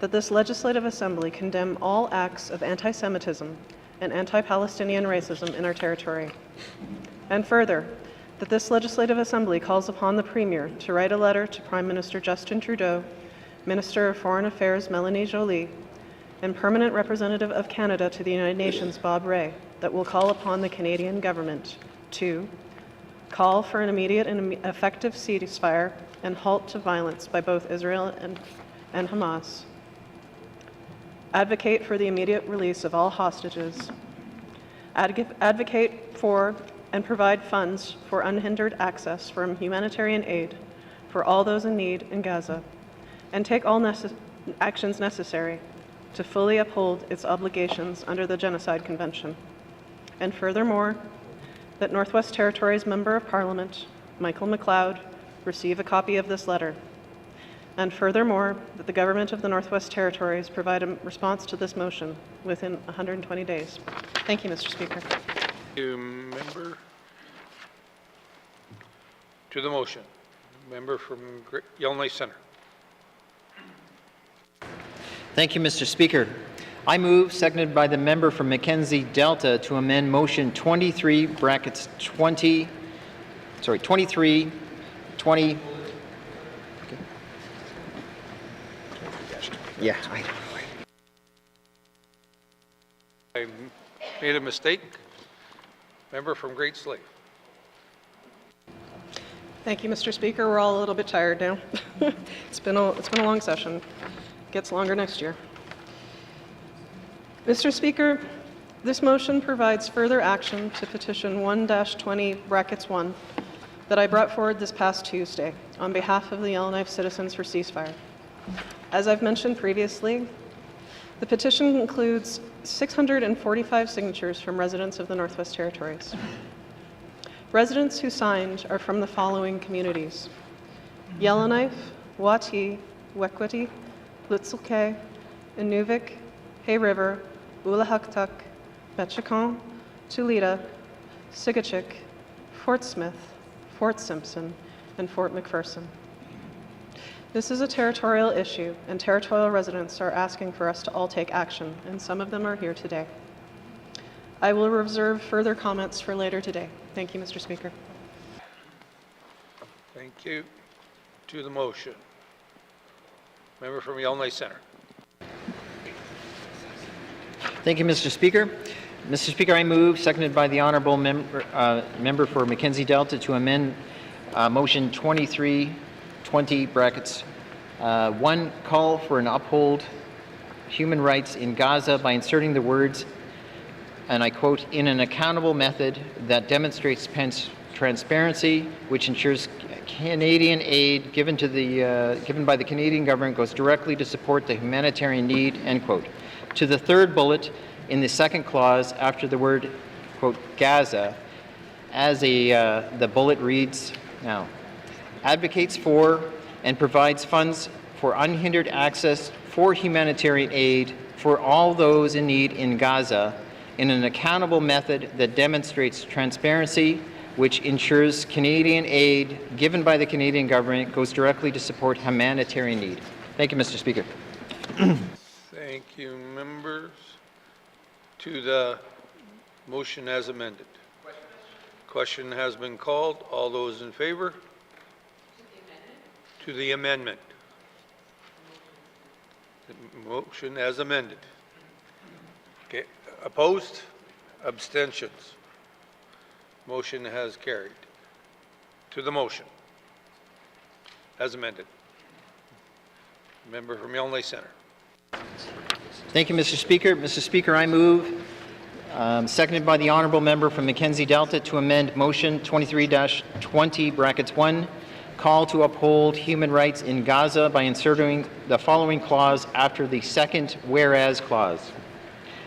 that this Legislative Assembly condemn all acts of anti-Semitism and anti-Palestinian racism in our territory. And further, that this Legislative Assembly calls upon the Premier to write a letter to Prime Minister Justin Trudeau, Minister of Foreign Affairs Melanie Joly, and Permanent Representative of Canada to the United Nations, Bob Rae, that will call upon the Canadian government to call for an immediate and effective ceasefire and halt to violence by both Israel and Hamas, advocate for the immediate release of all hostages, advocate for and provide funds for unhindered access for humanitarian aid for all those in need in Gaza, and take all actions necessary to fully uphold its obligations under the Genocide Convention. And furthermore, that Northwest Territories Member of Parliament, Michael McLeod, receive a copy of this letter. And furthermore, that the government of the Northwest Territories provide a response to this motion within 120 days. Thank you, Mr. Speaker. Thank you, member. To the motion. Member from Yellowknife Centre. Thank you, Mr. Speaker. I move, seconded by the member from Mackenzie Delta, to amend motion 23 20. Yeah, I made a mistake. Member from Great Slave. Thank you, Mr. Speaker. We're all a little bit tired now. It's been a long session. Gets longer next year. Mr. Speaker, this motion provides further action to petition 1-20(1) that I brought forward this past Tuesday on behalf of the Yellowknife Citizens for Ceasefire. As I've mentioned previously, the petition includes 645 signatures from residents of the Northwest Territories. Residents who signed are from the following communities: Yellowknife, N.W.T, Wekwati, Lutzelk'e, Inuvik, Hay River, Ulahuktuk, Betchikon, Tulita, Sigachik, Fort Smith, Fort Simpson, and Fort McPherson. This is a territorial issue, and territorial residents are asking for us to all take action, and some of them are here today. I will reserve further comments for later today. Thank you, Mr. Speaker. Thank you. To the motion. Member from Yellowknife Centre. Thank you, Mr. Speaker. Mr. Speaker, I move, seconded by the honourable member for Mackenzie Delta, to amend motion 2320 brackets 1, call for an uphold human rights in Gaza by inserting the words, and I quote, in an accountable method that demonstrates transparency, which ensures Canadian aid given by the Canadian government goes directly to support the humanitarian need, end quote. To the third bullet in the second clause after the word, quote, Gaza, as the bullet reads now, advocates for and provides funds for unhindered access for humanitarian aid for all those in need in Gaza in an accountable method that demonstrates transparency, which ensures Canadian aid given by the Canadian government goes directly to support humanitarian need. Thank you, Mr. Speaker. Thank you, members. To the motion as amended. Question has been called. All those in favor? To the amendment. The motion as amended. Okay. Opposed? Abstentions? Motion has carried. To the motion as amended. Member from Yellowknife Centre. Thank you, Mr. Speaker. Mr. Speaker, I move, seconded by the honourable member from Mackenzie Delta, to amend motion 23-20 brackets 1, call to uphold human rights in Gaza by inserting the following clause after the second whereas clause.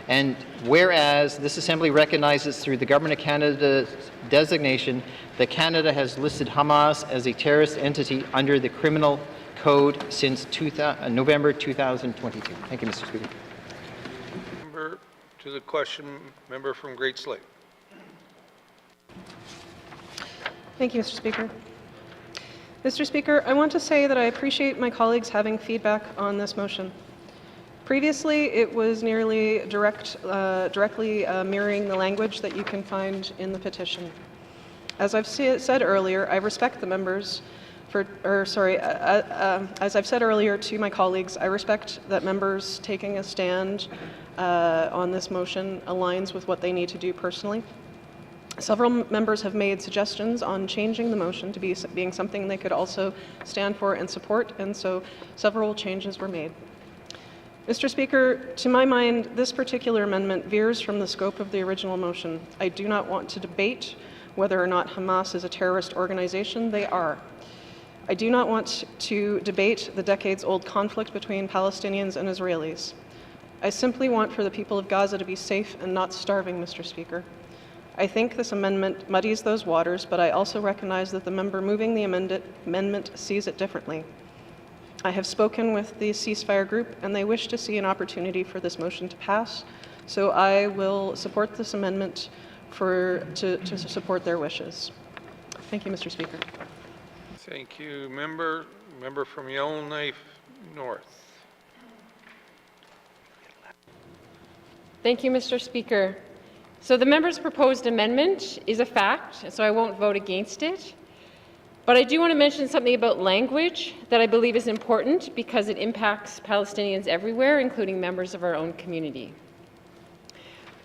And whereas this Assembly recognizes through the Government of Canada's designation that Canada has listed Hamas as a terrorist entity under the Criminal Code since November 2022. Thank you, Mr. Speaker. Member to the question, member from Great Slave. Thank you, Mr. Speaker. Mr. Speaker, I want to say that I appreciate my colleagues having feedback on this motion. Previously, it was nearly directly mirroring the language that you can find in the petition. As I've said earlier, I respect the members as I've said earlier to my colleagues, I respect that members taking a stand on this motion aligns with what they need to do personally. Several members have made suggestions on changing the motion to being something they could also stand for and support, and so several changes were made. Mr. Speaker, to my mind, this particular amendment veers from the scope of the original motion. I do not want to debate whether or not Hamas is a terrorist organization. They are. I do not want to debate the decades-old conflict between Palestinians and Israelis. I simply want for the people of Gaza to be safe and not starving, Mr. Speaker. I think this amendment muddies those waters, but I also recognize that the member moving the amendment sees it differently. I have spoken with the ceasefire group, and they wish to see an opportunity for this motion to pass, so I will support this amendment to support their wishes. Thank you, Mr. Speaker. Thank you, member. Member from Yellowknife North. Thank you, Mr. Speaker. So the member's proposed amendment is a fact, so I won't vote against it. But I do want to mention something about language that I believe is important because it impacts Palestinians everywhere, including members of our own community.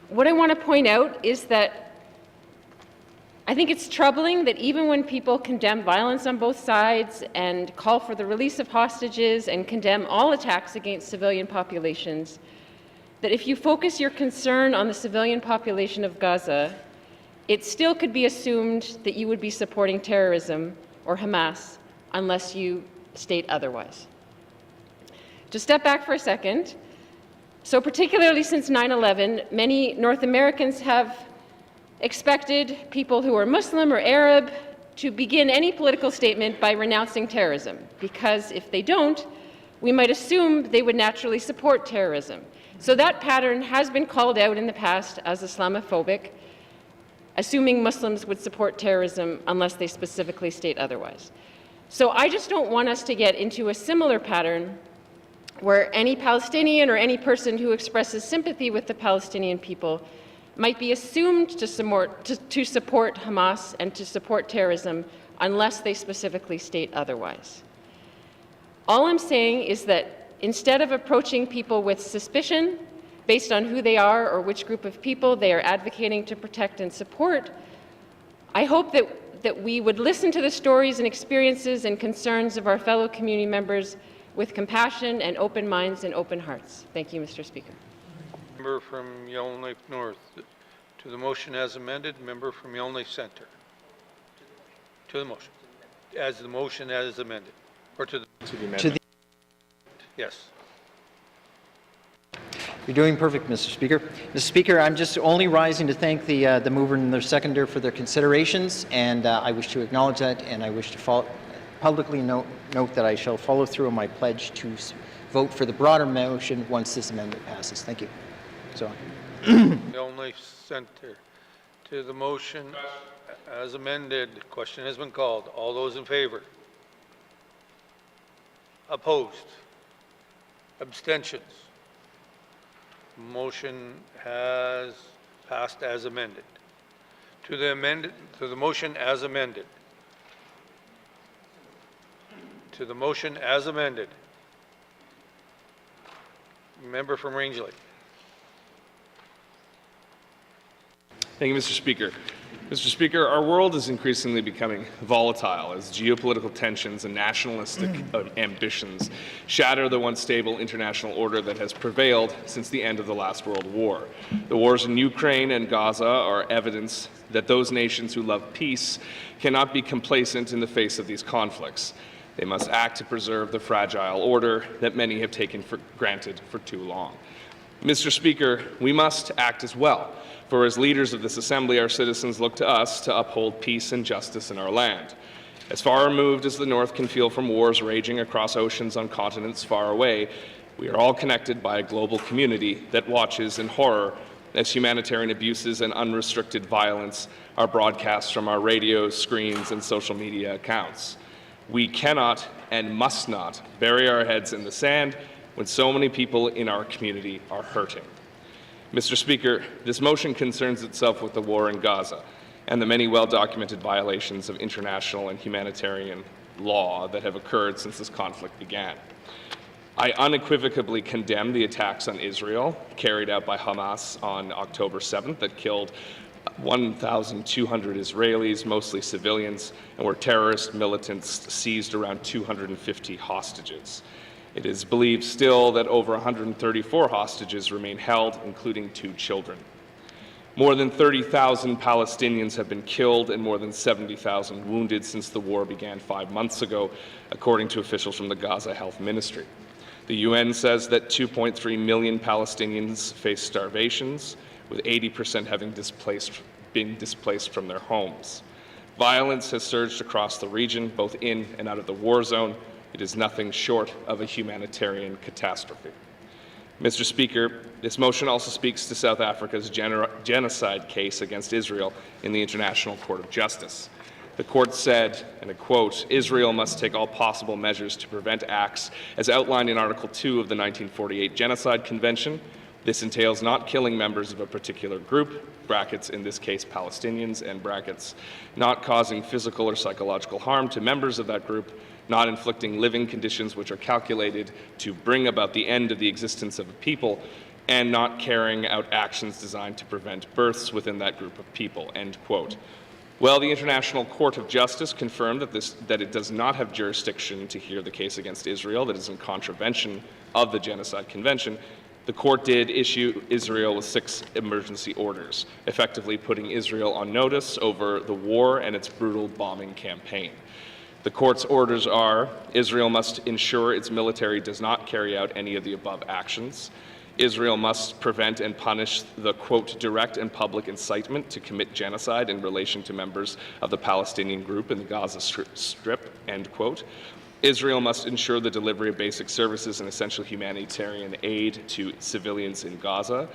What I want to point out is that I think it's troubling that even when people condemn violence on both sides and call for the release of hostages and condemn all attacks against civilian populations, that if you focus your concern on the civilian population of Gaza, it still could be assumed that you would be supporting terrorism or Hamas unless you state otherwise. To step back for a second, so particularly since 9/11, many North Americans have expected people who are Muslim or Arab to begin any political statement by renouncing terrorism, because if they don't, we might assume they would naturally support terrorism. So that pattern has been called out in the past as Islamophobic, assuming Muslims would support terrorism unless they specifically state otherwise. So I just don't want us to get into a similar pattern where any Palestinian or any person who expresses sympathy with the Palestinian people might be assumed to support Hamas and to support terrorism unless they specifically state otherwise. All I'm saying is that instead of approaching people with suspicion based on who they are or which group of people they are advocating to protect and support, I hope that we would listen to the stories and experiences and concerns of our fellow community members with compassion and open minds and open hearts. Thank you, Mr. Speaker. Member from Yellowknife North. To the motion as amended, member from Yellowknife Centre. To the motion. As the motion as amended. Or to the To yes. You're doing perfect, Mr. Speaker. Mr. Speaker, I'm just only rising to thank the mover and their seconder for their considerations, and I wish to acknowledge that, and I wish to publicly note that I shall follow through on my pledge to vote for the broader motion once this amendment passes. Thank you. So. Yellowknife Centre. To the motion as amended, question has been called. All those in favor? Opposed? Abstentions? Motion has passed as amended. To the motion as amended. To the motion as amended. Member from Rangeley. Thank you, Mr. Speaker. Mr. Speaker, our world is increasingly becoming volatile as geopolitical tensions and nationalistic ambitions shatter the once stable international order that has prevailed since the end of the last World War. The wars in Ukraine and Gaza are evidence that those nations who love peace cannot be complacent in the face of these conflicts. They must act to preserve the fragile order that many have taken for granted for too long. Mr. Speaker, we must act as well. For as leaders of this Assembly, our citizens look to us to uphold peace and justice in our land. As far removed as the North can feel from wars raging across oceans on continents far away, we are all connected by a global community that watches in horror as humanitarian abuses and unrestricted violence are broadcast from our radios, screens, and social media accounts. We cannot and must not bury our heads in the sand when so many people in our community are hurting. Mr. Speaker, this motion concerns itself with the war in Gaza and the many well-documented violations of international and humanitarian law that have occurred since this conflict began. I unequivocally condemn the attacks on Israel carried out by Hamas on October 7th that killed 1,200 Israelis, mostly civilians, and where terrorist militants seized around 250 hostages. It is believed still that over 134 hostages remain held, including 2 children. More than 30,000 Palestinians have been killed and more than 70,000 wounded since the war began 5 months ago, according to officials from the Gaza Health Ministry. The UN says that 2.3 million Palestinians face starvations, with 80% having been displaced from their homes. Violence has surged across the region, both in and out of the war zone. It is nothing short of a humanitarian catastrophe. Mr. Speaker, this motion also speaks to South Africa's genocide case against Israel in the International Court of Justice. The court said, and I quote, "Israel must take all possible measures to prevent acts as outlined in Article 2 of the 1948 Genocide Convention. This entails not killing members of a particular group, brackets in this case Palestinians, and brackets, not causing physical or psychological harm to members of that group, not inflicting living conditions which are calculated to bring about the end of the existence of a people, and not carrying out actions designed to prevent births within that group of people," end quote. Well, the International Court of Justice confirmed that it does not have jurisdiction to hear the case against Israel that is in contravention of the Genocide Convention. The court did issue Israel with 6 emergency orders, effectively putting Israel on notice over the war and its brutal bombing campaign. The court's orders are: Israel must ensure its military does not carry out any of the above actions. Israel must prevent and punish the, quote, direct and public incitement to commit genocide in relation to members of the Palestinian group in the Gaza Strip, end quote. Israel must ensure the delivery of basic services and essential humanitarian aid to civilians in Gaza.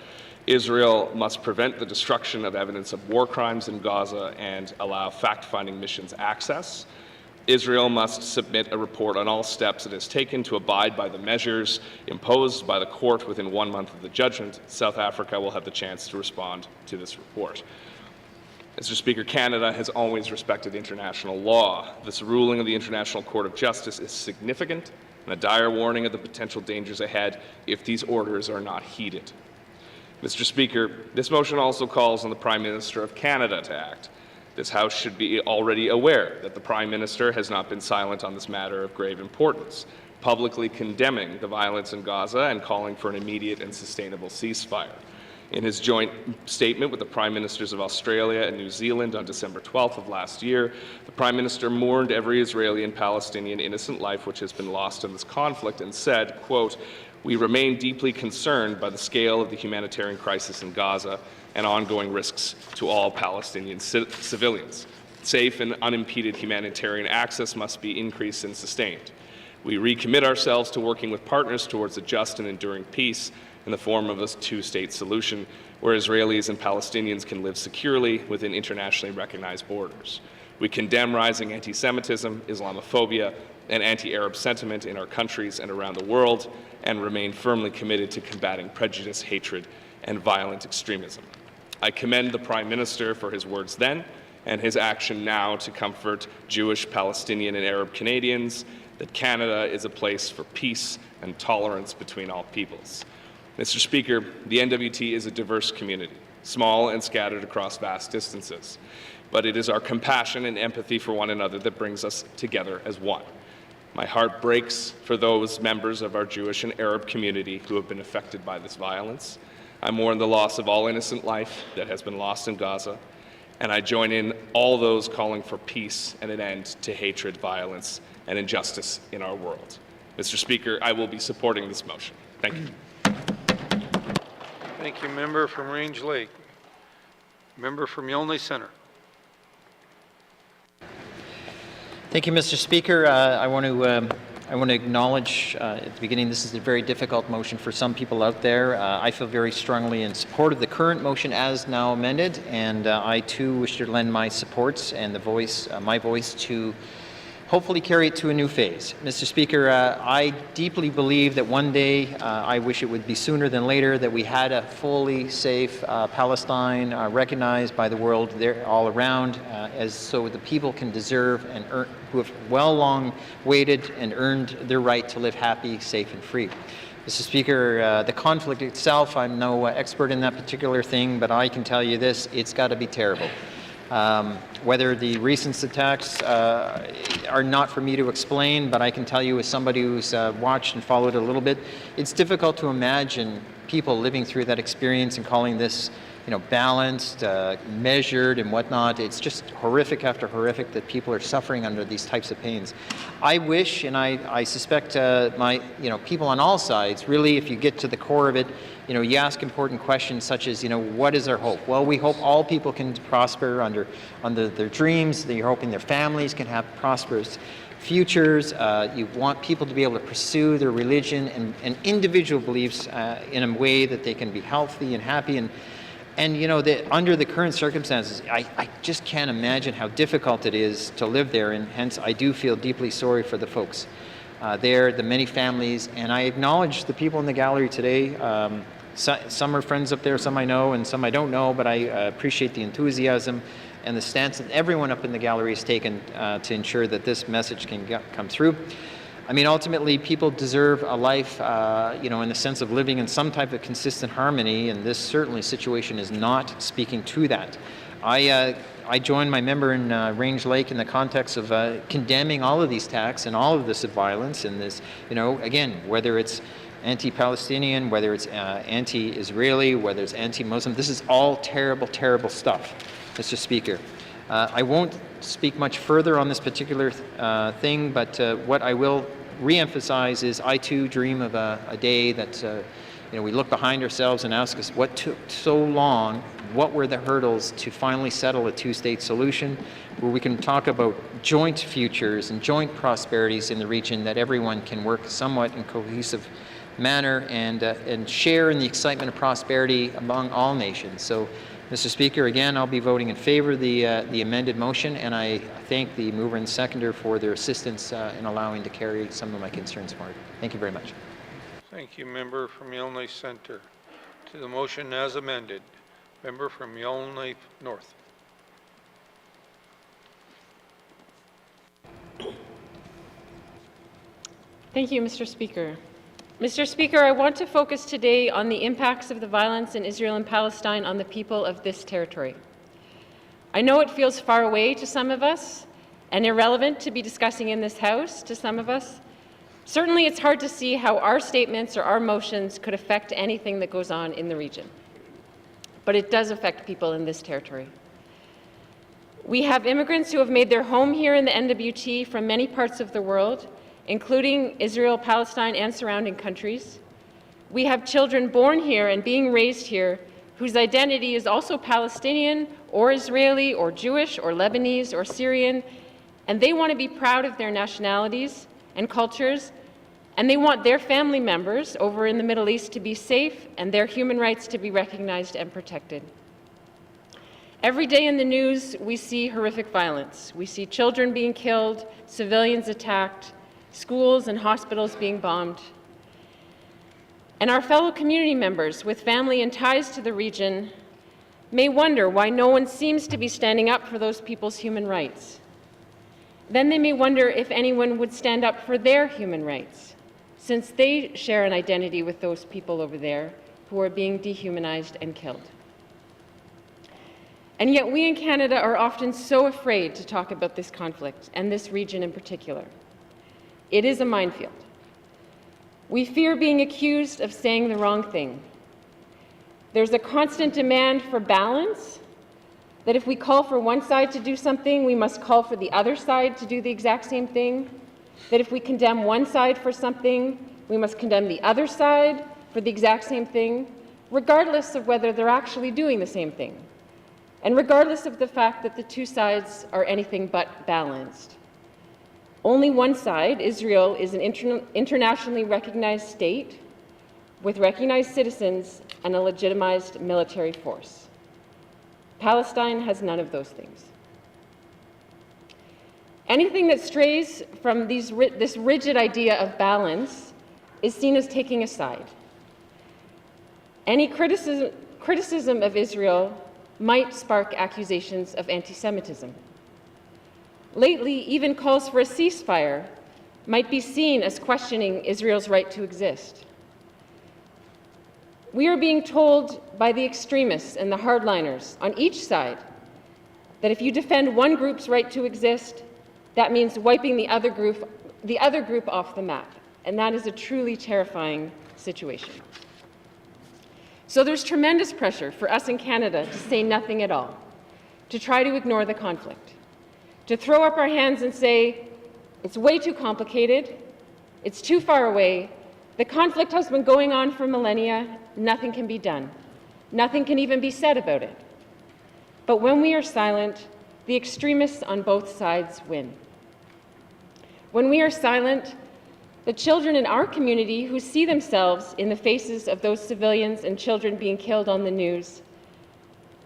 Israel must prevent the destruction of evidence of war crimes in Gaza and allow fact-finding missions access. Israel must submit a report on all steps it has taken to abide by the measures imposed by the court within 1 month of the judgment. South Africa will have the chance to respond to this report. Mr. Speaker, Canada has always respected international law. This ruling of the International Court of Justice is significant and a dire warning of the potential dangers ahead if these orders are not heeded. Mr. Speaker, this motion also calls on the Prime Minister of Canada to act. This House should be already aware that the Prime Minister has not been silent on this matter of grave importance, publicly condemning the violence in Gaza and calling for an immediate and sustainable ceasefire. In his joint statement with the Prime Ministers of Australia and New Zealand on December 12th of last year, the Prime Minister mourned every Israeli and Palestinian innocent life which has been lost in this conflict and said, quote, "We remain deeply concerned by the scale of the humanitarian crisis in Gaza and ongoing risks to all Palestinian civilians. Safe and unimpeded humanitarian access must be increased and sustained. We recommit ourselves to working with partners towards a just and enduring peace in the form of a two-state solution where Israelis and Palestinians can live securely within internationally recognized borders. We condemn rising anti-Semitism, Islamophobia, and anti-Arab sentiment in our countries and around the world, and remain firmly committed to combating prejudice, hatred, and violent extremism. I commend the Prime Minister for his words then and his action now to comfort Jewish, Palestinian, and Arab Canadians that Canada is a place for peace and tolerance between all peoples. Mr. Speaker, the N.W.T is a diverse community, small and scattered across vast distances, but it is our compassion and empathy for one another that brings us together as one. My heart breaks for those members of our Jewish and Arab community who have been affected by this violence. I mourn the loss of all innocent life that has been lost in Gaza, and I join in all those calling for peace and an end to hatred, violence, and injustice in our world. Mr. Speaker, I will be supporting this motion. Thank you. Thank you, member from Range Lake. Member from Yellowknife Centre. Thank you, Mr. Speaker. I want to acknowledge at the beginning this is a very difficult motion for some people out there. I feel very strongly in support of the current motion as now amended, and I too wish to lend my supports and my voice to hopefully carry it to a new phase. Mr. Speaker, I deeply believe that one day, I wish it would be sooner than later, that we had a fully safe Palestine recognized by the world there all around, as so the people can deserve and earn, who have well long waited and earned their right to live happy, safe, and free. Mr. Speaker, the conflict itself, I'm no expert in that particular thing, but I can tell you this, it's got to be terrible. Whether the recent attacks are not for me to explain, but I can tell you as somebody who's watched and followed a little bit, it's difficult to imagine people living through that experience and calling this, balanced, measured, and whatnot. It's just horrific after horrific that people are suffering under these types of pains. I wish, and I suspect people on all sides, really, if you get to the core of it, you ask important questions such as, what is our hope? Well, we hope all people can prosper under their dreams. You're hoping their families can have prosperous futures. You want people to be able to pursue their religion and individual beliefs in a way that they can be healthy and happy. And under the current circumstances, I just can't imagine how difficult it is to live there, and hence I do feel deeply sorry for the folks there, the many families, and I acknowledge the people in the gallery today. Some are friends up there, some I know, and some I don't know, but I appreciate the enthusiasm and the stance that everyone up in the gallery has taken to ensure that this message can come through. I mean, ultimately, people deserve a life, in the sense of living in some type of consistent harmony, and this certainly situation is not speaking to that. I join my member in Range Lake in the context of condemning all of these attacks and all of this violence, and this, again, whether it's anti-Palestinian, whether it's anti-Israeli, whether it's anti-Muslim, this is all terrible, terrible stuff, Mr. Speaker. I won't speak much further on this particular thing, but what I will re-emphasize is I too dream of a day that we look behind ourselves and ask us what took so long, what were the hurdles to finally settle a two-state solution, where we can talk about joint futures and joint prosperities in the region that everyone can work somewhat in cohesive manner and share in the excitement of prosperity among all nations. So, Mr. Speaker, again, I'll be voting in favor of the amended motion, and I thank the mover and seconder for their assistance in allowing to carry some of my concerns forward. Thank you very much. Thank you, member from Yellowknife Centre. To the motion as amended, member from Yellowknife North. Thank you, Mr. Speaker. Mr. Speaker, I want to focus today on the impacts of the violence in Israel and Palestine on the people of this territory. I know it feels far away to some of us and irrelevant to be discussing in this House to some of us. Certainly, it's hard to see how our statements or our motions could affect anything that goes on in the region. But it does affect people in this territory. We have immigrants who have made their home here in the N.W.T. from many parts of the world, including Israel, Palestine, and surrounding countries. We have children born here and being raised here whose identity is also Palestinian or Israeli or Jewish or Lebanese or Syrian, and they want to be proud of their nationalities and cultures, and they want their family members over in the Middle East to be safe and their human rights to be recognized and protected. Every day in the news, we see horrific violence. We see children being killed, civilians attacked, schools and hospitals being bombed. And our fellow community members with family and ties to the region may wonder why no one seems to be standing up for those people's human rights. Then they may wonder if anyone would stand up for their human rights, since they share an identity with those people over there who are being dehumanized and killed. And yet we in Canada are often so afraid to talk about this conflict, and this region in particular. It is a minefield. We fear being accused of saying the wrong thing. There's a constant demand for balance, that if we call for one side to do something, we must call for the other side to do the exact same thing. That if we condemn one side for something, we must condemn the other side for the exact same thing, regardless of whether they're actually doing the same thing, and regardless of the fact that the two sides are anything but balanced. Only one side, Israel, is an internationally recognized state with recognized citizens and a legitimized military force. Palestine has none of those things. Anything that strays from this rigid idea of balance is seen as taking a side. Any criticism of Israel might spark accusations of anti-Semitism. Lately, even calls for a ceasefire might be seen as questioning Israel's right to exist. We are being told by the extremists and the hardliners on each side that if you defend one group's right to exist, that means wiping the other group off the map, and that is a truly terrifying situation. So there's tremendous pressure for us in Canada to say nothing at all, to try to ignore the conflict, to throw up our hands and say, it's way too complicated, it's too far away, the conflict has been going on for millennia, nothing can be done, nothing can even be said about it. But when we are silent, the extremists on both sides win. When we are silent, the children in our community who see themselves in the faces of those civilians and children being killed on the news,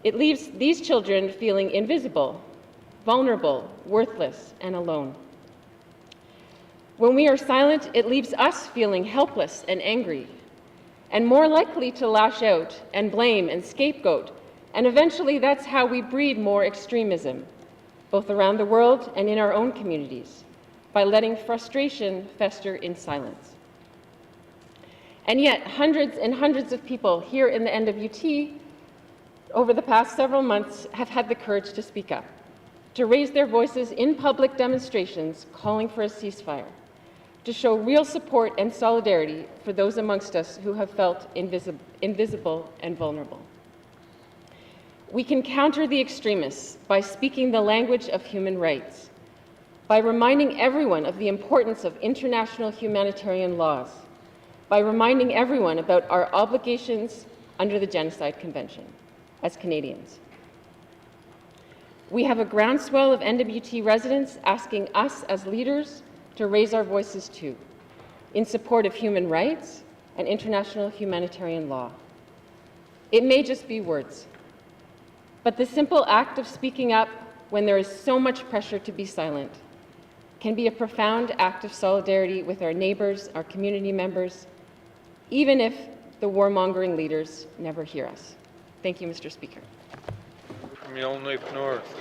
it leaves these children feeling invisible, vulnerable, worthless, and alone. When we are silent, it leaves us feeling helpless and angry, and more likely to lash out and blame and scapegoat, and eventually that's how we breed more extremism, both around the world and in our own communities, by letting frustration fester in silence. And yet, hundreds and hundreds of people here in the N.W.T. over the past several months have had the courage to speak up, to raise their voices in public demonstrations calling for a ceasefire, to show real support and solidarity for those amongst us who have felt invisible and vulnerable. We can counter the extremists by speaking the language of human rights, by reminding everyone of the importance of international humanitarian laws, by reminding everyone about our obligations under the Genocide Convention as Canadians. We have a groundswell of N.W.T. residents asking us as leaders to raise our voices too, in support of human rights and international humanitarian law. It may just be words, but the simple act of speaking up when there is so much pressure to be silent can be a profound act of solidarity with our neighbors, our community members, even if the warmongering leaders never hear us. Thank you, Mr. Speaker. From Yellowknife North.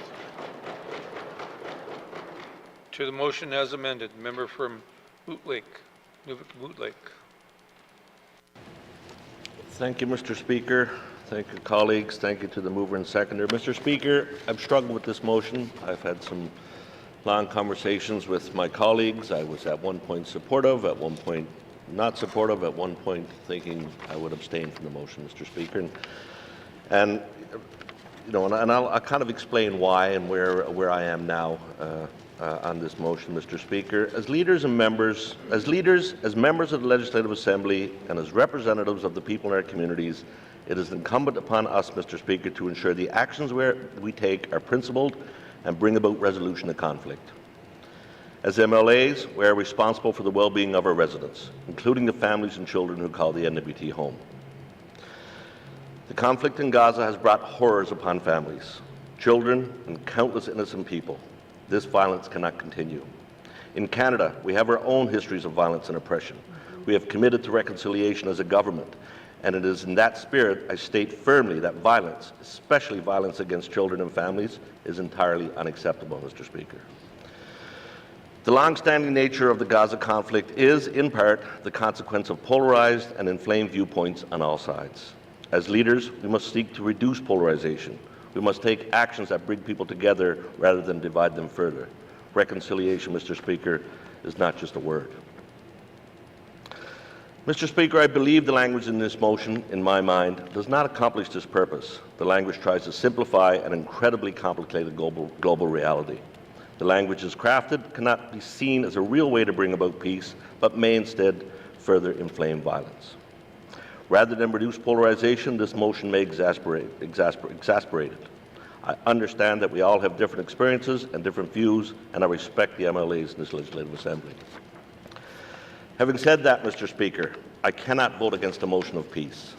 To the motion as amended, member from Boot Lake, Boot Lake. Thank you, Mr. Speaker. Thank you, colleagues. Thank you to the mover and seconder. Mr. Speaker, I've struggled with this motion. I've had some long conversations with my colleagues. I was at one point supportive, at one point not supportive, at one point thinking I would abstain from the motion, Mr. Speaker. And you know, and I'll kind of explain why and where I am now on this motion, Mr. Speaker. As leaders, as members of the Legislative Assembly, and as representatives of the people in our communities, it is incumbent upon us, Mr. Speaker, to ensure the actions we take are principled and bring about resolution of conflict. As MLAs, we are responsible for the well-being of our residents, including the families and children who call the N.W.T. home. The conflict in Gaza has brought horrors upon families, children, and countless innocent people. This violence cannot continue. In Canada, we have our own histories of violence and oppression. We have committed to reconciliation as a government, and it is in that spirit I state firmly that violence, especially violence against children and families, is entirely unacceptable, Mr. Speaker. The long-standing nature of the Gaza conflict is, in part, the consequence of polarized and inflamed viewpoints on all sides. As leaders, we must seek to reduce polarization. We must take actions that bring people together rather than divide them further. Reconciliation, Mr. Speaker, is not just a word. Mr. Speaker, I believe the language in this motion, in my mind, does not accomplish this purpose. The language tries to simplify an incredibly complicated global reality. The language is crafted cannot be seen as a real way to bring about peace, but may instead further inflame violence. Rather than reduce polarization, this motion may exasperate it. I understand that we all have different experiences and different views, and I respect the MLAs in this Legislative Assembly. Having said that, Mr. Speaker, I cannot vote against a motion of peace.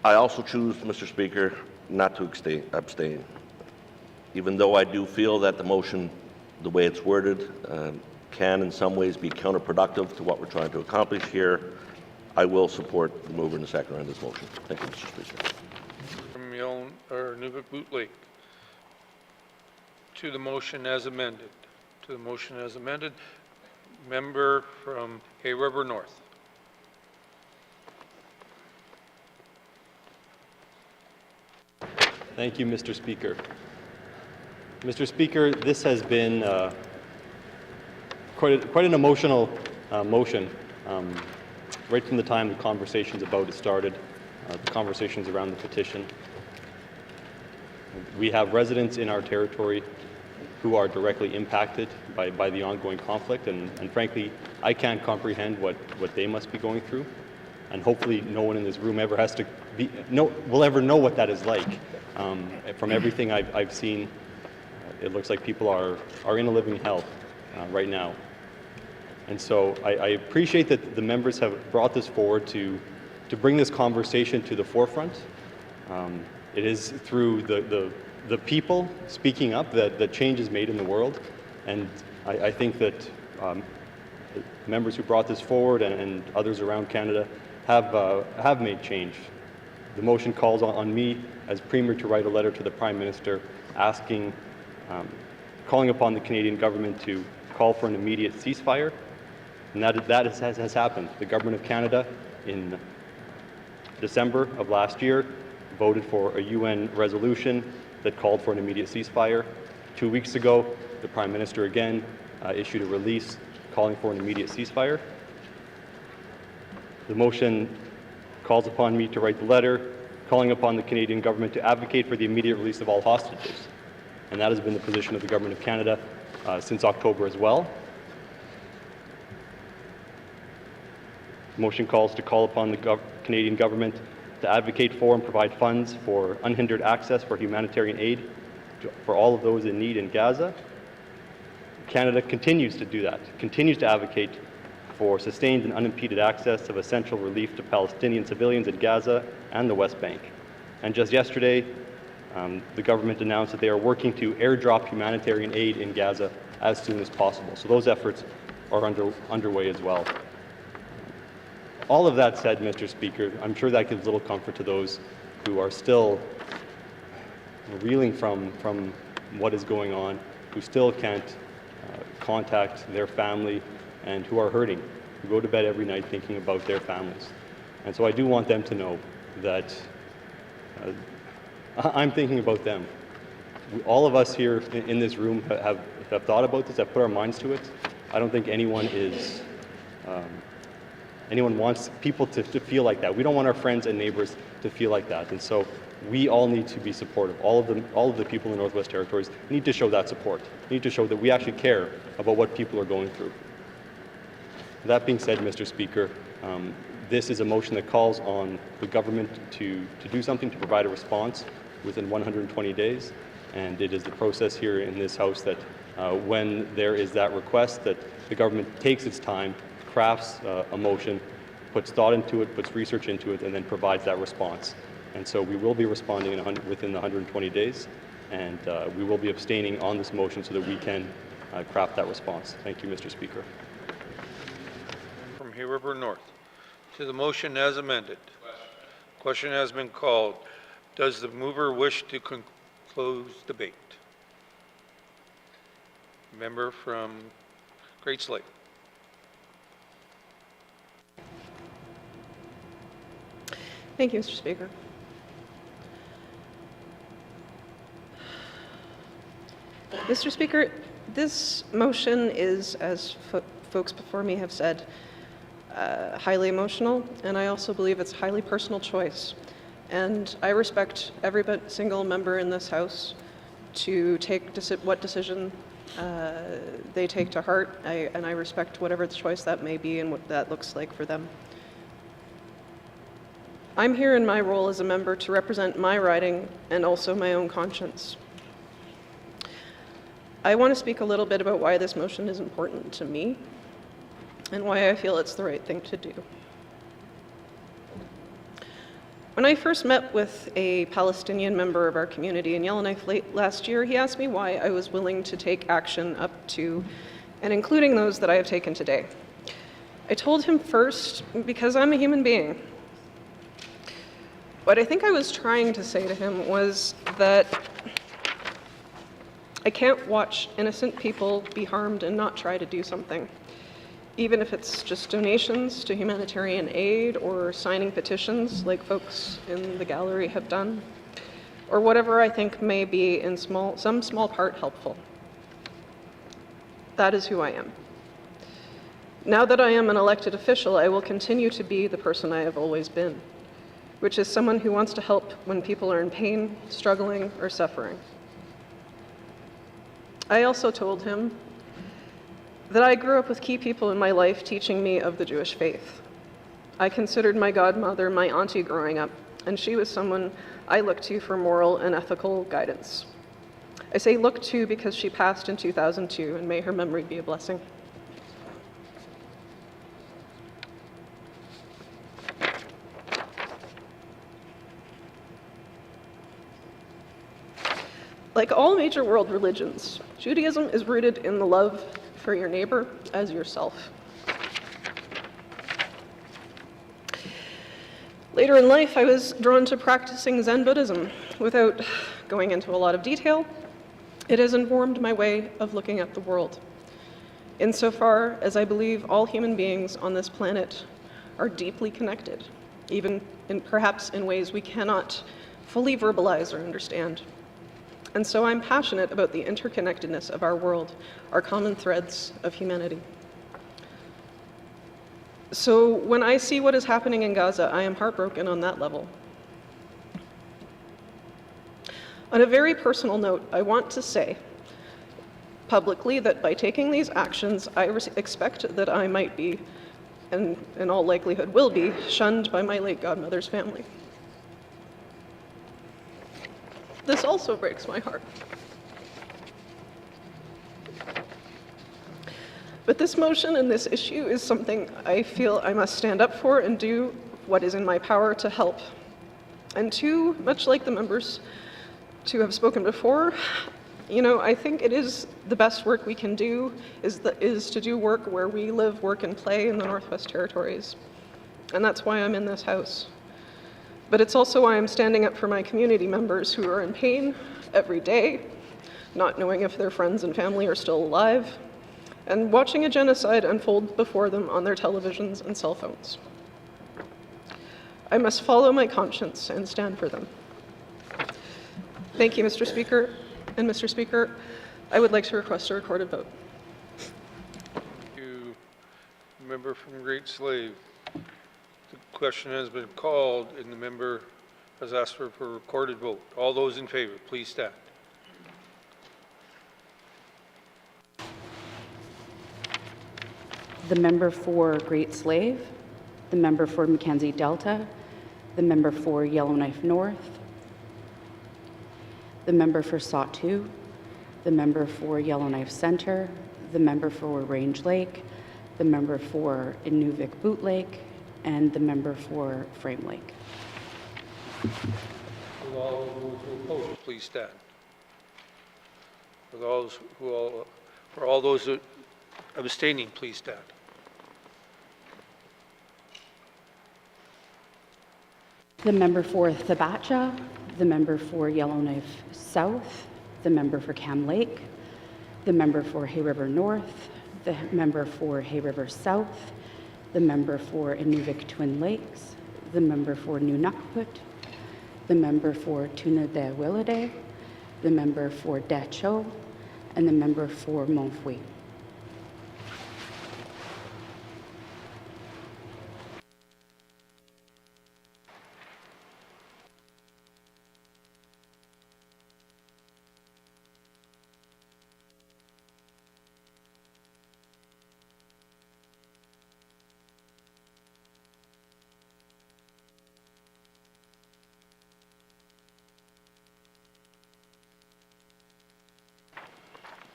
I also choose, Mr. Speaker, not to abstain, even though I do feel that the motion, the way it's worded, can in some ways be counterproductive to what we're trying to accomplish here. I will support the mover and the seconder on this motion. Thank you, Mr. Speaker. From Nunavut Boot Lake. To the motion as amended. To the motion as amended. Member from Hay River North. Thank you, Mr. Speaker. Mr. Speaker, this has been quite an emotional motion. Right from the time the conversations about it started, the conversations around the petition. We have residents in our territory who are directly impacted by the ongoing conflict, and frankly, I can't comprehend what they must be going through, and hopefully no one in this room ever has to will ever know what that is like. From everything I've seen, it looks like people are in a living hell right now. And so I appreciate that the members have brought this forward to bring this conversation to the forefront. It is through the people speaking up that change is made in the world, and I think that members who brought this forward and others around Canada have made change. The motion calls on me as Premier to write a letter to the Prime Minister calling upon the Canadian government to call for an immediate ceasefire, and that has happened. The Government of Canada in December of last year voted for a UN resolution that called for an immediate ceasefire. 2 weeks ago, the Prime Minister again issued a release calling for an immediate ceasefire. The motion calls upon me to write the letter calling upon the Canadian government to advocate for the immediate release of all hostages. And that has been the position of the Government of Canada since October as well. The motion calls to call upon the Canadian government to advocate for and provide funds for unhindered access for humanitarian aid for all of those in need in Gaza. Canada continues to do that, continues to advocate for sustained and unimpeded access of essential relief to Palestinian civilians in Gaza and the West Bank. And just yesterday, the government announced that they are working to airdrop humanitarian aid in Gaza as soon as possible. So those efforts are underway as well. All of that said, Mr. Speaker, I'm sure that gives little comfort to those who are still reeling from what is going on, who still can't contact their family, and who are hurting, who go to bed every night thinking about their families. And so I do want them to know that I'm thinking about them. All of us here in this room have thought about this, have put our minds to it. I don't think anyone wants people to feel like that. We don't want our friends and neighbors to feel like that. And so we all need to be supportive. All of the people in the Northwest Territories need to show that support. Need to show that we actually care about what people are going through. That being said, Mr. Speaker, this is a motion that calls on the government to do something, to provide a response within 120 days. And it is the process here in this House that when there is that request, that the government takes its time, crafts a motion, puts thought into it, puts research into it, and then provides that response. And so we will be responding within the 120 days, and we will be abstaining on this motion so that we can craft that response. Thank you, Mr. Speaker. From Hay River North. To the motion as amended. Question has been called. Does the mover wish to close debate? Member from Great Slave. Thank you, Mr. Speaker. Mr. Speaker, this motion is, as folks before me have said, highly emotional, and I also believe it's a highly personal choice. And I respect every single member in this House to take what decision they take to heart, and I respect whatever choice that may be and what that looks like for them. I'm here in my role as a member to represent my riding and also my own conscience. I want to speak a little bit about why this motion is important to me and why I feel it's the right thing to do. When I first met with a Palestinian member of our community in Yellowknife late last year, he asked me why I was willing to take action up to and including those that I have taken today. I told him first, because I'm a human being. What I think I was trying to say to him was that I can't watch innocent people be harmed and not try to do something, even if it's just donations to humanitarian aid or signing petitions like folks in the gallery have done, or whatever I think may be in some small part helpful. That is who I am. Now that I am an elected official, I will continue to be the person I have always been, which is someone who wants to help when people are in pain, struggling, or suffering. I also told him that I grew up with key people in my life teaching me of the Jewish faith. I considered my godmother my auntie growing up, and she was someone I looked to for moral and ethical guidance. I say look to because she passed in 2002, and may her memory be a blessing. Like all major world religions, Judaism is rooted in the love for your neighbor as yourself. Later in life, I was drawn to practicing Zen Buddhism. Without going into a lot of detail, it has informed my way of looking at the world, insofar as I believe all human beings on this planet are deeply connected, even perhaps in ways we cannot fully verbalize or understand. And so I'm passionate about the interconnectedness of our world, our common threads of humanity. So when I see what is happening in Gaza, I am heartbroken on that level. On a very personal note, I want to say publicly that by taking these actions, I expect that I might be, and in all likelihood will be, shunned by my late godmother's family. This also breaks my heart. But this motion and this issue is something I feel I must stand up for and do what is in my power to help. And two, much like the members to have spoken before, I think it is the best work we can do is to do work where we live, work, and play in the Northwest Territories. And that's why I'm in this House. But it's also why I'm standing up for my community members who are in pain every day, not knowing if their friends and family are still alive, and watching a genocide unfold before them on their televisions and cell phones. I must follow my conscience and stand for them. Thank you, Mr. Speaker. And Mr. Speaker, I would like to request a recorded vote. Thank you. Member from Great Slave. The question has been called and the member has asked for a recorded vote. All those in favor, please stand. The member for Great Slave, the member for Mackenzie Delta, the member for Yellowknife North, the member for Sawtoo, the member for Yellowknife Centre, the member for Range Lake, the member for Inuvik Boot Lake, and the member for Frame Lake. Will all those who oppose, please stand. For all those abstaining, please stand. The member for Thabatcha, the member for Yellowknife South, the member for Cam Lake, the member for Hay River North, the member for Hay River South, the member for Inuvik Twin Lakes, the member for Nunukput, the member for Tunadewillade, the member for Dacho, and the member for Montfouet.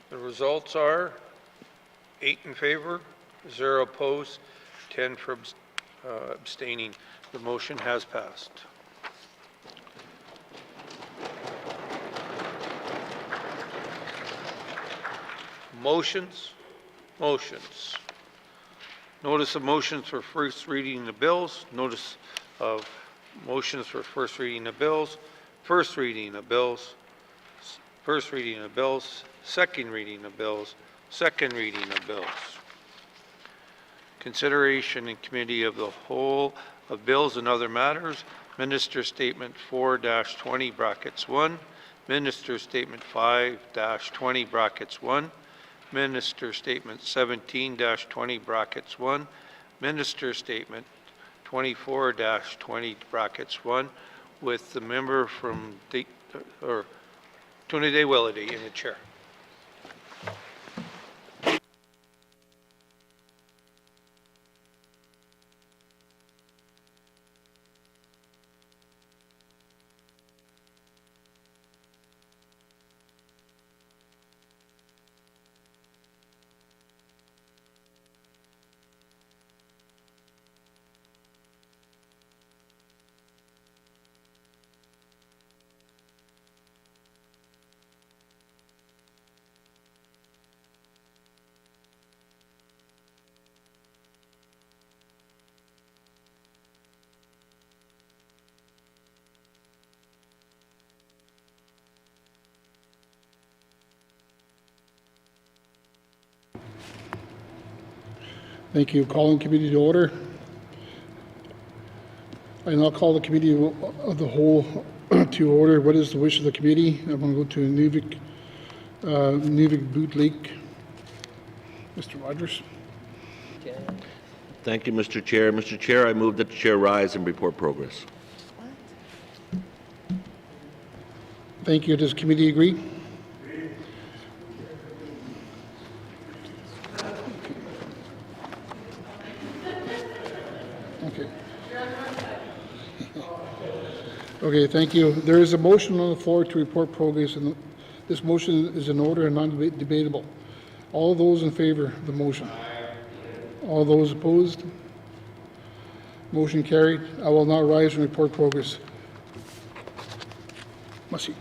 The results are 8 in favor, 0 opposed, 10 for abstaining. The motion has passed. Motions. Notice of motions for first reading of bills. Notice of motions for first reading of bills. First reading of bills. First reading of bills. Second reading of bills. Second reading of bills. Consideration in committee of the whole of bills and other matters. Minister Statement 4-20 brackets 1. Minister Statement 5-20 brackets 1. Minister Statement 17-20 brackets 1. Minister Statement 24-20 brackets 1 with the member from Tunadewillade in the chair. Thank you. Calling committee to order. I now call the committee of the whole to order. What is the wish of the committee? I'm going to go to Inuvik Boot Lake. Mr. Rogers. Thank you, Mr. Chair. Mr. Chair, I move that the chair rise and report progress. Thank you. Does committee agree? Okay. Okay, thank you. There is a motion on the floor to report progress, and this motion is in order and non-debatable. All those in favor of the motion? All those opposed? Motion carried. I will now rise and report progress. Merci.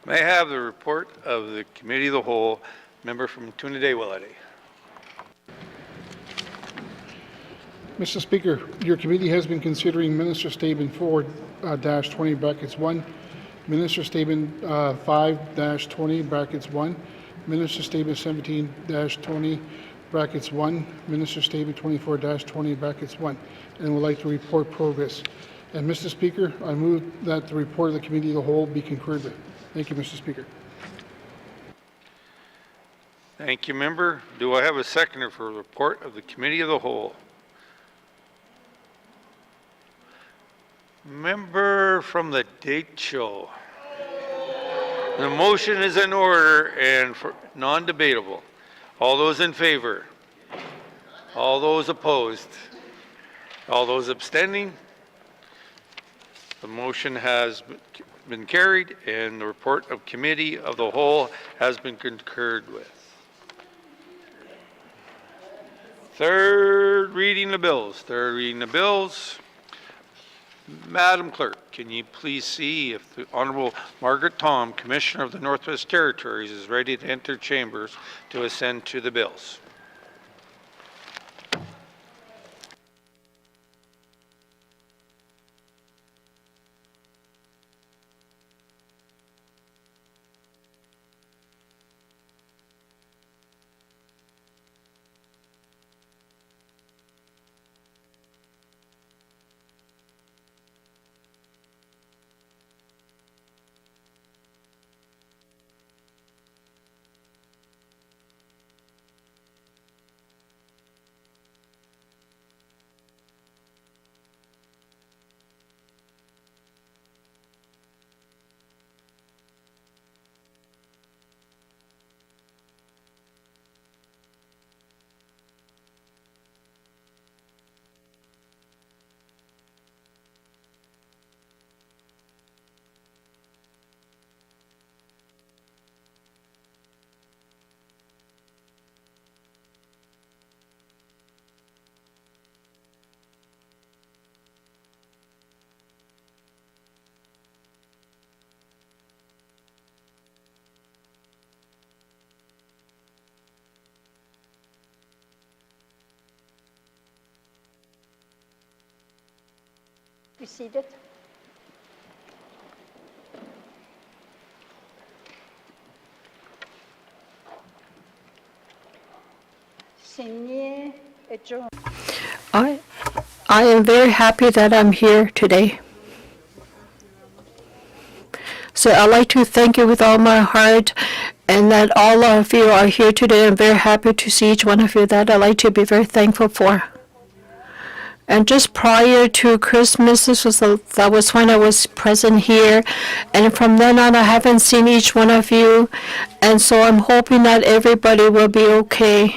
May I have the report of the Committee of the Whole, member from Trinidad-Willete. Mr. Speaker, your committee has been considering Minister Statement 4-20 brackets 1, Minister Statement 5-20 brackets 1, Minister Statement 17-20 brackets 1, Minister Statement 24-20 brackets 1, and would like to report progress. And Mr. Speaker, I move that the report of the Committee of the Whole be concurred with. Thank you, Mr. Speaker. Thank you, member. Do I have a seconder for a report of the Committee of the Whole? Member from the date show. The motion is in order and for non-debatable. All those in favor? All those opposed? All those abstaining? The motion has been carried and the report of Committee of the Whole has been concurred with. Third reading of bills. Third reading of bills. Madam Clerk, can you please see if the Honourable Margaret Tom, Commissioner of the Northwest Territories, is ready to enter chambers to ascend to the bills? Be seated. I am very happy that I'm here today. So I'd like to thank you with all my heart, and that all of you are here today. I'm very happy to see each one of you. That I'd like to be very thankful for. And just prior to Christmas, that was when I was present here, and from then on I haven't seen each one of you, and so I'm hoping that everybody will be okay.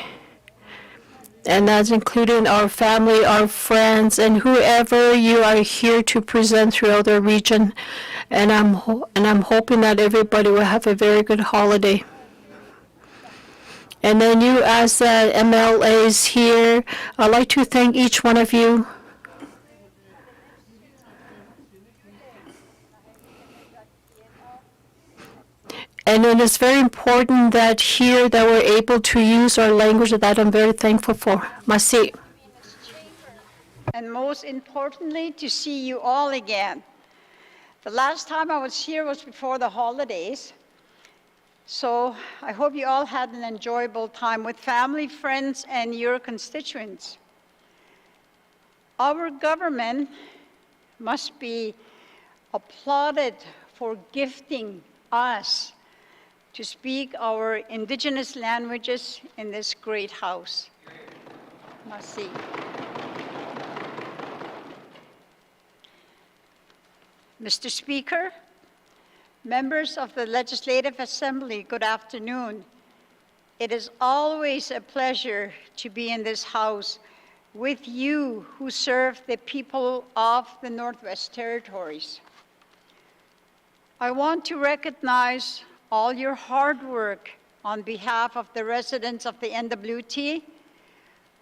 And that's including our family, our friends, and whoever you are here to present throughout the region. And I'm hoping that everybody will have a very good holiday. And then you as MLAs here, I'd like to thank each one of you. And it is very important that here that we're able to use our language that I'm very thankful for. Merci. And most importantly, to see you all again. The last time I was here was before the holidays. So I hope you all had an enjoyable time with family, friends, and your constituents. Our government must be applauded for gifting us to speak our indigenous languages in this great house. Merci. Mr. Speaker, members of the Legislative Assembly, good afternoon. It is always a pleasure to be in this house with you who serve the people of the Northwest Territories. I want to recognize all your hard work on behalf of the residents of the N.W.T.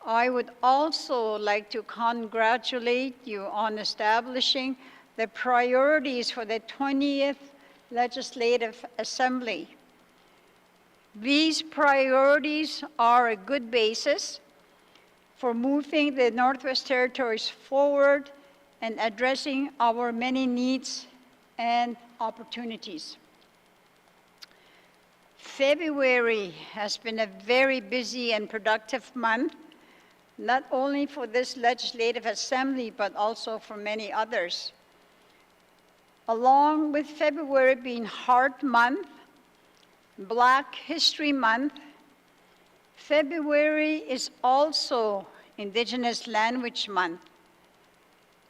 I would also like to congratulate you on establishing the priorities for the 20th Legislative Assembly. These priorities are a good basis for moving the Northwest Territories forward and addressing our many needs and opportunities. February has been a very busy and productive month, not only for this Legislative Assembly, but also for many others. Along with February being Heart Month, Black History Month, February is also Indigenous Language Month.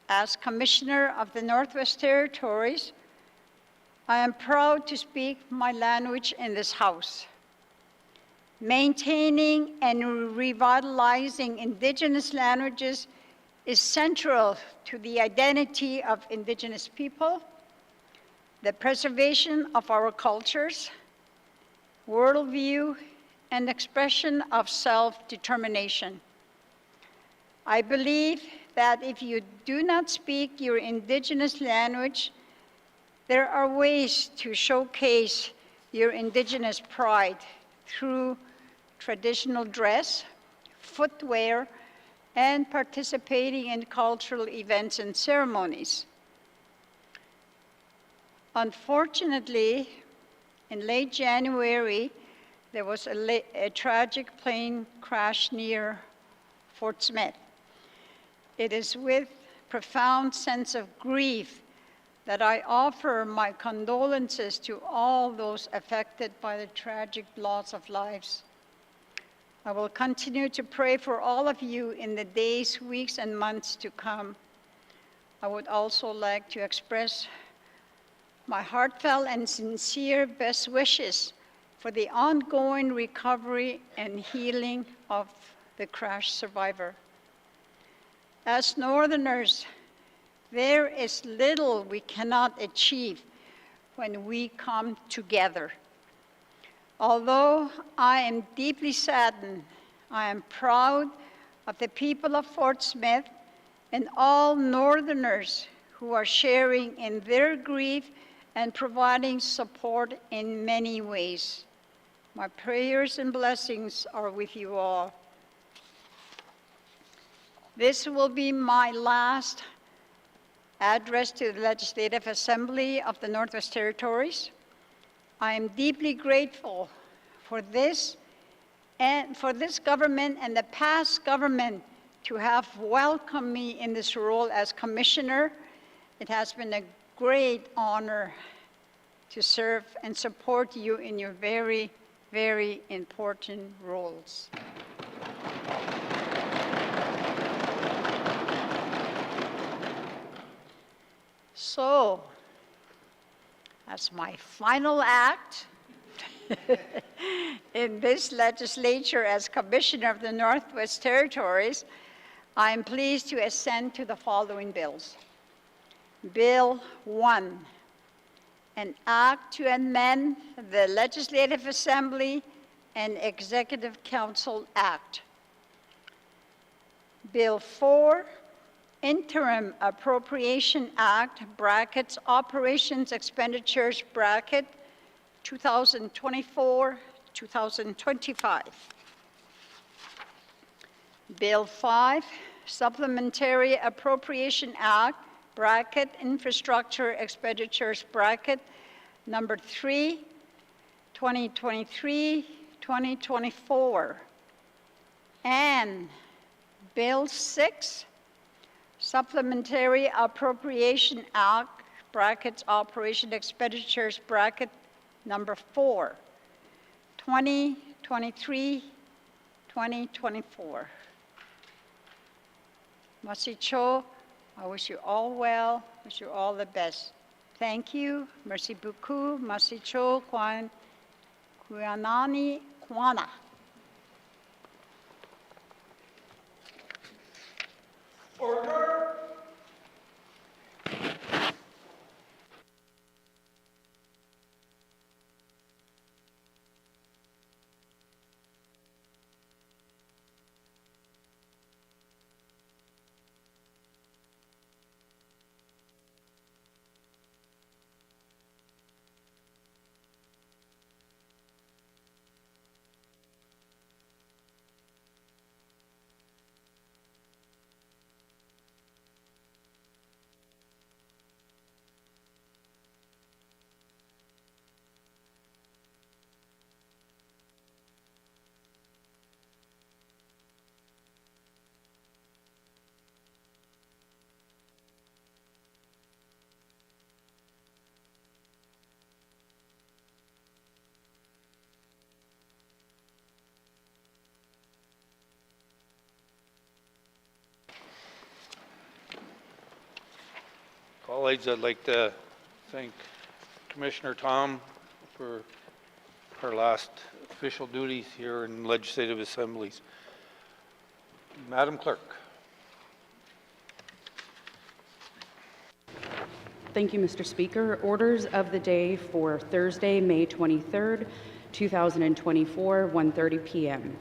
As Commissioner of the Northwest Territories, I am proud to speak my language in this House. Maintaining and revitalizing Indigenous languages is central to the identity of Indigenous people, the preservation of our cultures, worldview, and expression of self-determination. I believe that if you do not speak your Indigenous language, there are ways to showcase your Indigenous pride through traditional dress, footwear, and participating in cultural events and ceremonies. Unfortunately, in late January, there was a tragic plane crash near Fort Smith. It is with profound sense of grief that I offer my condolences to all those affected by the tragic loss of lives. I will continue to pray for all of you in the days, weeks, and months to come. I would also like to express my heartfelt and sincere best wishes for the ongoing recovery and healing of the crash survivor. As Northerners, there is little we cannot achieve when we come together. Although I am deeply saddened, I am proud of the people of Fort Smith and all Northerners who are sharing in their grief and providing support in many ways. My prayers and blessings are with you all. This will be my last address to the Legislative Assembly of the Northwest Territories. I am deeply grateful for this government and the past government to have welcomed me in this role as Commissioner. It has been a great honor to serve and support you in your very, very important roles. So, as my final act in this legislature as Commissioner of the Northwest Territories, I am pleased to assent to the following bills. Bill 1, an act to amend the Legislative Assembly and Executive Council Act. Bill 4, Interim Appropriation Act, brackets, Operations Expenditures, bracket, 2024-2025. Bill 5, Supplementary Appropriation Act, bracket, Infrastructure Expenditures, bracket, number 3, 2023-2024. And Bill 6, Supplementary Appropriation Act, brackets, Operation Expenditures, bracket, number 4, 2023-2024. Masicho, I wish you all well, wish you all the best. Thank you. Merci beaucoup. Masicho, Kuanani, Kwana. Order. Colleagues, I'd like to thank Commissioner Tom for her last official duties here in legislative assemblies. Madam Clerk. Thank you, Mr. Speaker. Orders of the day for Thursday, May 23rd, 2024, 1:30 p.m.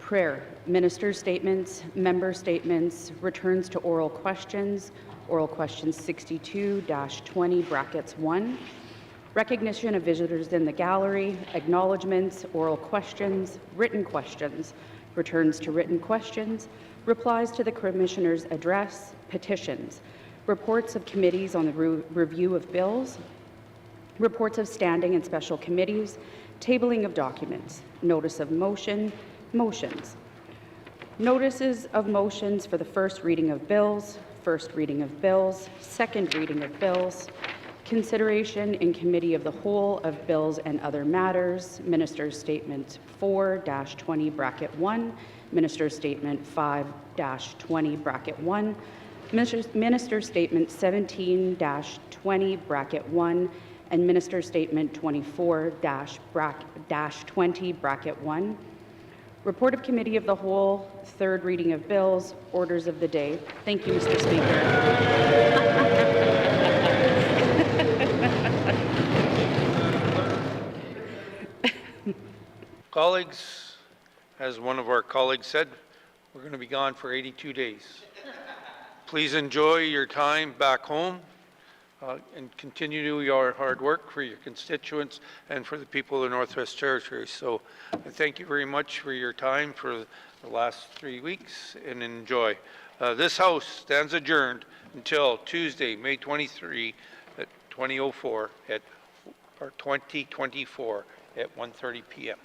Prayer, minister statements, member statements, returns to oral questions 62-20, brackets 1, recognition of visitors in the gallery, acknowledgements, oral questions, returns to written questions, replies to the Commissioner's address, petitions, reports of committees on the review of bills, reports of standing and special committees, tabling of documents, notice of motion, motions, notices of motions for the first reading of bills, second reading of bills, consideration in committee of the whole of bills and other matters, Minister's Statement 4-20, bracket 1, Minister's Statement 5-20, bracket 1, Minister's Statement 17-20, bracket 1, and Minister's Statement 24-20, bracket 1. Report of Committee of the Whole, third reading of bills, orders of the day. Thank you, Mr. Speaker. Colleagues, as one of our colleagues said, we're going to be gone for 82 days. Please enjoy your time back home and continue to do your hard work for your constituents and for the people of the Northwest Territories. So I thank you very much for your time for the last 3 weeks and enjoy. This House stands adjourned until Tuesday, May 23 at 2024 at 1:30 p.m.